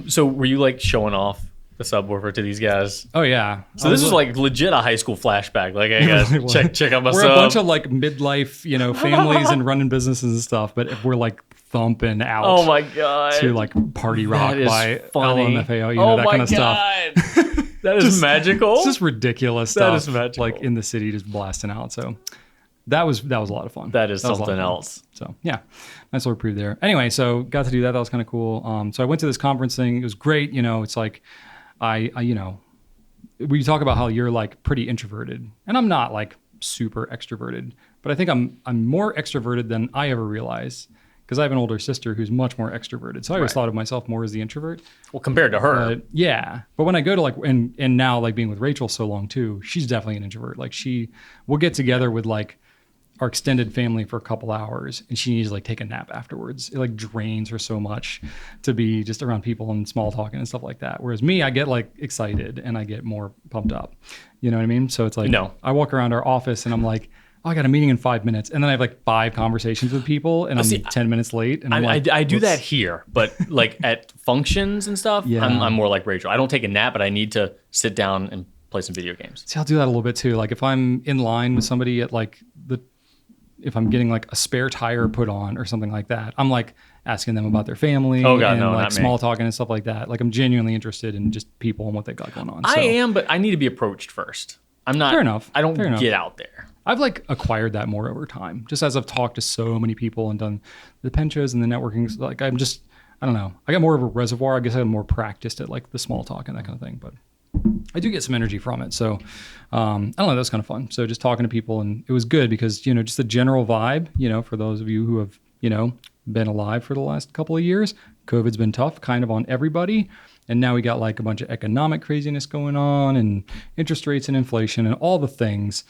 So were you like showing off the subwoofer to these guys? Oh yeah. So this is like legit a high school flashback. Like, hey guys, really was. check out my We're sub. a bunch of like midlife, families and running businesses and stuff, but we're like thumping out. Oh my God. To like Party Rock That is by funny. LMFAO, that kind of stuff. That is magical. It's just ridiculous stuff. That is magical. Like in the city, just blasting out. So that was a lot of fun. That is was a lot something of fun. else. So yeah, nice little preview there. Anyway, so got to do that. That was kind of cool. So I went to this conference thing. It was great. It's like I we talk about how you're like pretty introverted, and I'm not like super extroverted, but I think I'm more extroverted than I ever realized. Because I have an older sister who's much more extroverted. So I always thought of myself more as the introvert. Well, compared to her. But when I go to like, and now like being with Rachel so long too, she's definitely an introvert. Like we'll get together with like our extended family for a couple hours and she needs to like take a nap afterwards. It like drains her so much to be just around people and small talking and stuff like that. Whereas me, I get like excited and I get more pumped up. You know what I mean? So it's like, I walk around our office and I'm like, I got a meeting in 5 minutes. And then I have like 5 conversations with people and I'm 10 minutes late. And I do that here, but like at functions and stuff, I'm more like Rachel. I don't take a nap, but I need to sit down and play some video games. See, I'll do that a little bit too. Like if I'm in line with somebody at like if I'm getting like a spare tire put on or something like that, I'm like asking them about their family and like small talking and stuff like that. Like I'm genuinely interested in just people and what they got going on. I am, but I need to be approached first. I'm not. Fair enough. I don't get out there. I've like acquired that more over time, just as I've talked to so many people and done the pen shows and the networking. Like I don't know. I got more of a reservoir. I guess I'm more practiced at like the small talk and that kind of thing, but I do get some energy from it. So I don't know. That's kind of fun. So just talking to people, and it was good because, just the general vibe, for those of you who have, been alive for the last couple of years, COVID's been tough kind of on everybody. And now we got like a bunch of economic craziness going on and interest rates and inflation and all the things.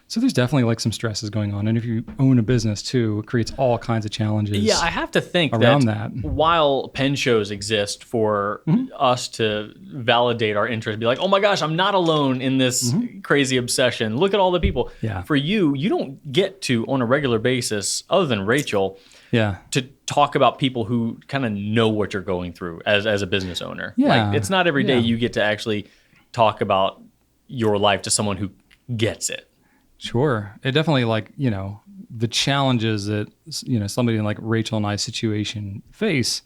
So there's definitely like some stresses going on. And if you own a business too, it creates all kinds of challenges. Yeah, I have to think around that while pen shows exist for us to validate our interest, be like, oh my gosh, I'm not alone in this crazy obsession. Look at all the people. Yeah. For you don't get to, on a regular basis, other than Rachel, to talk about people who kind of know what you're going through as a business owner. Yeah. Like, it's not every day you get to actually talk about your life to someone who gets it. Sure. It definitely like, the challenges that, somebody in like Rachel and I's situation face,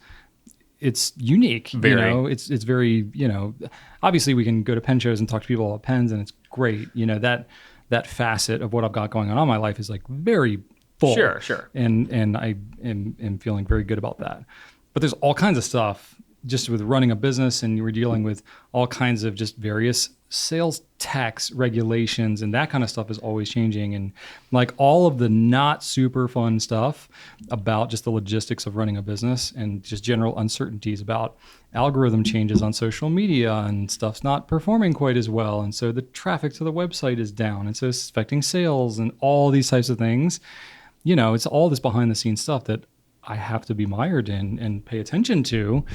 it's unique. Very. It's very, obviously we can go to pen shows and talk to people about pens and it's great. That facet of what I've got going on in my life is like very full. Sure. And I am feeling very good about that. But there's all kinds of stuff just with running a business, and you were dealing with all kinds of just various sales tax regulations, and that kind of stuff is always changing. And like all of the not super fun stuff about just the logistics of running a business and just general uncertainties about algorithm changes on social media and stuff's not performing quite as well. And so the traffic to the website is down. And so it's affecting sales and all these types of things. It's all this behind the scenes stuff that I have to be mired in and pay attention to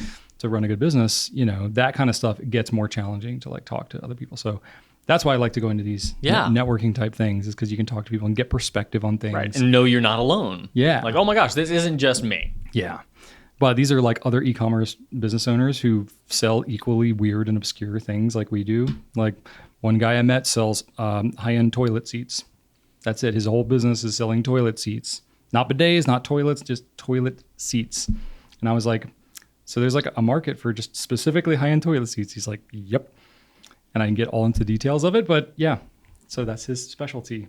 run a good business. That kind of stuff gets more challenging to like talk to other people. So that's why I like to go into these networking type things, is because you can talk to people and get perspective on things. Right. And know you're not alone. Yeah. Like, oh my gosh, this isn't just me. Yeah. But these are like other e-commerce business owners who sell equally weird and obscure things like we do. Like one guy I met sells high-end toilet seats. That's it. His whole business is selling toilet seats. Not bidets, not toilets, just toilet seats. And I was like, so there's like a market for just specifically high-end toilet seats. He's like, yep. And I can get all into details of it, but yeah. So that's his specialty.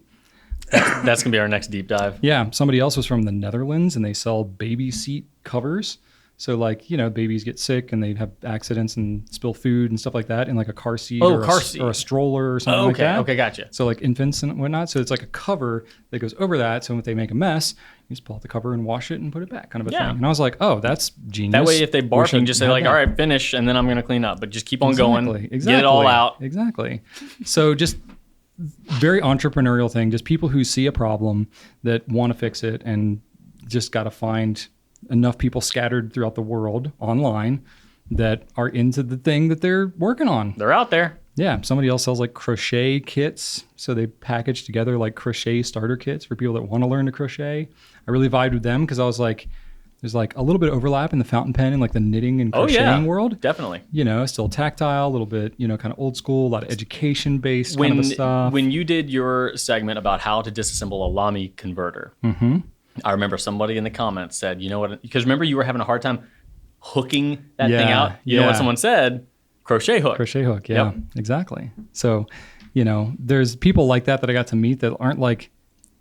That's going to be our next deep dive. Yeah. Somebody else was from the Netherlands and they sell baby seat covers. So like, babies get sick and they have accidents and spill food and stuff like that in like a car seat, or a stroller or something like that. Okay, gotcha. So like infants and whatnot. So it's like a cover that goes over that. So if they make a mess, you just pull out the cover and wash it and put it back, kind of a thing. And I was like, oh, that's genius. That way if they barf, you just say like, all right, finish, and then I'm going to clean up. But just keep on going. Get it all out. Exactly. So just very entrepreneurial thing. Just people who see a problem that want to fix it and just got to find enough people scattered throughout the world online that are into the thing that they're working on. They're out there. Yeah, somebody else sells like crochet kits. So they package together like crochet starter kits for people that want to learn to crochet. I really vibed with them because I was like, there's like a little bit of overlap in the fountain pen and like the knitting and crocheting world. Definitely. You know, still tactile, a little bit, you know, kind of old school, a lot of education based kind of stuff. When you did your segment about how to disassemble a Lamy converter, I remember somebody in the comments said, you know what, because remember you were having a hard time hooking that thing out? You know what someone said? Crochet hook. Crochet hook, yeah, exactly. So, you know, there's people like that I got to meet that aren't like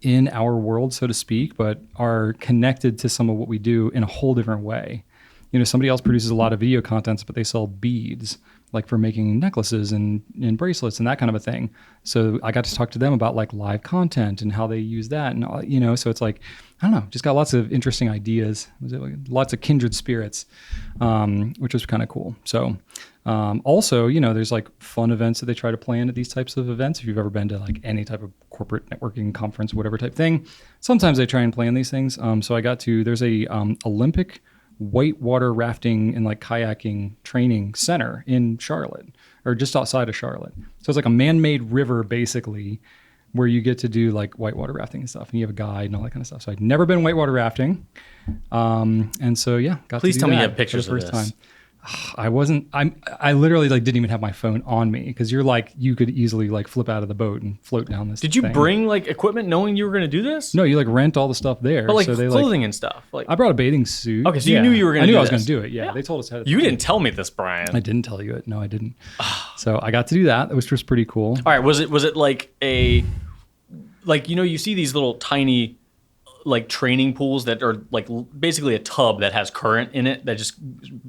in our world, so to speak, but are connected to some of what we do in a whole different way. You know, somebody else produces a lot of video contents, but they sell beads, like for making necklaces and bracelets and that kind of a thing. So I got to talk to them about like live content and how they use that. And, you know, so it's like, I don't know, just got lots of interesting ideas. Lots of kindred spirits, which was kind of cool. So also, you know, there's like fun events that they try to plan at these types of events. If you've ever been to like any type of corporate networking conference, whatever type thing, sometimes they try and plan these things. So I got to, there's a Olympic whitewater rafting and like kayaking training center in Charlotte, or just outside of Charlotte. So it's like a man-made river basically, where you get to do like whitewater rafting and stuff, and you have a guide and all that kind of stuff. So I'd never been whitewater rafting, and so yeah, got Please to do tell me that you have pictures for the of first this. time. I literally like didn't even have my phone on me, because you're like, you could easily like flip out of the boat and float down this. Did you thing. bring like equipment knowing you were going to do this? No, you like rent all the stuff there. But like so they clothing and stuff. Like I brought a bathing suit. Okay, so you knew you were going to do I knew I was this. going to do it. Yeah, they told us how to. You didn't tell me this, Brian. I didn't tell you it. No, I didn't. So I got to do that, which was pretty cool. All right, was it like a, like, you know, you see these little tiny like training pools that are like basically a tub that has current in it that just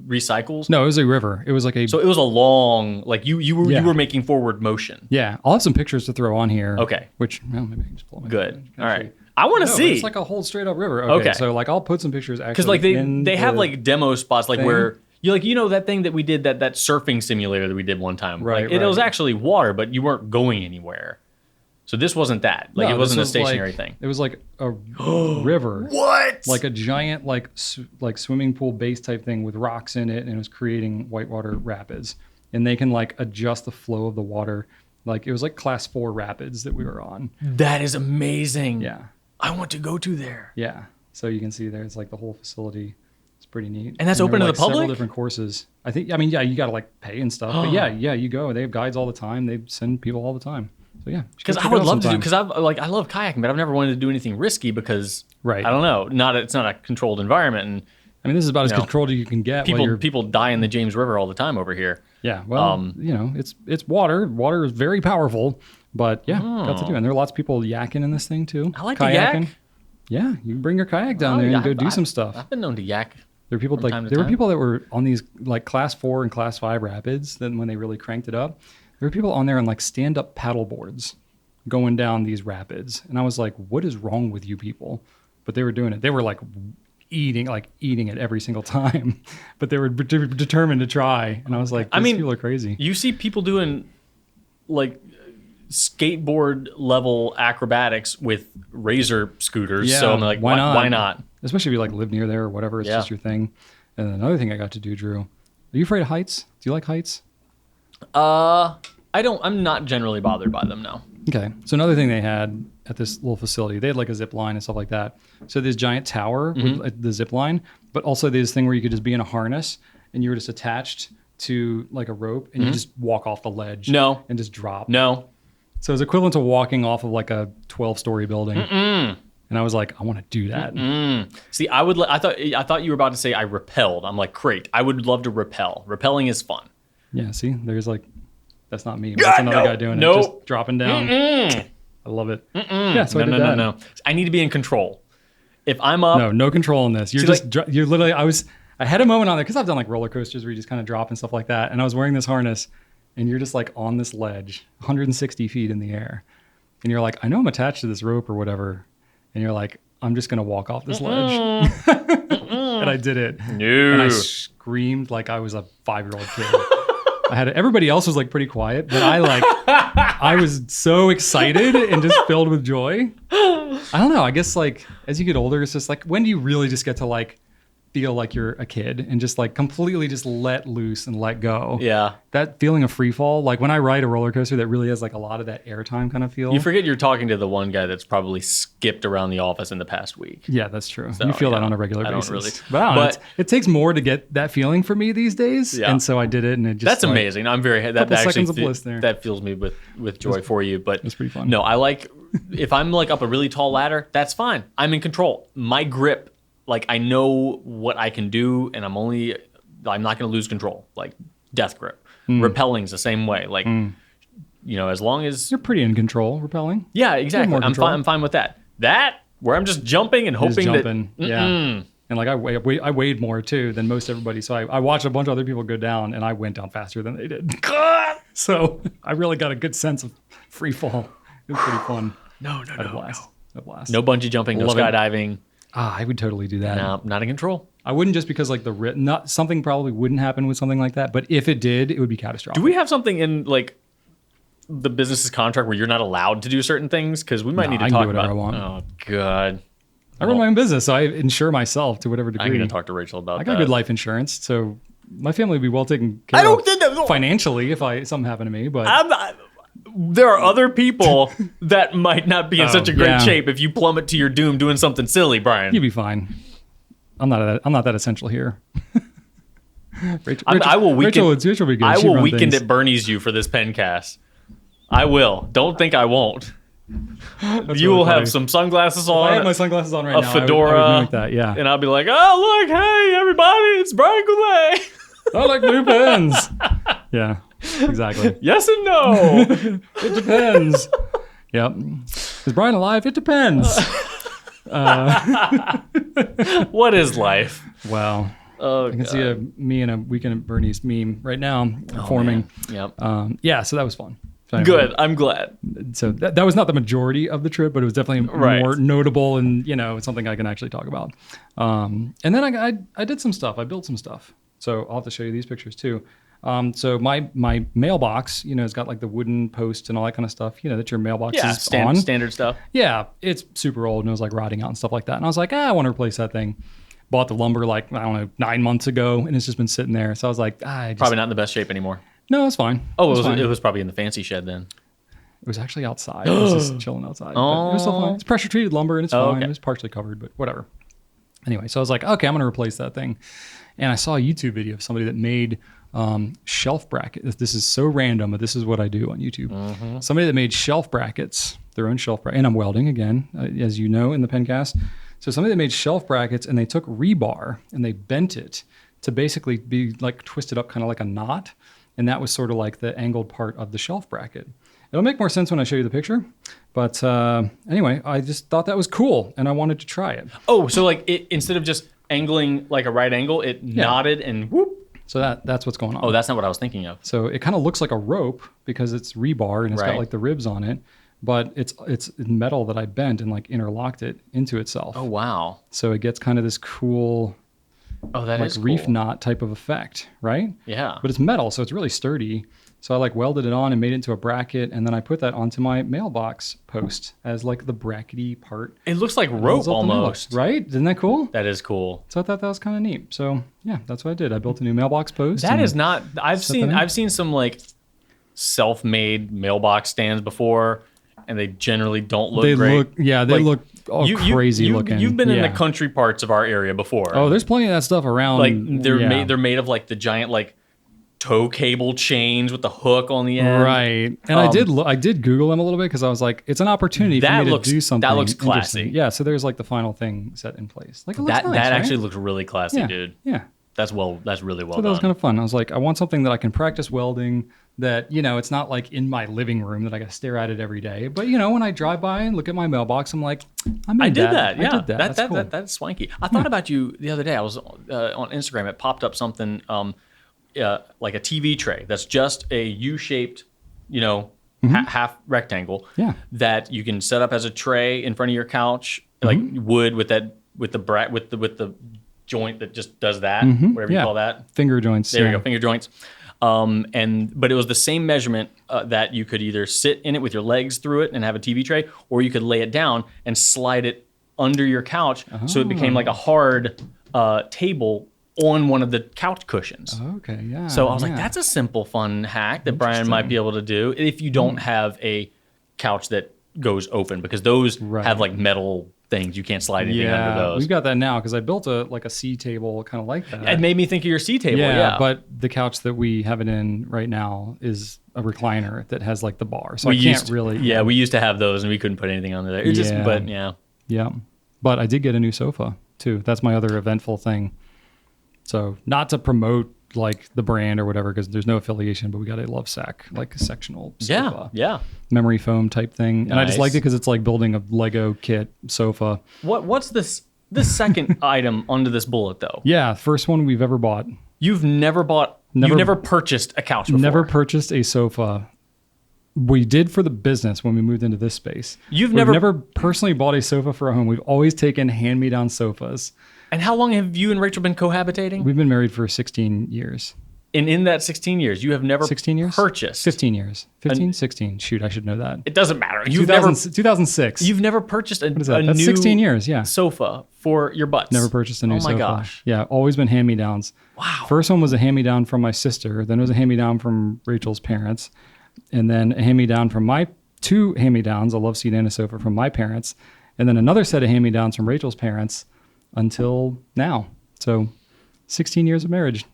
recycles? No, it was a river. It was like a. So it was a long, like you were making forward motion. Yeah, I'll have some pictures to throw on here. Okay. Which, well, maybe I can just pull my Good. phone. All right. I want to No, but see. it's like a whole straight up river. Okay. So like I'll put some pictures actually. Because like they have like demo spots like thing. where you like, you know, that thing that we did, that surfing simulator that we did one time. Right, Like, it was right. actually water, but you weren't going anywhere. So this wasn't that. Like No, it wasn't a this was stationary like, thing. It was like a river. What? Like a giant like swimming pool base type thing with rocks in it, and it was creating whitewater rapids. And they can like adjust the flow of the water. Like it was like class 4 rapids that we were on. That is amazing. Yeah. I want to go to there. Yeah. So you can see there, it's like the whole facility. It's pretty neat. And that's there open were, to like, the public? Several different courses. I think. I mean, yeah, you got to like pay and stuff. But yeah, you go. They have guides all the time. They send people all the time. So yeah. Because I would love to do. Because I love kayaking, but I've never wanted to do anything risky because Right. I don't know. It's not a controlled environment, and I mean, this is about as you know, controlled as you can get. people die in the James River all the time over here. Yeah. Well, you know, it's water. Water is very powerful. But yeah, got to do. And there are lots of people yakking in this thing too. I like to yak. Yeah, you can bring your kayak down there and go do some stuff. I've been known to yak. There were people from time to there were time. people that were on these like class 4 and class 5 rapids. Then when they really cranked it up, there were people on there on like stand-up paddle boards going down these rapids, and I was like, "What is wrong with you people?" But they were doing it. They were like eating it every single time, but they were determined to try. And I was like, "These people are crazy." You see people doing like skateboard level acrobatics with razor scooters. Yeah, So I'm like, why not? Why not? Especially if you like live near there or whatever. It's Yeah. just your thing. And another thing I got to do, Drew. Are you afraid of heights? Do you like heights? I'm not generally bothered by them, no. Okay. So another thing they had at this little facility, they had like a zip line and stuff like that. So this giant tower with like, the zip line, but also this thing where you could just be in a harness and you were just attached to like a rope and you just walk off the ledge. No. And just drop. No. So it's equivalent to walking off of like a 12-story building. And I was like, I want to do that. See, I thought you were about to say I repelled. I'm like, great. I would love to repel. Repelling is fun. Yeah. See, there's like, that's not me. That's another guy doing it. Just dropping down. I love it. Yeah. So I did that. No. I need to be in control. If I'm up, No control in this. You're See, just, you're literally, I had a moment on there because I've done like roller coasters where you just kind of drop and stuff like that. And I was wearing this harness and you're just like on this ledge, 160 feet in the air. And you're like, I know I'm attached to this rope or whatever. And you're like, I'm just going to walk off this ledge. And I did it. No. And I screamed like I was a 5-year-old kid. Everybody else was like pretty quiet, but I was so excited and just filled with joy. I don't know. I guess like as you get older, it's just like, when do you really just get to like feel like you're a kid and just like completely just let loose and let go. Yeah. That feeling of free fall, like when I ride a roller coaster that really has like a lot of that airtime kind of feel. You forget you're talking to the one guy that's probably skipped around the office in the past week. Yeah, that's true. So, you feel that yeah, on a regular I don't basis. really. But, I don't know, But- it takes more to get that feeling for me these days. Yeah. And so I did it and it just That's like, amazing. I'm very that couple actually seconds of bliss there. that fills me with joy for you. But it's pretty fun. No, I like if I'm like up a really tall ladder, that's fine. I'm in control. My grip, like I know what I can do, and I'm not going to lose control. Like death grip, rappelling's the same way. Like as long as You're pretty in control, rappelling. yeah, exactly. more I'm control. fine. I'm fine with that. That where I'm just jumping and Just hoping jumping. that Yeah. And like I weighed more too than most everybody. So I watched a bunch of other people go down and I went down faster than they did. So I really got a good sense of free fall. It was pretty fun. no, I had a blast. A blast. no bungee jumping, no Love it. skydiving. I would totally do that. No, not in control. I wouldn't just because like not something probably wouldn't happen with something like that, but if it did, it would be catastrophic. Do we have something in like the business's contract where you're not allowed to do certain things? Because we might No, need to I can talk do whatever about. I want. Oh God, I run my own business, so I insure myself to whatever degree. I'm going to talk to Rachel about I that. got good life insurance, so my family would be well taken care of financially if something happened to me. But There are other people that might not be in such a great yeah. shape if you plummet to your doom doing something silly, Brian. you'd be fine. I'm not that essential here. Rachel, I will weekend. Rachel would be good. I She'd will run weekend things. at Bernie's you for this Pencast. I will. Don't think I won't. You really will funny. have some sunglasses I on. have my sunglasses on right a now. fedora, I would mimic that. Yeah. and I'll be like, "Oh, look, hey, everybody, it's Brian Goulet." I like blue pens. Yeah. Exactly. Yes and no. It depends. Yep. Is Brian alive? It depends. What is life? Wow. Oh, I can see me and a Weekend at Bernie's meme right now forming. Yep. Yeah, so that was fun. So anyway, Good. I'm glad. So that was not the majority of the trip, but it was definitely Right. more notable and, it's something I can actually talk about. And then I did some stuff. I built some stuff. So I'll have to show you these pictures too. So my mailbox, it's got like the wooden post and all that kind of stuff, that your mailbox Yeah, is on. standard stuff. Yeah, it's super old and it was like rotting out and stuff like that. And I was like, I want to replace that thing. Bought the lumber like, I don't know, 9 months ago and it's just been sitting there. So I was like, Probably not in the best shape anymore. No, it's fine. Oh, It's fine. it was probably in the fancy shed then. It was actually outside. It was just chilling outside. But it was still fine. It's pressure treated lumber and it's Oh, fine. okay. It was partially covered, but whatever. Anyway, so I was like, okay, I'm going to replace that thing. And I saw a YouTube video of somebody that made shelf brackets. This is so random, but this is what I do on YouTube. Somebody that made shelf brackets, their own shelf bracket. And I'm welding again, as you know, in the Pencast. So somebody that made shelf brackets and they took rebar and they bent it to basically be like twisted up kind of like a knot. And that was sort of like the angled part of the shelf bracket. It'll make more sense when I show you the picture. But anyway, I just thought that was cool and I wanted to try it. Oh, so like it instead of just angling like a right angle, it nodded and whoop. So that's what's going on. Oh, that's not what I was thinking of. So it kind of looks like a rope because it's rebar and it's got Right. like the ribs on it. But it's metal that I bent and like interlocked it into itself. Oh, wow. So it gets kind of this cool Oh, that like is reef cool. knot type of effect, right? Yeah. But it's metal, so it's really sturdy. So I like welded it on and made it into a bracket, and then I put that onto my mailbox post as like the brackety part. It looks like rope Holds up the mailbox, almost. right? Isn't that cool? That is cool. So I thought that was kind of neat. So yeah, that's what I did. I built a new mailbox post. That and is not. I've set that in. seen some like self-made mailbox stands before, and they generally don't look They great. they look all crazy looking. You've been in the Yeah. country parts of our area before. Oh, there's plenty of that stuff around. like they're yeah. made of like the giant like tow cable chains with the hook on the end. Right. And I did Google them a little bit because I was like, it's an opportunity for That me looks- to do something. that looks interesting. classy. Yeah. So there's like the final thing set in place. Like it looks That nice, that right? actually looks really classy, yeah. dude. Yeah. That's really well So that was done. kind of fun. I was like, I want something that I can practice welding that, it's not like in my living room that I got to stare at it every day. But, when I drive by and look at my mailbox, I'm like, I did that. Yeah, I did that. That's cool. that's swanky. I thought about you the other day. I was on Instagram. It popped up something like a TV tray that's just a U-shaped, half rectangle. Yeah. That you can set up as a tray in front of your couch, like wood with the joint that just does that, whatever you Yeah. call that. Finger joints. There yeah. you go, finger joints. But it was the same measurement that you could either sit in it with your legs through it and have a TV tray, or you could lay it down and slide it under your couch, so it became like a hard table on one of the couch cushions. Okay, yeah. So I was like, yeah. that's a simple, fun hack that Brian might be able to do if you don't have a couch that goes open, because those have like metal things. You can't slide anything under those. We've got that now because I built a C table kind of like that. It made me think of your C table. Yeah, but the couch that we have it in right now is a recliner that has like the bar. So we used to have those and we couldn't put anything under there. Yeah. But I did get a new sofa too. That's my other eventful thing. So not to promote like the brand or whatever, because there's no affiliation, but we got a Lovesac, like a sectional sofa. Yeah. Memory foam type thing. Nice. And I just liked it because it's like building a Lego kit sofa. What's this second item under this bullet though? Yeah. First one we've ever bought. You've never purchased a couch before. Never purchased a sofa. We did for the business when we moved into this space. We've never personally bought a sofa for a home. We've always taken hand-me-down sofas. And how long have you and Rachel been cohabitating? We've been married for 16 years. And in that 16 years, you have never 16 years? purchased. 15 years. 15, 16. Shoot, I should know that. It doesn't matter. 2006. You've never purchased a That's new 16 years, yeah. sofa for your butts. Never purchased a new sofa. Oh my gosh. Yeah, always been hand-me-downs. Wow. First one was a hand-me-down from my sister. Then it was a hand-me-down from Rachel's parents. And then a hand-me-down from my two hand-me-downs, a love seat and a sofa from my parents. And then another set of hand-me-downs from Rachel's parents until now. So 16 years of marriage.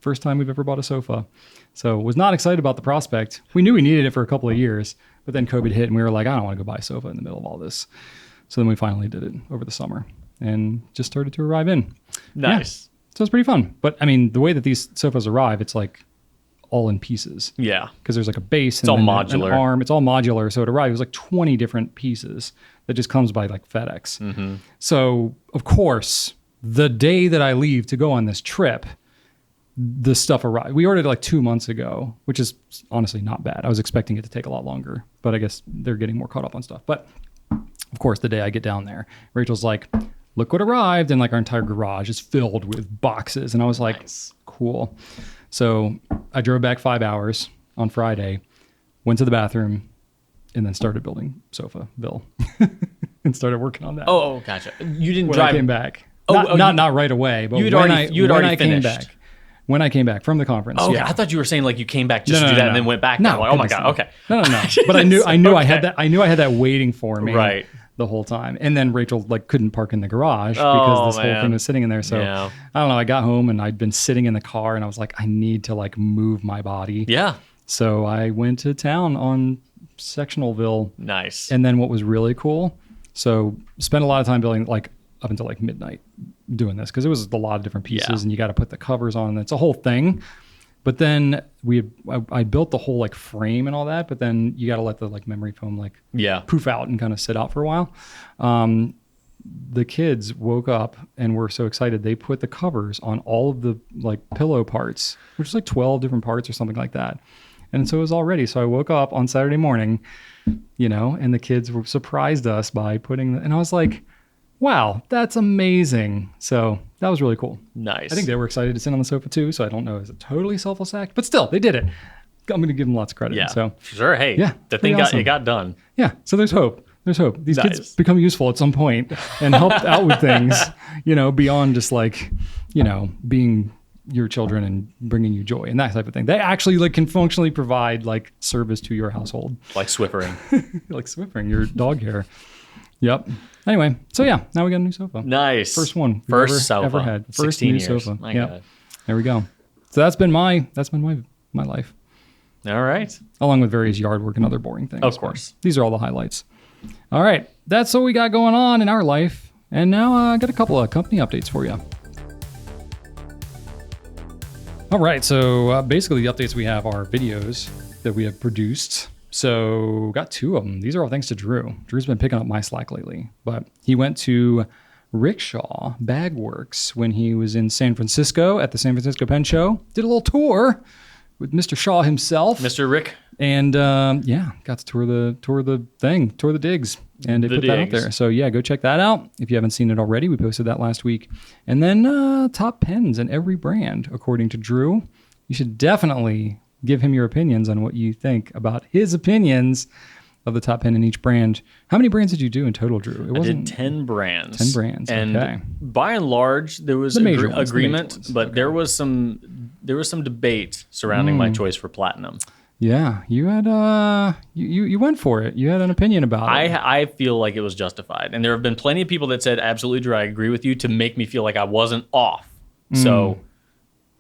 First time we've ever bought a sofa. So was not excited about the prospect. We knew we needed it for a couple of years, but then COVID hit and we were like, I don't want to go buy a sofa in the middle of all this. So then we finally did it over the summer and just started to arrive in. Nice. Yeah. So it's pretty fun. But I mean, the way that these sofas arrive, it's like all in pieces. Yeah. Because there's like a base and all then modular. An arm. It's all modular. So it arrives like 20 different pieces that just comes by like FedEx. Mm-hmm. So of course, the day that I leave to go on this trip, the stuff arrived. We ordered it like 2 months ago, which is honestly not bad. I was expecting it to take a lot longer, but I guess they're getting more caught up on stuff. But of course, the day I get down there, Rachel's like, look what arrived. And like our entire garage is filled with boxes. And I was like, nice. Cool. So I drove back 5 hours on Friday, went to the bathroom, and then started building Sofaville and started working on that. Oh, gotcha. You didn't when drive. I came back. Not right away, but when I came back. When I came back from the conference. Oh, okay. Yeah. I thought you were saying like you came back just to do that and then went back. No, like, oh my God. Okay. No. But I knew okay. I had that. I knew I had that waiting for me right. the whole time. And then Rachel like couldn't park in the garage because this whole thing was sitting in there. So I don't know. I got home and I'd been sitting in the car and I was like, I need to like move my body. Yeah. So I went to town on Sectionalville. Nice. And then what was really cool, so spent a lot of time building like up until like midnight doing this because it was a lot of different pieces and you got to put the covers on. It's a whole thing. But then I built the whole like frame and all that, but then you got to let the like memory foam like poof out and kind of sit out for a while. The kids woke up and were so excited. They put the covers on all of the like pillow parts, which is like 12 different parts or something like that. And so it was all ready. So I woke up on Saturday morning, and the kids were surprised us by and I was like, wow, that's amazing. So that was really cool. Nice. I think they were excited to sit on the sofa too. So I don't know, is it totally selfless act? But still, they did it. I'm going to give them lots of credit. Yeah. So sure. Hey, the thing got done. Yeah. So there's hope. There's hope. These nice. kids become useful at some point and help out with things, beyond just like, being your children and bringing you joy and that type of thing. They actually like can functionally provide like service to your household. Like Swiffering. Like Swiffering, your dog hair. Yep. Anyway, so yeah, now we got a new sofa. Nice. First one. First sofa. Ever had. First 16 new years. sofa. My yep. God. There we go. So that's been my life. All right. Along with various yard work and other boring things. Of course. These are all the highlights. All right. That's what we got going on in our life. And now I got a couple of company updates for you. All right. So basically the updates we have are videos that we have produced. So got 2 of them. These are all thanks to Drew. Drew's been picking up my slack lately, but he went to Rickshaw Bag Works when he was in San Francisco at the San Francisco Pen Show. Did a little tour with Mr. Shaw himself. Mr. Rick. And got to tour the digs. And they put that out there. So yeah, go check that out. If you haven't seen it already, we posted that last week. And then top pens in every brand, according to Drew. You should definitely give him your opinions on what you think about his opinions of the top pen in each brand. How many brands did you do in total, Drew? I did 10 brands. 10 brands, and okay. by and large, there was agreement, but there was some debate surrounding my choice for platinum. Yeah, you had you went for it. You had an opinion about it. I feel like it was justified, and there have been plenty of people that said, "Absolutely, Drew, I agree with you," to make me feel like I wasn't off. So,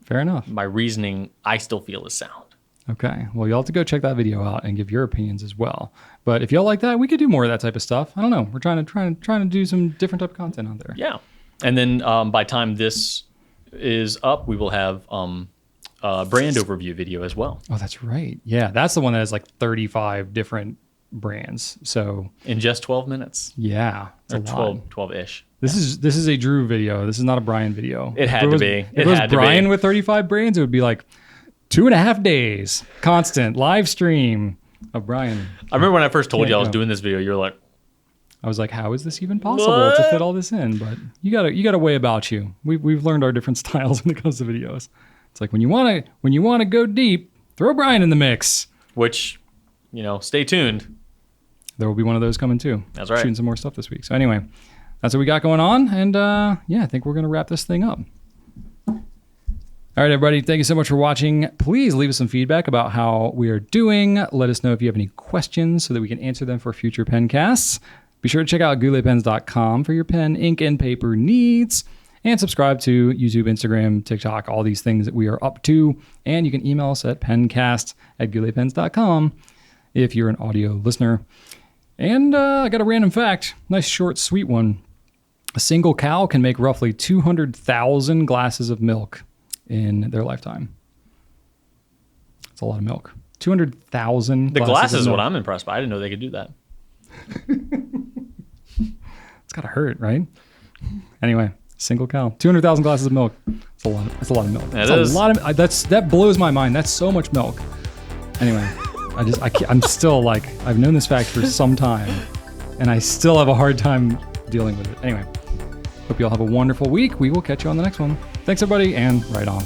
fair enough. My reasoning, I still feel, is sound. Okay, well, you'll have to go check that video out and give your opinions as well. But if y'all like that, we could do more of that type of stuff. I don't know. We're trying to do some different type of content out there. Yeah, and then by time this is up, we will have brand overview video as well. Oh, that's right. Yeah, that's the one that has like 35 different brands. So in just 12 minutes. Yeah, or 12-ish. This is a Drew video. This is not a Brian video. It had to be. If it was Brian with 35 brands, it would be like 2.5 days constant live stream of Brian. I remember when I first told you I was doing this video, you were like, I was like, how is this even possible to fit all this in? But you got a way about you. We've learned our different styles when it comes to videos. It's like when you want to go deep, throw Brian in the mix. Which, stay tuned. There will be one of those coming too. That's right. Shooting some more stuff this week. So anyway, that's what we got going on. And I think we're going to wrap this thing up. All right, everybody. Thank you so much for watching. Please leave us some feedback about how we are doing. Let us know if you have any questions so that we can answer them for future pencasts. Be sure to check out gouletpens.com for your pen, ink, and paper needs. And subscribe to YouTube, Instagram, TikTok, all these things that we are up to. And you can email us at pencast@gouletpens.com if you're an audio listener. And I got a random fact. Nice, short, sweet one. A single cow can make roughly 200,000 glasses of milk in their lifetime. That's a lot of milk. 200,000 The glasses is what I'm impressed by. I didn't know they could do that. It's got to hurt, right? Anyway, single cow. 200,000 glasses of milk. That's a lot of milk. That blows my mind. That's so much milk. Anyway, I'm still like, I've known this fact for some time, and I still have a hard time dealing with it. Anyway, hope you all have a wonderful week. We will catch you on the next one. Thanks, everybody, and right on.